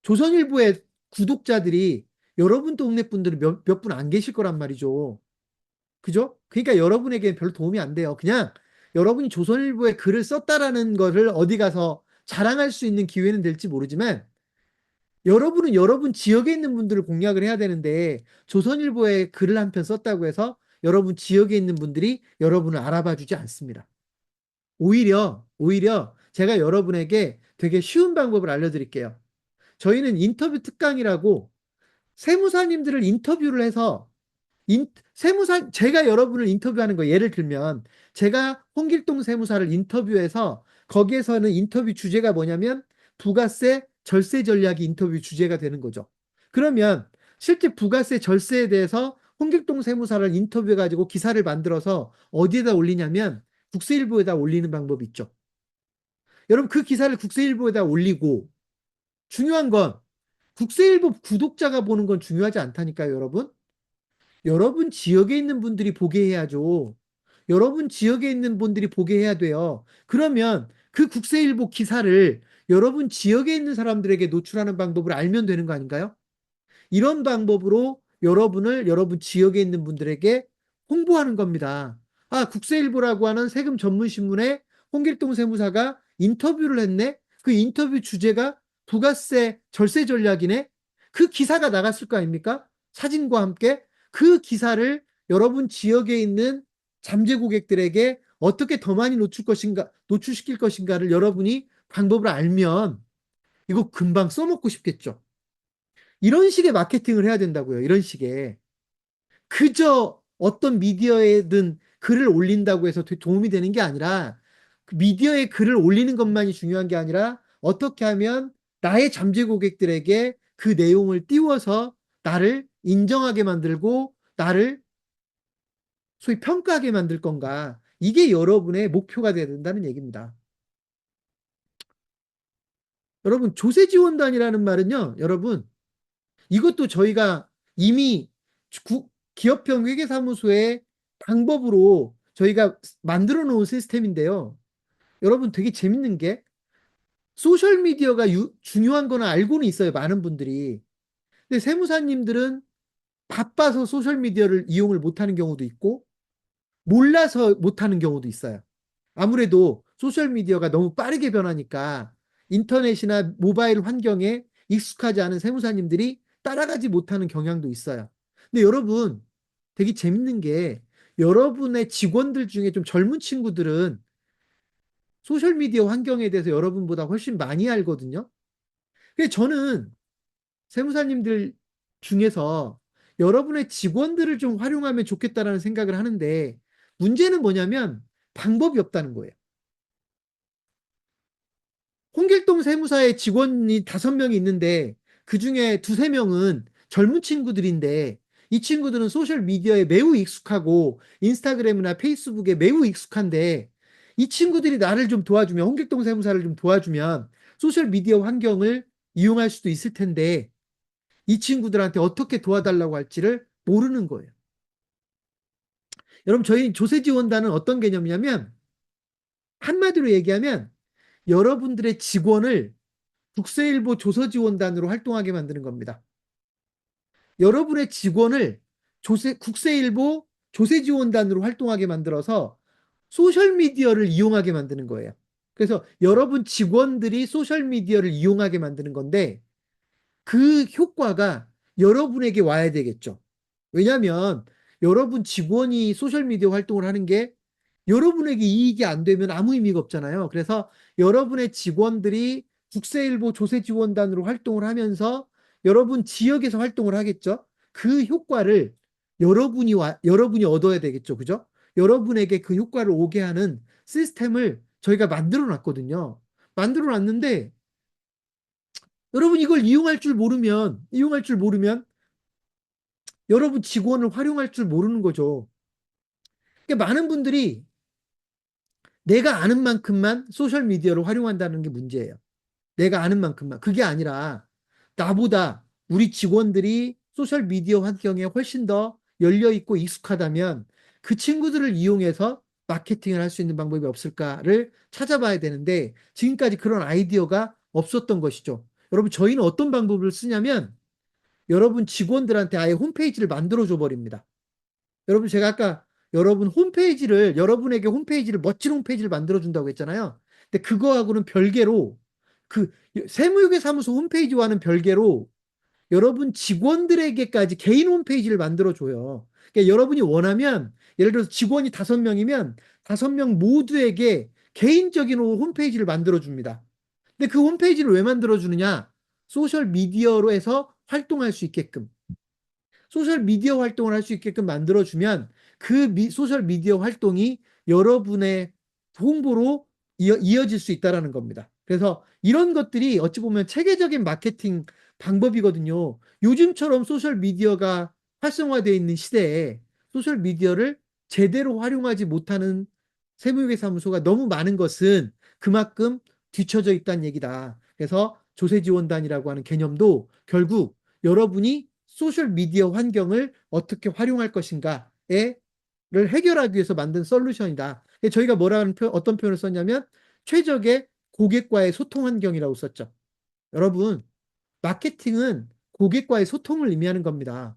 조선일보의 구독자들이 여러분 동네 분들은 몇 분 안 계실 거란 말이죠. 그죠? 그러니까 여러분에게 별로 도움이 안 돼요. 그냥 여러분이 조선일보에 글을 썼다라는 거를 어디 가서 자랑할 수 있는 기회는 될지 모르지만 여러분은 여러분 지역에 있는 분들을 공략을 해야 되는데 조선일보에 글을 한 편 썼다고 해서 여러분 지역에 있는 분들이 여러분을 알아봐 주지 않습니다. 오히려 제가 여러분에게 되게 쉬운 방법을 알려드릴게요. 저희는 인터뷰 특강이라고 세무사님들을 인터뷰를 해서 제가 여러분을 인터뷰하는 거 예를 들면 제가 홍길동 세무사를 인터뷰해서 거기에서는 인터뷰 주제가 뭐냐면 부가세 절세 전략이 인터뷰 주제가 되는 거죠. 그러면 실제 부가세 절세에 대해서 홍길동 세무사를 인터뷰해 가지고 기사를 만들어서 어디에다 올리냐면 국세일보에다 올리는 방법이 있죠. 여러분 그 기사를 국세일보에다 올리고 중요한 건 국세일보 구독자가 보는 건 중요하지 않다니까요, 여러분. 여러분 지역에 있는 분들이 보게 해야죠. 여러분 지역에 있는 분들이 보게 해야 돼요. 그러면 그 국세일보 기사를 여러분 지역에 있는 사람들에게 노출하는 방법을 알면 되는 거 아닌가요? 이런 방법으로 여러분을 여러분 지역에 있는 분들에게 홍보하는 겁니다. 아, 국세일보라고 하는 세금 전문 신문에 홍길동 세무사가 인터뷰를 했네? 그 인터뷰 주제가 부가세 절세 전략이네? 그 기사가 나갔을 거 아닙니까? 사진과 함께 그 기사를 여러분 지역에 있는 잠재 고객들에게 어떻게 더 많이 노출시킬 것인가를 여러분이 방법을 알면 이거 금방 써먹고 싶겠죠. 이런 식의 마케팅을 해야 된다고요. 이런 식의. 그저 어떤 미디어에든 글을 올린다고 해서 도움이 되는 게 아니라 그 미디어에 글을 올리는 것만이 중요한 게 아니라 어떻게 하면 나의 잠재 고객들에게 그 내용을 띄워서 나를 인정하게 만들고 나를 소위 평가하게 만들 건가. 이게 여러분의 목표가 돼야 된다는 얘기입니다. 여러분, 조세지원단이라는 말은요, 여러분, 이것도 저희가 이미 기업형 회계사무소의 방법으로 저희가 만들어 놓은 시스템인데요. 여러분 되게 재밌는 게 소셜미디어가 중요한 거는 알고는 있어요. 많은 분들이. 근데 세무사님들은 바빠서 소셜미디어를 이용을 못하는 경우도 있고 몰라서 못하는 경우도 있어요. 아무래도 소셜미디어가 너무 빠르게 변하니까 인터넷이나 모바일 환경에 익숙하지 않은 세무사님들이 따라가지 못하는 경향도 있어요. 근데 여러분 되게 재밌는 게 여러분의 직원들 중에 좀 젊은 친구들은 소셜미디어 환경에 대해서 여러분보다 훨씬 많이 알거든요. 그래서 저는 세무사님들 중에서 여러분의 직원들을 좀 활용하면 좋겠다라는 생각을 하는데 문제는 뭐냐면 방법이 없다는 거예요. 홍길동 세무사의 직원이 5명이 있는데 그중에 두세 명은 젊은 친구들인데 이 친구들은 소셜미디어에 매우 익숙하고 인스타그램이나 페이스북에 매우 익숙한데 이 친구들이 나를 좀 도와주면 홍길동 세무사를 좀 도와주면 소셜미디어 환경을 이용할 수도 있을 텐데 이 친구들한테 어떻게 도와달라고 할지를 모르는 거예요. 여러분 저희 조세지원단은 어떤 개념이냐면 한마디로 얘기하면 여러분들의 직원을 국세일보 조서지원단으로 활동하게 만드는 겁니다. 여러분의 직원을 국세일보 조세지원단으로 활동하게 만들어서 소셜미디어를 이용하게 만드는 거예요. 그래서 여러분 직원들이 소셜미디어를 이용하게 만드는 건데 그 효과가 여러분에게 와야 되겠죠. 왜냐하면 여러분 직원이 소셜미디어 활동을 하는 게 여러분에게 이익이 안 되면 아무 의미가 없잖아요. 그래서 여러분의 직원들이 국세일보 조세지원단으로 활동을 하면서 여러분 지역에서 활동을 하겠죠. 그 효과를 여러분이 얻어야 되겠죠. 그죠? 여러분에게 그 효과를 오게 하는 시스템을 저희가 만들어 놨거든요. 만들어 놨는데 여러분 이걸 이용할 줄 모르면 여러분 직원을 활용할 줄 모르는 거죠. 그러니까 많은 분들이 내가 아는 만큼만 소셜미디어를 활용한다는 게 문제예요. 내가 아는 만큼만. 그게 아니라 나보다 우리 직원들이 소셜미디어 환경에 훨씬 더 열려있고 익숙하다면 그 친구들을 이용해서 마케팅을 할 수 있는 방법이 없을까를 찾아봐야 되는데 지금까지 그런 아이디어가 없었던 것이죠. 여러분, 저희는 어떤 방법을 쓰냐면 여러분 직원들한테 아예 홈페이지를 만들어줘 버립니다. 여러분, 제가 아까 여러분에게 홈페이지를, 멋진 홈페이지를 만들어준다고 했잖아요. 근데 그거하고는 별개로, 그 세무유기 사무소 홈페이지와는 별개로 여러분 직원들에게까지 개인 홈페이지를 만들어줘요. 그러니까 여러분이 원하면, 예를 들어서 직원이 5명이면 5명 모두에게 개인적인 홈페이지를 만들어줍니다. 근데 그 홈페이지를 왜 만들어주느냐? 소셜미디어로 해서 활동할 수 있게끔. 소셜 미디어 활동을 할 수 있게끔 만들어주면 그 소셜 미디어 활동이 여러분의 홍보로 이어질 수 있다는 겁니다. 그래서 이런 것들이 어찌 보면 체계적인 마케팅 방법이거든요. 요즘처럼 소셜 미디어가 활성화되어 있는 시대에 소셜 미디어를 제대로 활용하지 못하는 세무회계사무소가 너무 많은 것은 그만큼 뒤처져 있다는 얘기다. 그래서 조세지원단이라고 하는 개념도 결국 여러분이 소셜 미디어 환경을 어떻게 활용할 것인가를 해결하기 위해서 만든 솔루션이다. 저희가 어떤 표현을 썼냐면 최적의 고객과의 소통 환경이라고 썼죠. 여러분, 마케팅은 고객과의 소통을 의미하는 겁니다.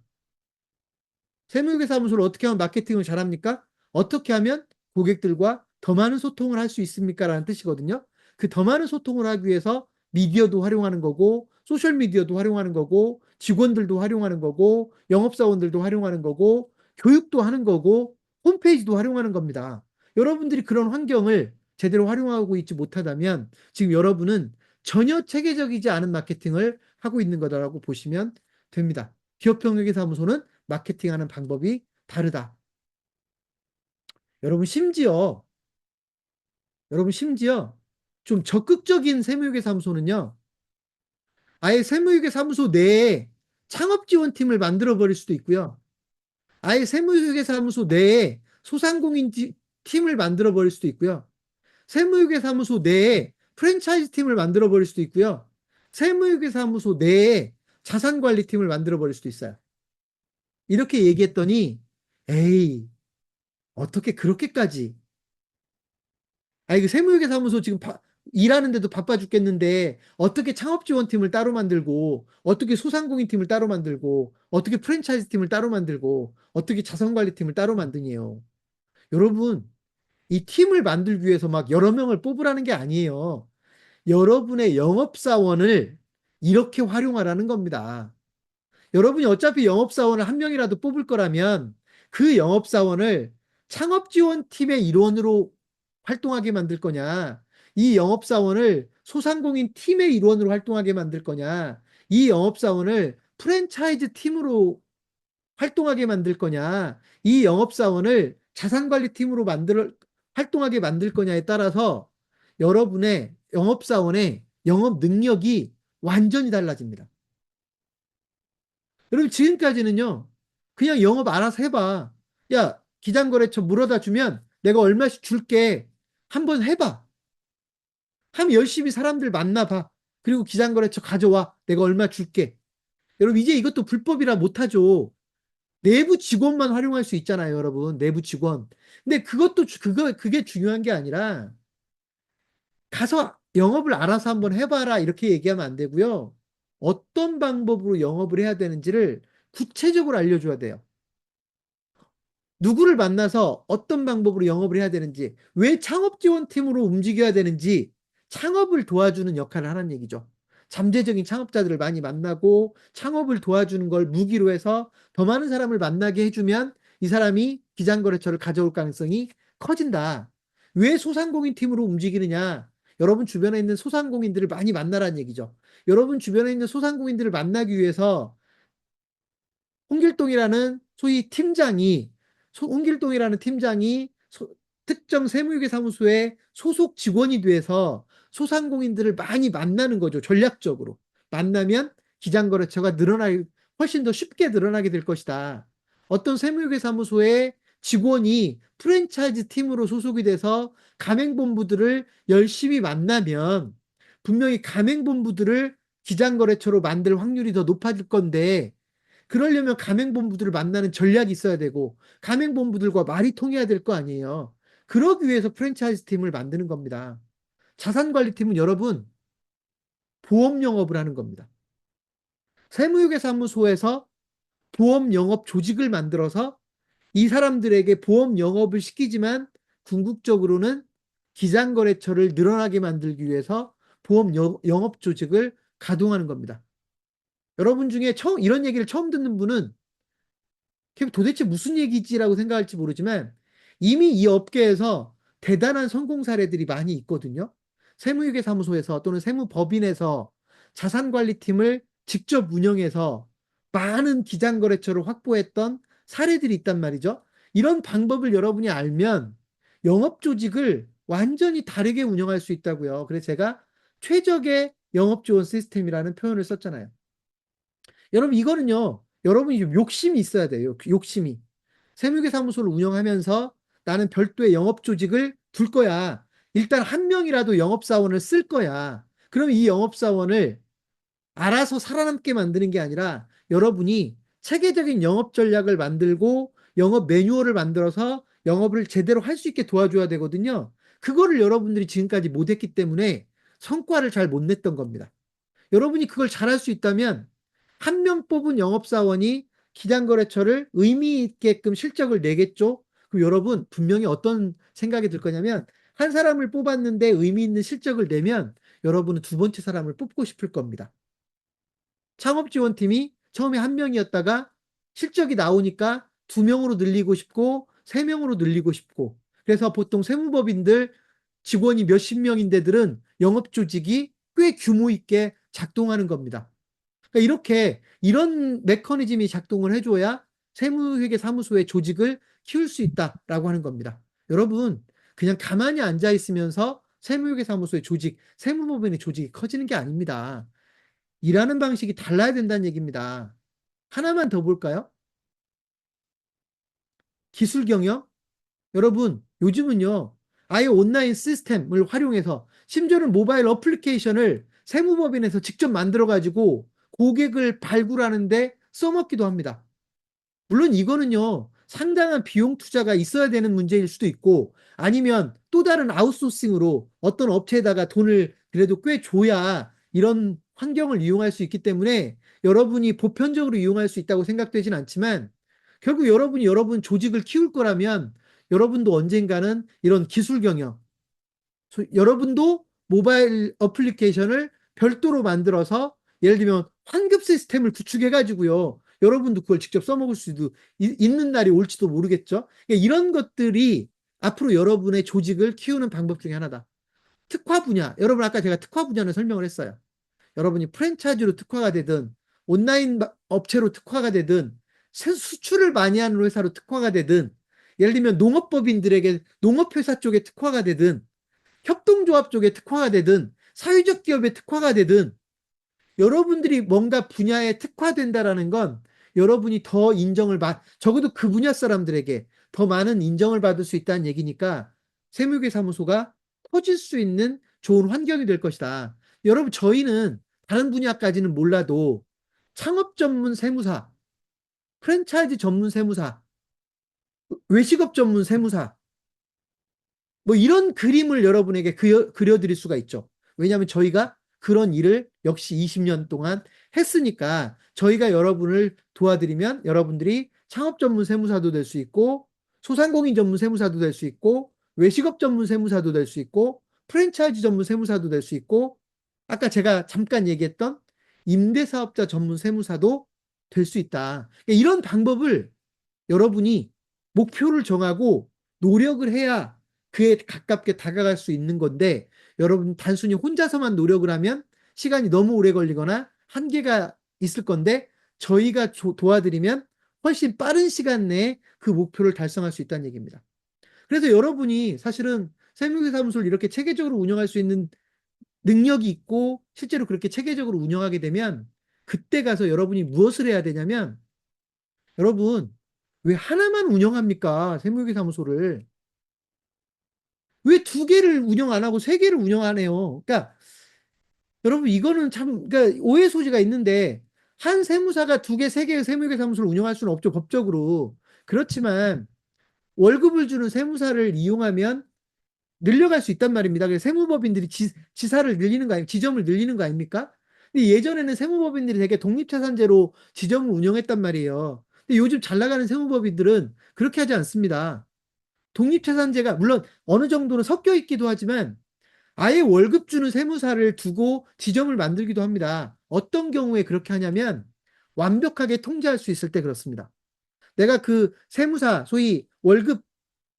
세무회계사무소를 어떻게 하면 마케팅을 잘합니까? 어떻게 하면 고객들과 더 많은 소통을 할 수 있습니까? 라는 뜻이거든요. 그 더 많은 소통을 하기 위해서 미디어도 활용하는 거고, 소셜미디어도 활용하는 거고, 직원들도 활용하는 거고, 영업사원들도 활용하는 거고, 교육도 하는 거고, 홈페이지도 활용하는 겁니다. 여러분들이 그런 환경을 제대로 활용하고 있지 못하다면 지금 여러분은 전혀 체계적이지 않은 마케팅을 하고 있는 거다라고 보시면 됩니다. 기업협력사무소는 마케팅하는 방법이 다르다. 여러분 심지어 여러분 심지어 좀 적극적인 세무회계사무소는요. 아예 세무회계사무소 내에 창업지원팀을 만들어 버릴 수도 있고요. 아예 세무회계사무소 내에 소상공인 팀을 만들어 버릴 수도 있고요. 세무회계사무소 내에 프랜차이즈 팀을 만들어 버릴 수도 있고요. 세무회계사무소 내에 자산관리팀을 만들어 버릴 수도 있어요. 이렇게 얘기했더니 에이, 어떻게 그렇게까지. 아니, 그 세무회계사무소 지금 일하는데도 바빠 죽겠는데 어떻게 창업지원팀을 따로 만들고 어떻게 소상공인팀을 따로 만들고 어떻게 프랜차이즈 팀을 따로 만들고 어떻게 자산관리팀을 따로 만드니요. 여러분, 이 팀을 만들기 위해서 막 여러 명을 뽑으라는 게 아니에요. 여러분의 영업사원을 이렇게 활용하라는 겁니다. 여러분이 어차피 영업사원을 한 명이라도 뽑을 거라면 그 영업사원을 창업지원팀의 일원으로 활동하게 만들 거냐, 이 영업사원을 소상공인 팀의 일원으로 활동하게 만들 거냐, 이 영업사원을 프랜차이즈 팀으로 활동하게 만들 거냐, 이 영업사원을 자산관리팀으로 활동하게 만들 거냐에 따라서 여러분의 영업사원의 영업 능력이 완전히 달라집니다. 여러분, 지금까지는요, 그냥 영업 알아서 해봐. 야, 기장거래처 물어다 주면 내가 얼마씩 줄게. 한번 해봐. 하면 열심히 사람들 만나봐. 그리고 기장거래처 가져와. 내가 얼마 줄게. 여러분, 이제 이것도 불법이라 못하죠. 내부 직원만 활용할 수 있잖아요, 여러분. 내부 직원. 근데 그게 중요한 게 아니라 가서 영업을 알아서 한번 해봐라. 이렇게 얘기하면 안 되고요. 어떤 방법으로 영업을 해야 되는지를 구체적으로 알려줘야 돼요. 누구를 만나서 어떤 방법으로 영업을 해야 되는지, 왜 창업지원팀으로 움직여야 되는지 창업을 도와주는 역할을 하는 얘기죠. 잠재적인 창업자들을 많이 만나고 창업을 도와주는 걸 무기로 해서 더 많은 사람을 만나게 해주면 이 사람이 기장거래처를 가져올 가능성이 커진다. 왜 소상공인 팀으로 움직이느냐? 여러분 주변에 있는 소상공인들을 많이 만나라는 얘기죠. 여러분 주변에 있는 소상공인들을 만나기 위해서 홍길동이라는 소위 팀장이 홍길동이라는 팀장이 특정 세무회계사무소의 소속 직원이 돼서 소상공인들을 많이 만나는 거죠. 전략적으로. 만나면 기장거래처가 늘어날 훨씬 더 쉽게 늘어나게 될 것이다. 어떤 세무회계사무소의 직원이 프랜차이즈 팀으로 소속이 돼서 가맹본부들을 열심히 만나면 분명히 가맹본부들을 기장거래처로 만들 확률이 더 높아질 건데, 그러려면 가맹본부들을 만나는 전략이 있어야 되고 가맹본부들과 말이 통해야 될 거 아니에요. 그러기 위해서 프랜차이즈 팀을 만드는 겁니다. 자산관리팀은 여러분 보험 영업을 하는 겁니다. 세무회계사무소에서 보험 영업 조직을 만들어서 이 사람들에게 보험 영업을 시키지만 궁극적으로는 기장거래처를 늘어나게 만들기 위해서 보험 영업 조직을 가동하는 겁니다. 여러분 중에 이런 얘기를 처음 듣는 분은 그게 도대체 무슨 얘기지라고 생각할지 모르지만 이미 이 업계에서 대단한 성공 사례들이 많이 있거든요. 세무회계사무소에서 또는 세무법인에서 자산관리팀을 직접 운영해서 많은 기장거래처를 확보했던 사례들이 있단 말이죠. 이런 방법을 여러분이 알면 영업조직을 완전히 다르게 운영할 수 있다고요. 그래서 제가 최적의 영업지원 시스템이라는 표현을 썼잖아요. 여러분 이거는요. 여러분이 좀 욕심이 있어야 돼요. 욕심이. 세무회계사무소를 운영하면서 나는 별도의 영업조직을 둘 거야. 일단 한 명이라도 영업사원을 쓸 거야. 그럼 이 영업사원을 알아서 살아남게 만드는 게 아니라 여러분이 체계적인 영업 전략을 만들고 영업 매뉴얼을 만들어서 영업을 제대로 할 수 있게 도와줘야 되거든요. 그거를 여러분들이 지금까지 못했기 때문에 성과를 잘 못 냈던 겁니다. 여러분이 그걸 잘할 수 있다면 한 명 뽑은 영업사원이 기장거래처를 의미 있게끔 실적을 내겠죠. 그럼 여러분 분명히 어떤 생각이 들 거냐면 한 사람을 뽑았는데 의미 있는 실적을 내면 여러분은 두 번째 사람을 뽑고 싶을 겁니다. 창업지원팀이 처음에 한 명이었다가 실적이 나오니까 두 명으로 늘리고 싶고 세 명으로 늘리고 싶고, 그래서 보통 세무법인들 직원이 몇십 명인데들은 영업조직이 꽤 규모 있게 작동하는 겁니다. 그러니까 이렇게 이런 메커니즘이 작동을 해줘야 세무회계사무소의 조직을 키울 수 있다라고 하는 겁니다. 여러분 그냥 가만히 앉아 있으면서 세무회계사무소의 조직, 세무법인의 조직이 커지는 게 아닙니다. 일하는 방식이 달라야 된다는 얘기입니다. 하나만 더 볼까요? 기술 경영. 여러분 요즘은요 아예 온라인 시스템을 활용해서 심지어는 모바일 어플리케이션을 세무법인에서 직접 만들어 가지고 고객을 발굴하는데 써먹기도 합니다. 물론 이거는요 상당한 비용 투자가 있어야 되는 문제일 수도 있고, 아니면 또 다른 아웃소싱으로 어떤 업체에다가 돈을 그래도 꽤 줘야 이런 환경을 이용할 수 있기 때문에 여러분이 보편적으로 이용할 수 있다고 생각되진 않지만, 결국 여러분이 여러분 조직을 키울 거라면 여러분도 언젠가는 이런 기술 경영, 여러분도 모바일 어플리케이션을 별도로 만들어서 예를 들면 환급 시스템을 구축해 가지고요 여러분도 그걸 직접 써먹을 수도 있는 날이 올지도 모르겠죠. 그러니까 이런 것들이 앞으로 여러분의 조직을 키우는 방법 중에 하나다. 특화 분야, 여러분 아까 제가 특화 분야는 설명을 했어요. 여러분이 프랜차이즈로 특화가 되든 온라인 업체로 특화가 되든 수출을 많이 하는 회사로 특화가 되든, 예를 들면 농업법인들에게 농업회사 쪽에 특화가 되든 협동조합 쪽에 특화가 되든 사회적 기업에 특화가 되든, 여러분들이 뭔가 분야에 특화된다라는 건 여러분이 더 적어도 그 분야 사람들에게 더 많은 인정을 받을 수 있다는 얘기니까 세무회계사무소가 커질 수 있는 좋은 환경이 될 것이다. 여러분 저희는 다른 분야까지는 몰라도 창업 전문 세무사, 프랜차이즈 전문 세무사, 외식업 전문 세무사, 뭐 이런 그림을 여러분에게 그려드릴 수가 있죠. 왜냐하면 저희가 그런 일을 역시 20년 동안 했으니까 저희가 여러분을 도와드리면 여러분들이 창업 전문 세무사도 될 수 있고 소상공인 전문 세무사도 될 수 있고 외식업 전문 세무사도 될 수 있고 프랜차이즈 전문 세무사도 될 수 있고 아까 제가 잠깐 얘기했던 임대사업자 전문 세무사도 될 수 있다. 이런 방법을 여러분이 목표를 정하고 노력을 해야 그에 가깝게 다가갈 수 있는 건데, 여러분 단순히 혼자서만 노력을 하면 시간이 너무 오래 걸리거나 한계가 있을 건데, 저희가 도와드리면 훨씬 빠른 시간 내에 그 목표를 달성할 수 있다는 얘기입니다. 그래서 여러분이 사실은 세무회계사무소를 이렇게 체계적으로 운영할 수 있는 능력이 있고 실제로 그렇게 체계적으로 운영하게 되면 그때 가서 여러분이 무엇을 해야 되냐면, 여러분, 왜 하나만 운영합니까? 세무회계사무소를. 왜 두 개를 운영 안 하고 세 개를 운영 안 해요? 그러니까 여러분 이거는 참 그러니까 오해 소지가 있는데 한 세무사가 두 개, 세 개의 세무회계사무소를 운영할 수는 없죠, 법적으로. 그렇지만 월급을 주는 세무사를 이용하면 늘려갈 수 있단 말입니다. 그래서 세무법인들이 지사를 늘리는 거 아닙니까? 지점을 늘리는 거 아닙니까? 근데 예전에는 세무법인들이 되게 독립자산제로 지점을 운영했단 말이에요. 근데 요즘 잘 나가는 세무법인들은 그렇게 하지 않습니다. 독립자산제가 물론 어느 정도는 섞여 있기도 하지만 아예 월급 주는 세무사를 두고 지점을 만들기도 합니다. 어떤 경우에 그렇게 하냐면 완벽하게 통제할 수 있을 때 그렇습니다. 내가 그 세무사, 소위 월급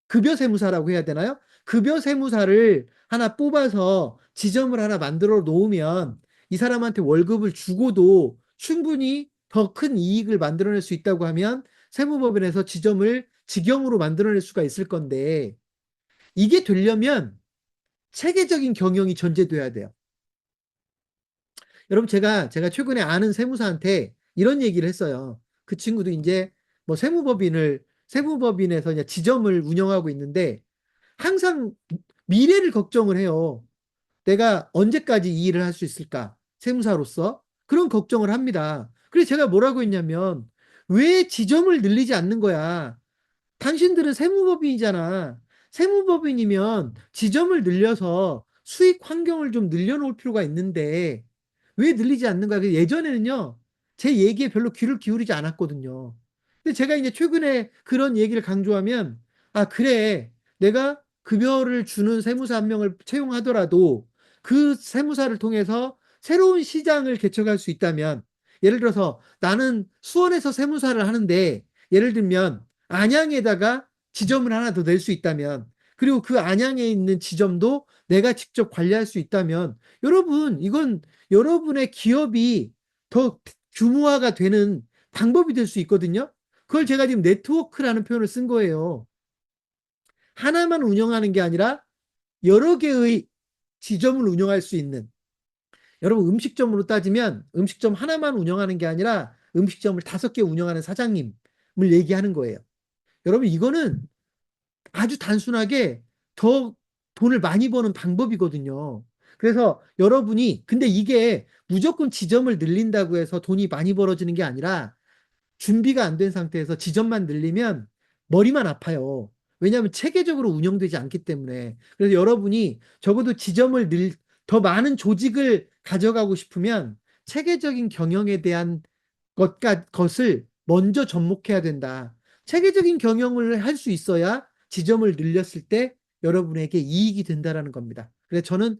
급여 세무사라고 해야 되나요? 급여 세무사를 하나 뽑아서 지점을 하나 만들어 놓으면 이 사람한테 월급을 주고도 충분히 더 큰 이익을 만들어낼 수 있다고 하면 세무법인에서 지점을 직영으로 만들어낼 수가 있을 건데 이게 되려면 체계적인 경영이 전제돼야 돼요. 여러분 제가 최근에 아는 세무사한테 이런 얘기를 했어요. 그 친구도 이제 뭐 세무법인에서 이제 지점을 운영하고 있는데 항상 미래를 걱정을 해요. 내가 언제까지 이 일을 할 수 있을까? 세무사로서 그런 걱정을 합니다. 그래서 제가 뭐라고 했냐면 왜 지점을 늘리지 않는 거야? 당신들은 세무법인이잖아. 세무법인이면 지점을 늘려서 수익 환경을 좀 늘려놓을 필요가 있는데 왜 늘리지 않는 거야? 예전에는요, 제 얘기에 별로 귀를 기울이지 않았거든요. 근데 제가 이제 최근에 그런 얘기를 강조하면, 아, 그래. 내가 급여를 주는 세무사 한 명을 채용하더라도 그 세무사를 통해서 새로운 시장을 개척할 수 있다면, 예를 들어서 나는 수원에서 세무사를 하는데, 예를 들면 안양에다가 지점을 하나 더 낼 수 있다면, 그리고 그 안양에 있는 지점도 내가 직접 관리할 수 있다면, 여러분, 이건 여러분의 기업이 더 규모화가 되는 방법이 될 수 있거든요. 그걸 제가 지금 네트워크라는 표현을 쓴 거예요. 하나만 운영하는 게 아니라 여러 개의 지점을 운영할 수 있는. 여러분 음식점으로 따지면 음식점 하나만 운영하는 게 아니라 음식점을 5개 운영하는 사장님을 얘기하는 거예요. 여러분 이거는 아주 단순하게 더 돈을 많이 버는 방법이거든요. 그래서 여러분이 근데 이게 무조건 지점을 늘린다고 해서 돈이 많이 벌어지는 게 아니라 준비가 안 된 상태에서 지점만 늘리면 머리만 아파요. 왜냐하면 체계적으로 운영되지 않기 때문에. 그래서 여러분이 적어도 더 많은 조직을 가져가고 싶으면 체계적인 경영에 대한 것을 먼저 접목해야 된다. 체계적인 경영을 할 수 있어야 지점을 늘렸을 때 여러분에게 이익이 된다라는 겁니다. 그래서 저는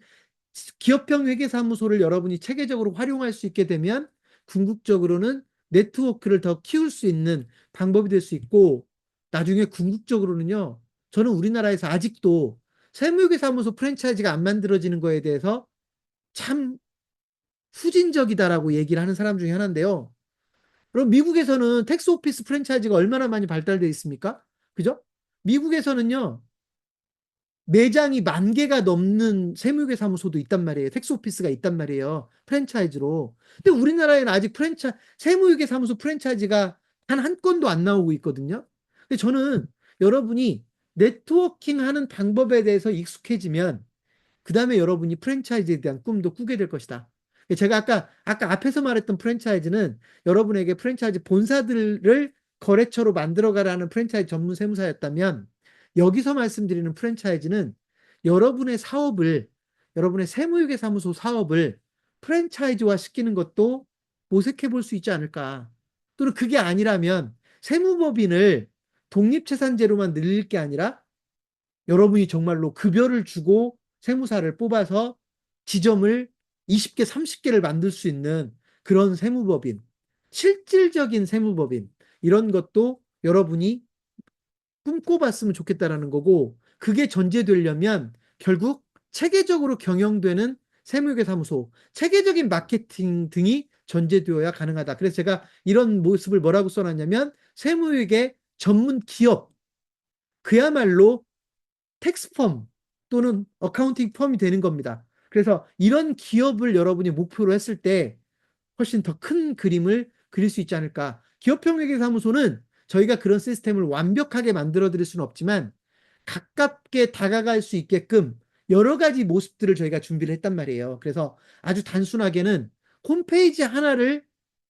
기업형 회계사무소를 여러분이 체계적으로 활용할 수 있게 되면 궁극적으로는 네트워크를 더 키울 수 있는 방법이 될 수 있고 나중에 궁극적으로는요. 저는 우리나라에서 아직도 세무회계사무소 프랜차이즈가 안 만들어지는 거에 대해서 참 후진적이다라고 얘기를 하는 사람 중에 하나인데요. 그럼 미국에서는 텍스 오피스 프랜차이즈가 얼마나 많이 발달되어 있습니까? 그죠? 미국에서는요. 매장이 10,000개가 넘는 세무회 사무소도 있단 말이에요. 텍스 오피스가 있단 말이에요. 프랜차이즈로. 근데 우리나라에는 아직 세무회계 사무소 프랜차이즈가 단 한 건도 안 나오고 있거든요. 근데 저는 여러분이 네트워킹 하는 방법에 대해서 익숙해지면 그 다음에 여러분이 프랜차이즈에 대한 꿈도 꾸게 될 것이다. 제가 아까 앞에서 말했던 프랜차이즈는 여러분에게 프랜차이즈 본사들을 거래처로 만들어가라는 프랜차이즈 전문 세무사였다면 여기서 말씀드리는 프랜차이즈는 여러분의 사업을, 여러분의 세무회계 사무소 사업을 프랜차이즈화 시키는 것도 모색해 볼 수 있지 않을까. 또는 그게 아니라면 세무법인을 독립재산제로만 늘릴 게 아니라 여러분이 정말로 급여를 주고 세무사를 뽑아서 지점을 20개, 30개를 만들 수 있는 그런 세무법인, 실질적인 세무법인, 이런 것도 여러분이 꿈꿔봤으면 좋겠다라는 거고, 그게 전제되려면 결국 체계적으로 경영되는 세무회계 사무소, 체계적인 마케팅 등이 전제되어야 가능하다. 그래서 제가 이런 모습을 뭐라고 써놨냐면 세무회계 전문 기업, 그야말로 텍스펌 또는 어카운팅 펌이 되는 겁니다. 그래서 이런 기업을 여러분이 목표로 했을 때 훨씬 더 큰 그림을 그릴 수 있지 않을까. 기업협력회계사무소는 저희가 그런 시스템을 완벽하게 만들어 드릴 수는 없지만 가깝게 다가갈 수 있게끔 여러 가지 모습들을 저희가 준비를 했단 말이에요. 그래서 아주 단순하게는 홈페이지 하나를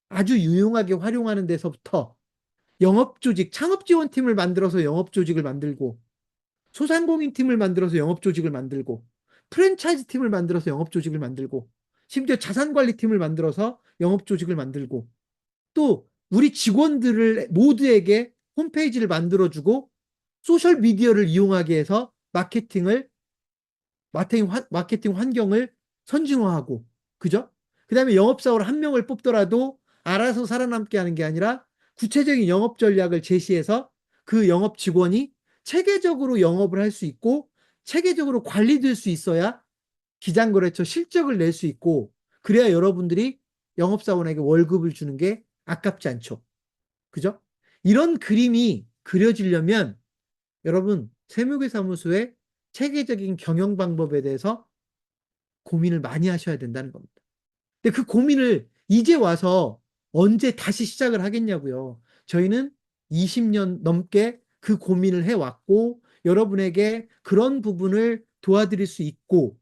아주 유용하게 활용하는 데서부터 영업조직, 창업지원팀을 만들어서 영업조직을 만들고, 소상공인팀을 만들어서 영업조직을 만들고, 프랜차이즈 팀을 만들어서 영업조직을 만들고, 심지어 자산관리팀을 만들어서 영업조직을 만들고, 또 우리 직원들을 모두에게 홈페이지를 만들어주고 소셜미디어를 이용하게 해서 마케팅 환경을 선진화하고, 그죠? 그 다음에 영업사원 한 명을 뽑더라도 알아서 살아남게 하는 게 아니라 구체적인 영업 전략을 제시해서 그 영업 직원이 체계적으로 영업을 할 수 있고 체계적으로 관리될 수 있어야 기장거래처 실적을 낼 수 있고, 그래야 여러분들이 영업사원에게 월급을 주는 게 아깝지 않죠. 그죠? 이런 그림이 그려지려면 여러분 세무회사무소의 체계적인 경영 방법에 대해서 고민을 많이 하셔야 된다는 겁니다. 근데 그 고민을 이제 와서 언제 다시 시작을 하겠냐고요. 저희는 20년 넘게 그 고민을 해왔고 여러분에게 그런 부분을 도와드릴 수 있고,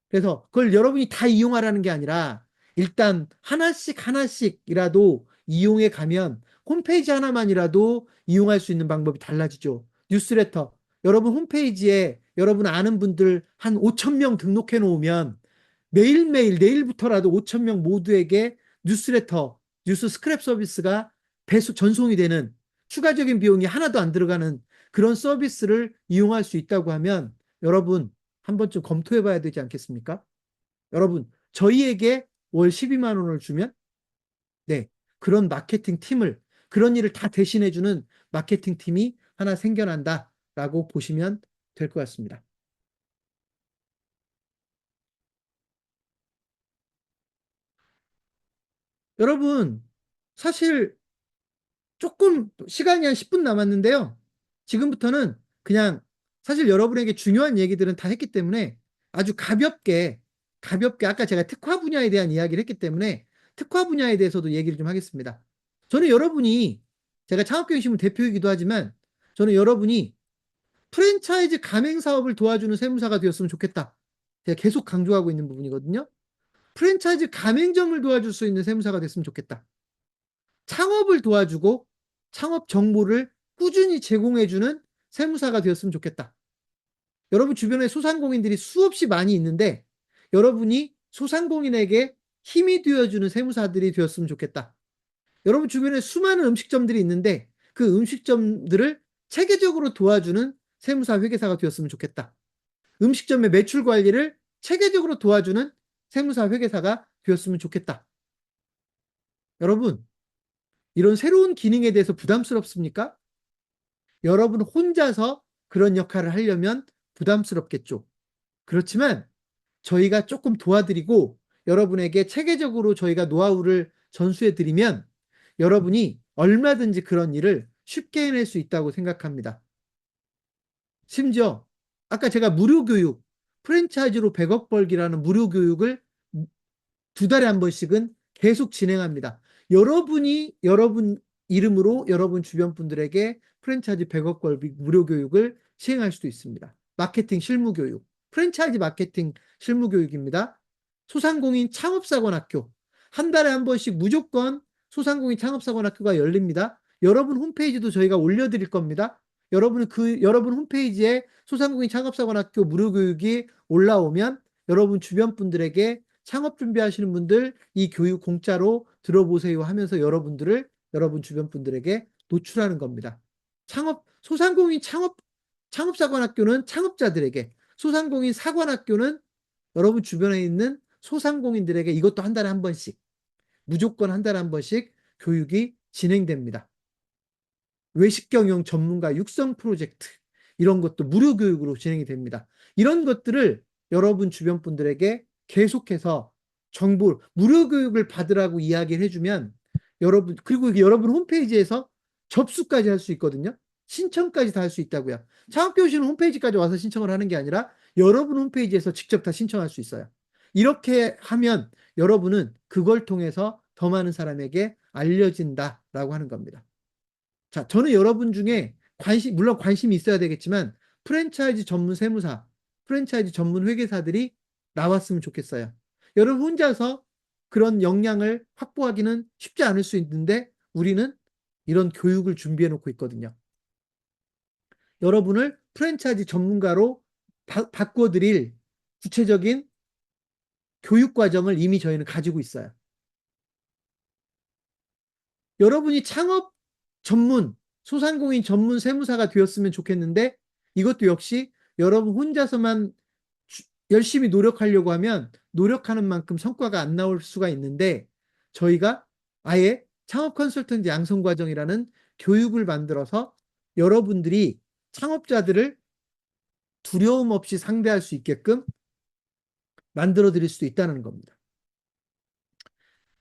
그래서 그걸 여러분이 다 이용하라는 게 아니라 일단 하나씩 하나씩이라도 이용해 가면 홈페이지 하나만이라도 이용할 수 있는 방법이 달라지죠. 뉴스레터. 여러분 홈페이지에 여러분 아는 분들 한 5천 명 등록해 놓으면 매일매일 내일부터라도 5천 명 모두에게 뉴스레터, 뉴스 스크랩 서비스가 배수 전송이 되는, 추가적인 비용이 하나도 안 들어가는 그런 서비스를 이용할 수 있다고 하면 여러분 한 번쯤 검토해 봐야 되지 않겠습니까? 여러분, 저희에게 월 12만 원을 주면 네, 그런 마케팅 팀을, 그런 일을 다 대신해 주는 마케팅 팀이 하나 생겨난다라고 보시면 될 것 같습니다. 여러분, 사실 조금 시간이 한 10분 남았는데요. 지금부터는 그냥 사실 여러분에게 중요한 얘기들은 다 했기 때문에 아주 가볍게 아까 제가 특화 분야에 대한 이야기를 했기 때문에 특화 분야에 대해서도 얘기를 좀 하겠습니다. 저는 여러분이, 제가 창업경영신문 대표이기도 하지만 저는 여러분이 프랜차이즈 가맹 사업을 도와주는 세무사가 되었으면 좋겠다. 제가 계속 강조하고 있는 부분이거든요. 프랜차이즈 가맹점을 도와줄 수 있는 세무사가 됐으면 좋겠다. 창업을 도와주고 창업 정보를 꾸준히 제공해주는 세무사가 되었으면 좋겠다. 여러분 주변에 소상공인들이 수없이 많이 있는데 여러분이 소상공인에게 힘이 되어주는 세무사들이 되었으면 좋겠다. 여러분 주변에 수많은 음식점들이 있는데 그 음식점들을 체계적으로 도와주는 세무사 회계사가 되었으면 좋겠다. 음식점의 매출 관리를 체계적으로 도와주는 세무사 회계사가 되었으면 좋겠다. 여러분, 이런 새로운 기능에 대해서 부담스럽습니까? 여러분 혼자서 그런 역할을 하려면 부담스럽겠죠. 그렇지만 저희가 조금 도와드리고 여러분에게 체계적으로 저희가 노하우를 전수해 드리면 여러분이 얼마든지 그런 일을 쉽게 해낼 수 있다고 생각합니다. 심지어 아까 제가 무료 교육, 프랜차이즈로 100억 벌기라는 무료 교육을 2달에 한 번씩은 계속 진행합니다. 여러분이 여러분 이름으로 여러분 주변 분들에게 프랜차이즈 100억 벌기 무료 교육을 시행할 수도 있습니다. 마케팅 실무 교육, 프랜차이즈 마케팅 실무 교육입니다. 소상공인 창업사관학교, 한 달에 한 번씩 무조건 소상공인 창업사관학교가 열립니다. 여러분 홈페이지도 저희가 올려드릴 겁니다. 여러분 홈페이지에 소상공인 창업사관학교 무료 교육이 올라오면 여러분 주변 분들에게 창업 준비하시는 분들 이 교육 공짜로 들어보세요 하면서 여러분 주변 분들에게 노출하는 겁니다. 소상공인 창업사관학교는 창업자들에게, 소상공인 사관학교는 여러분 주변에 있는 소상공인들에게 이것도 한 달에 한 번씩, 무조건 한 달에 한 번씩 교육이 진행됩니다. 외식경영 전문가 육성 프로젝트, 이런 것도 무료 교육으로 진행이 됩니다. 이런 것들을 여러분 주변 분들에게 계속해서 무료 교육을 받으라고 이야기를 해주면 그리고 여러분 홈페이지에서 접수까지 할 수 있거든요. 신청까지 다 할 수 있다고요. 창업교실은 홈페이지까지 와서 신청을 하는 게 아니라 여러분 홈페이지에서 직접 다 신청할 수 있어요. 이렇게 하면 여러분은 그걸 통해서 더 많은 사람에게 알려진다라고 하는 겁니다. 자, 저는 여러분 중에 물론 관심이 있어야 되겠지만 프랜차이즈 전문 세무사, 프랜차이즈 전문 회계사들이 나왔으면 좋겠어요. 여러분 혼자서 그런 역량을 확보하기는 쉽지 않을 수 있는데 우리는 이런 교육을 준비해 놓고 있거든요. 여러분을 프랜차이즈 전문가로 바꿔드릴 구체적인 교육 과정을 이미 저희는 가지고 있어요. 여러분이 창업 전문, 소상공인 전문 세무사가 되었으면 좋겠는데 이것도 역시 여러분 혼자서만 열심히 노력하려고 하면 노력하는 만큼 성과가 안 나올 수가 있는데 저희가 아예 창업 컨설턴트 양성 과정이라는 교육을 만들어서 여러분들이 창업자들을 두려움 없이 상대할 수 있게끔 만들어 드릴 수도 있다는 겁니다.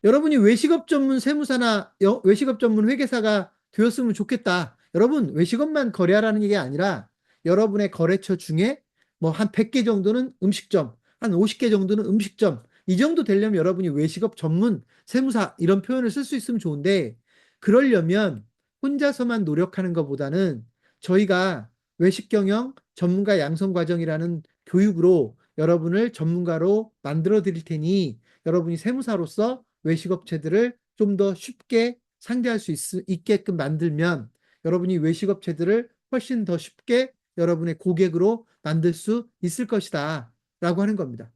여러분이 외식업 전문 세무사나 외식업 전문 회계사가 되었으면 좋겠다. 여러분, 외식업만 거래하라는 게 아니라 여러분의 거래처 중에 뭐 한 100개 정도는 음식점, 한 50개 정도는 음식점, 이 정도 되려면 여러분이 외식업 전문 세무사 이런 표현을 쓸 수 있으면 좋은데 그러려면 혼자서만 노력하는 것보다는 저희가 외식 경영 전문가 양성 과정이라는 교육으로 여러분을 전문가로 만들어 드릴 테니 여러분이 세무사로서 외식업체들을 좀 더 쉽게 상대할 수 있게끔 만들면 여러분이 외식업체들을 훨씬 더 쉽게 여러분의 고객으로 만들 수 있을 것이다 라고 하는 겁니다.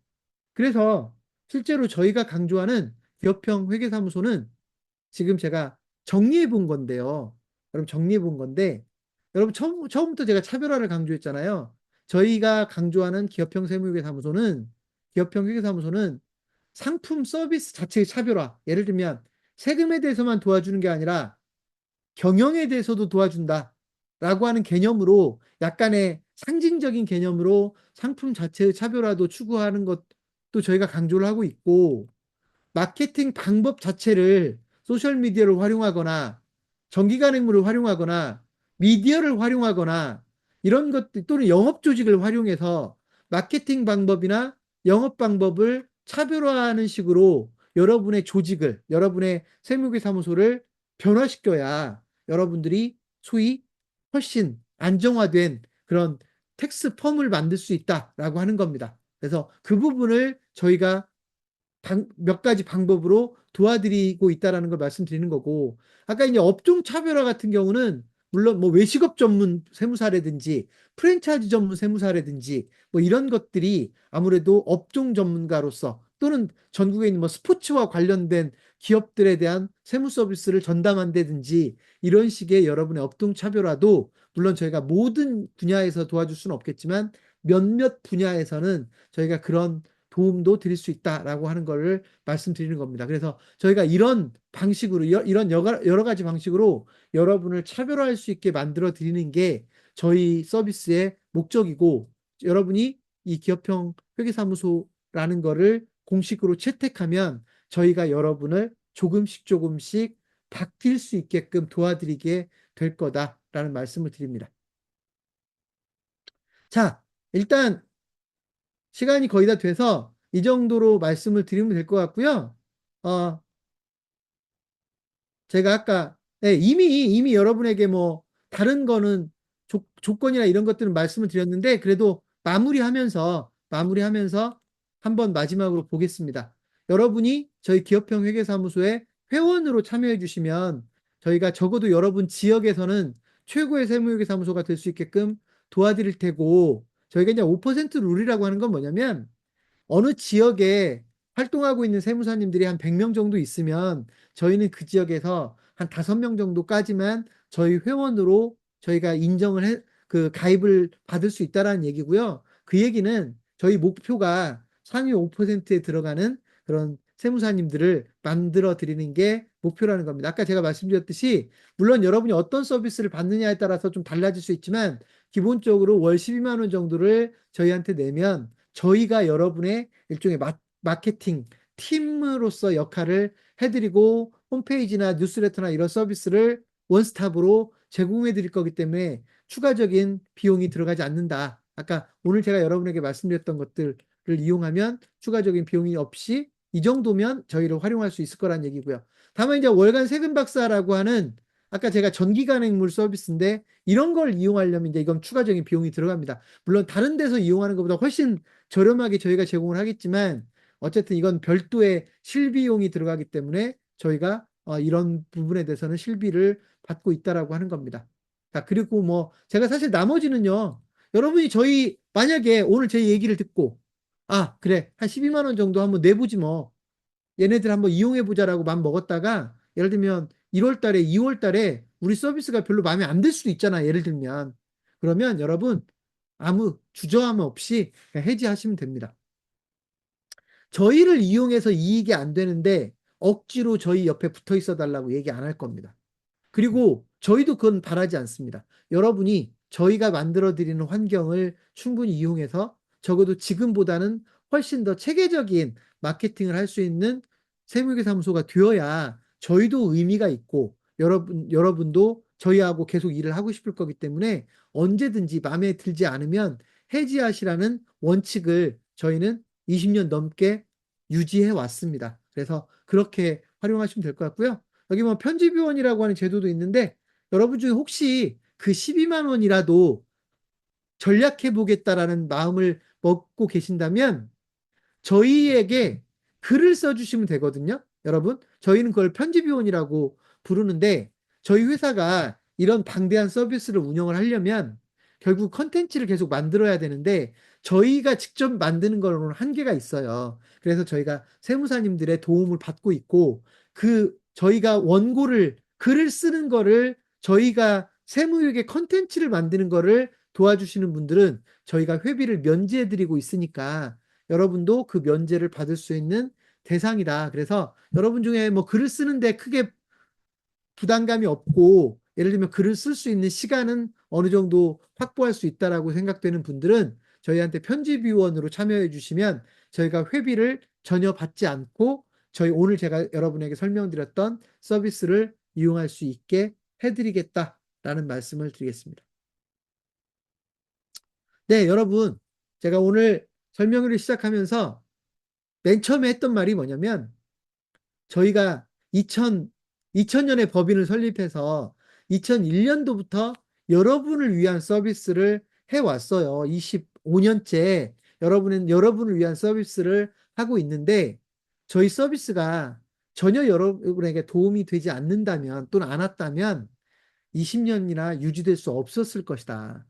그래서 실제로 저희가 강조하는 기업형 회계사무소는 지금 제가 정리해 본 건데요. 여러분 정리해 본 건데 여러분 처음부터 제가 차별화를 강조했잖아요. 저희가 강조하는 기업형 회계사무소는 상품 서비스 자체의 차별화. 예를 들면 세금에 대해서만 도와주는 게 아니라 경영에 대해서도 도와준다. 라고 하는 개념으로 약간의 상징적인 개념으로 상품 자체의 차별화도 추구하는 것도 저희가 강조를 하고 있고 마케팅 방법 자체를 소셜미디어를 활용하거나 정기간행물을 활용하거나 미디어를 활용하거나 이런 것들 또는 영업 조직을 활용해서 마케팅 방법이나 영업 방법을 차별화하는 식으로 여러분의 조직을, 여러분의 세무계사무소를 변화시켜야 여러분들이 소위 훨씬 안정화된 그런 텍스 펌을 만들 수 있다라고 하는 겁니다. 그래서 그 부분을 저희가 몇 가지 방법으로 도와드리고 있다라는 걸 말씀드리는 거고, 아까 이제 업종 차별화 같은 경우는 물론 뭐 외식업 전문 세무사라든지 프랜차이즈 전문 세무사라든지 뭐 이런 것들이 아무래도 업종 전문가로서 또는 전국에 있는 뭐 스포츠와 관련된 기업들에 대한 세무 서비스를 전담한다든지 이런 식의 여러분의 업종 차별화도 물론 저희가 모든 분야에서 도와줄 수는 없겠지만 몇몇 분야에서는 저희가 그런 도움도 드릴 수 있다라고 하는 거를 말씀드리는 겁니다. 그래서 저희가 이런 방식으로 이런 여러 가지 방식으로 여러분을 차별화할 수 있게 만들어 드리는 게 저희 서비스의 목적이고 여러분이 이 기업형 회계사무소라는 거를 공식으로 채택하면 저희가 여러분을 조금씩 바뀔 수 있게끔 도와드리게 될 거다라는 말씀을 드립니다. 자, 일단 시간이 거의 다 돼서 이 정도로 말씀을 드리면 될 것 같고요. 어, 제가 아까 이미 여러분에게 뭐 다른 거는 조건이나 이런 것들은 말씀을 드렸는데 그래도 마무리하면서 한번 마지막으로 보겠습니다. 여러분이 저희 기업형 회계사무소에 회원으로 참여해 주시면 저희가 적어도 여러분 지역에서는 최고의 세무회계사무소가 될 수 있게끔 도와드릴 테고 저희가 이제 5% 룰이라고 하는 건 뭐냐면 어느 지역에 활동하고 있는 세무사님들이 한 100명 정도 있으면 저희는 그 지역에서 한 5명 정도까지만 저희 회원으로 저희가 그 가입을 받을 수 있다라는 얘기고요. 그 얘기는 저희 목표가 상위 5%에 들어가는 그런 세무사님들을 만들어 드리는 게 목표라는 겁니다. 아까 제가 말씀드렸듯이 물론 여러분이 어떤 서비스를 받느냐에 따라서 좀 달라질 수 있지만 기본적으로 월 12만 원 정도를 저희한테 내면 저희가 여러분의 일종의 마케팅 팀으로서 역할을 해드리고 홈페이지나 뉴스레터나 이런 서비스를 원스톱으로 제공해 드릴 거기 때문에 추가적인 비용이 들어가지 않는다. 아까 오늘 제가 여러분에게 말씀드렸던 것들을 이용하면 추가적인 비용이 없이 이 정도면 저희를 활용할 수 있을 거란 얘기고요. 다만 이제 월간 세금 박사라고 하는 아까 제가 전기 간행물 서비스인데 이런 걸 이용하려면 이제 이건 추가적인 비용이 들어갑니다. 물론 다른 데서 이용하는 것보다 훨씬 저렴하게 저희가 제공을 하겠지만 어쨌든 이건 별도의 실비용이 들어가기 때문에 저희가 이런 부분에 대해서는 실비를 받고 있다라고 하는 겁니다. 자, 그리고 뭐 제가 사실 나머지는요. 여러분이 저희 만약에 오늘 제 얘기를 듣고 아, 그래. 한 12만 원 정도 한번 내보지 뭐. 얘네들 한번 이용해 보자라고 마음 먹었다가 예를 들면 1월 달에 2월 달에 우리 서비스가 별로 마음에 안 들 수도 있잖아. 예를 들면. 그러면 여러분 아무 주저함 없이 그냥 해지하시면 됩니다. 저희를 이용해서 이익이 안 되는데 억지로 저희 옆에 붙어 있어 달라고 얘기 안 할 겁니다. 그리고 저희도 그건 바라지 않습니다. 여러분이 저희가 만들어 드리는 환경을 충분히 이용해서 적어도 지금보다는 훨씬 더 체계적인 마케팅을 할 수 있는 세무회계사무소가 되어야 저희도 의미가 있고 여러분도 저희하고 계속 일을 하고 싶을 거기 때문에 언제든지 마음에 들지 않으면 해지하시라는 원칙을 저희는 20년 넘게 유지해 왔습니다. 그래서 그렇게 활용하시면 될 것 같고요. 여기 뭐 편집위원이라고 하는 제도도 있는데 여러분 중에 혹시 그 12만 원이라도 전략해 보겠다라는 마음을 먹고 계신다면 저희에게 글을 써주시면 되거든요. 여러분, 저희는 그걸 편집위원이라고 부르는데 저희 회사가 이런 방대한 서비스를 운영을 하려면 결국 컨텐츠를 계속 만들어야 되는데 저희가 직접 만드는 거로는 한계가 있어요. 그래서 저희가 세무사님들의 도움을 받고 있고 그 저희가 원고를 글을 쓰는 거를 저희가 세무회계 컨텐츠를 만드는 거를 도와주시는 분들은 저희가 회비를 면제해 드리고 있으니까 여러분도 그 면제를 받을 수 있는 대상이다. 그래서 여러분 중에 뭐 글을 쓰는데 크게 부담감이 없고 예를 들면 글을 쓸 수 있는 시간은 어느 정도 확보할 수 있다라고 생각되는 분들은 저희한테 편집위원으로 참여해 주시면 저희가 회비를 전혀 받지 않고 저희 오늘 제가 여러분에게 설명드렸던 서비스를 이용할 수 있게 해드리겠다라는 말씀을 드리겠습니다. 네, 여러분. 제가 오늘 설명을 시작하면서 맨 처음에 했던 말이 뭐냐면 저희가 2000년에 법인을 설립해서 2001년도부터 여러분을 위한 서비스를 해왔어요. 25년째 여러분을 위한 서비스를 하고 있는데 저희 서비스가 전혀 여러분에게 도움이 되지 않는다면 또는 않았다면 20년이나 유지될 수 없었을 것이다.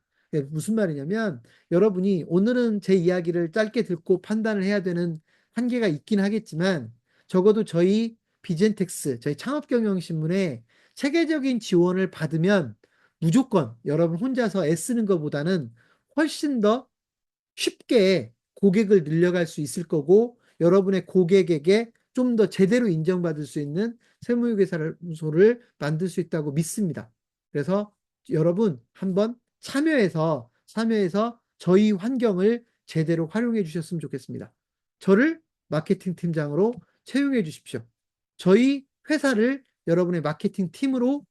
무슨 말이냐면 여러분이 오늘은 제 이야기를 짧게 듣고 판단을 해야 되는 한계가 있긴 하겠지만 적어도 저희 비젠텍스, 저희 창업경영신문에 체계적인 지원을 받으면 무조건 여러분 혼자서 애쓰는 것보다는 훨씬 더 쉽게 고객을 늘려갈 수 있을 거고 여러분의 고객에게 좀 더 제대로 인정받을 수 있는 세무회계사무소를 만들 수 있다고 믿습니다. 그래서 여러분 한번 참여해서 저희 환경을 제대로 활용해 주셨으면 좋겠습니다. 저를 마케팅 팀장으로 채용해 주십시오. 저희 회사를 여러분의 마케팅 팀으로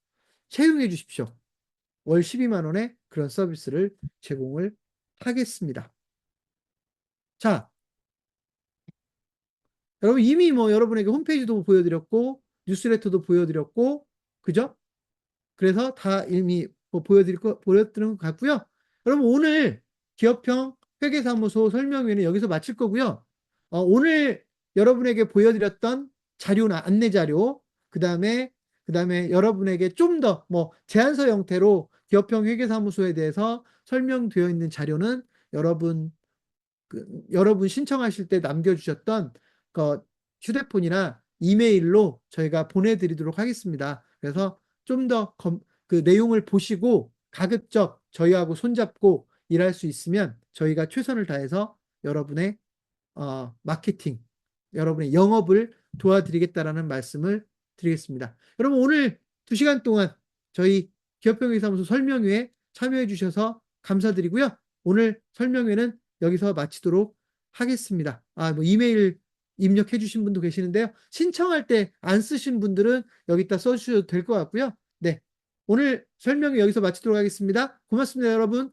채용해 주십시오. 월 12만 원의 그런 서비스를 제공을 하겠습니다. 자, 여러분 이미 뭐 여러분에게 홈페이지도 보여드렸고 뉴스레터도 보여드렸고 그죠? 그래서 다 이미 뭐 보여드린 것 같고요. 여러분 오늘 기업형 회계사무소 설명회는 여기서 마칠 거고요. 오늘 여러분에게 보여드렸던 자료나 안내 자료, 그다음에 여러분에게 좀 더 뭐 제안서 형태로 기업형 회계사무소에 대해서 설명되어 있는 자료는 여러분 신청하실 때 남겨주셨던 그 휴대폰이나 이메일로 저희가 보내드리도록 하겠습니다. 그래서 좀 더 그 내용을 보시고 가급적 저희하고 손잡고 일할 수 있으면 저희가 최선을 다해서 여러분의 마케팅, 여러분의 영업을 도와드리겠다라는 말씀을 드리겠습니다. 여러분 오늘 2시간 동안 저희 기업형회사무소 설명회에 참여해 주셔서 감사드리고요. 오늘 설명회는 여기서 마치도록 하겠습니다. 뭐 이메일 입력해 주신 분도 계시는데요. 신청할 때 안 쓰신 분들은 여기다 써주셔도 될 것 같고요. 네. 오늘 설명회 여기서 마치도록 하겠습니다. 고맙습니다, 여러분.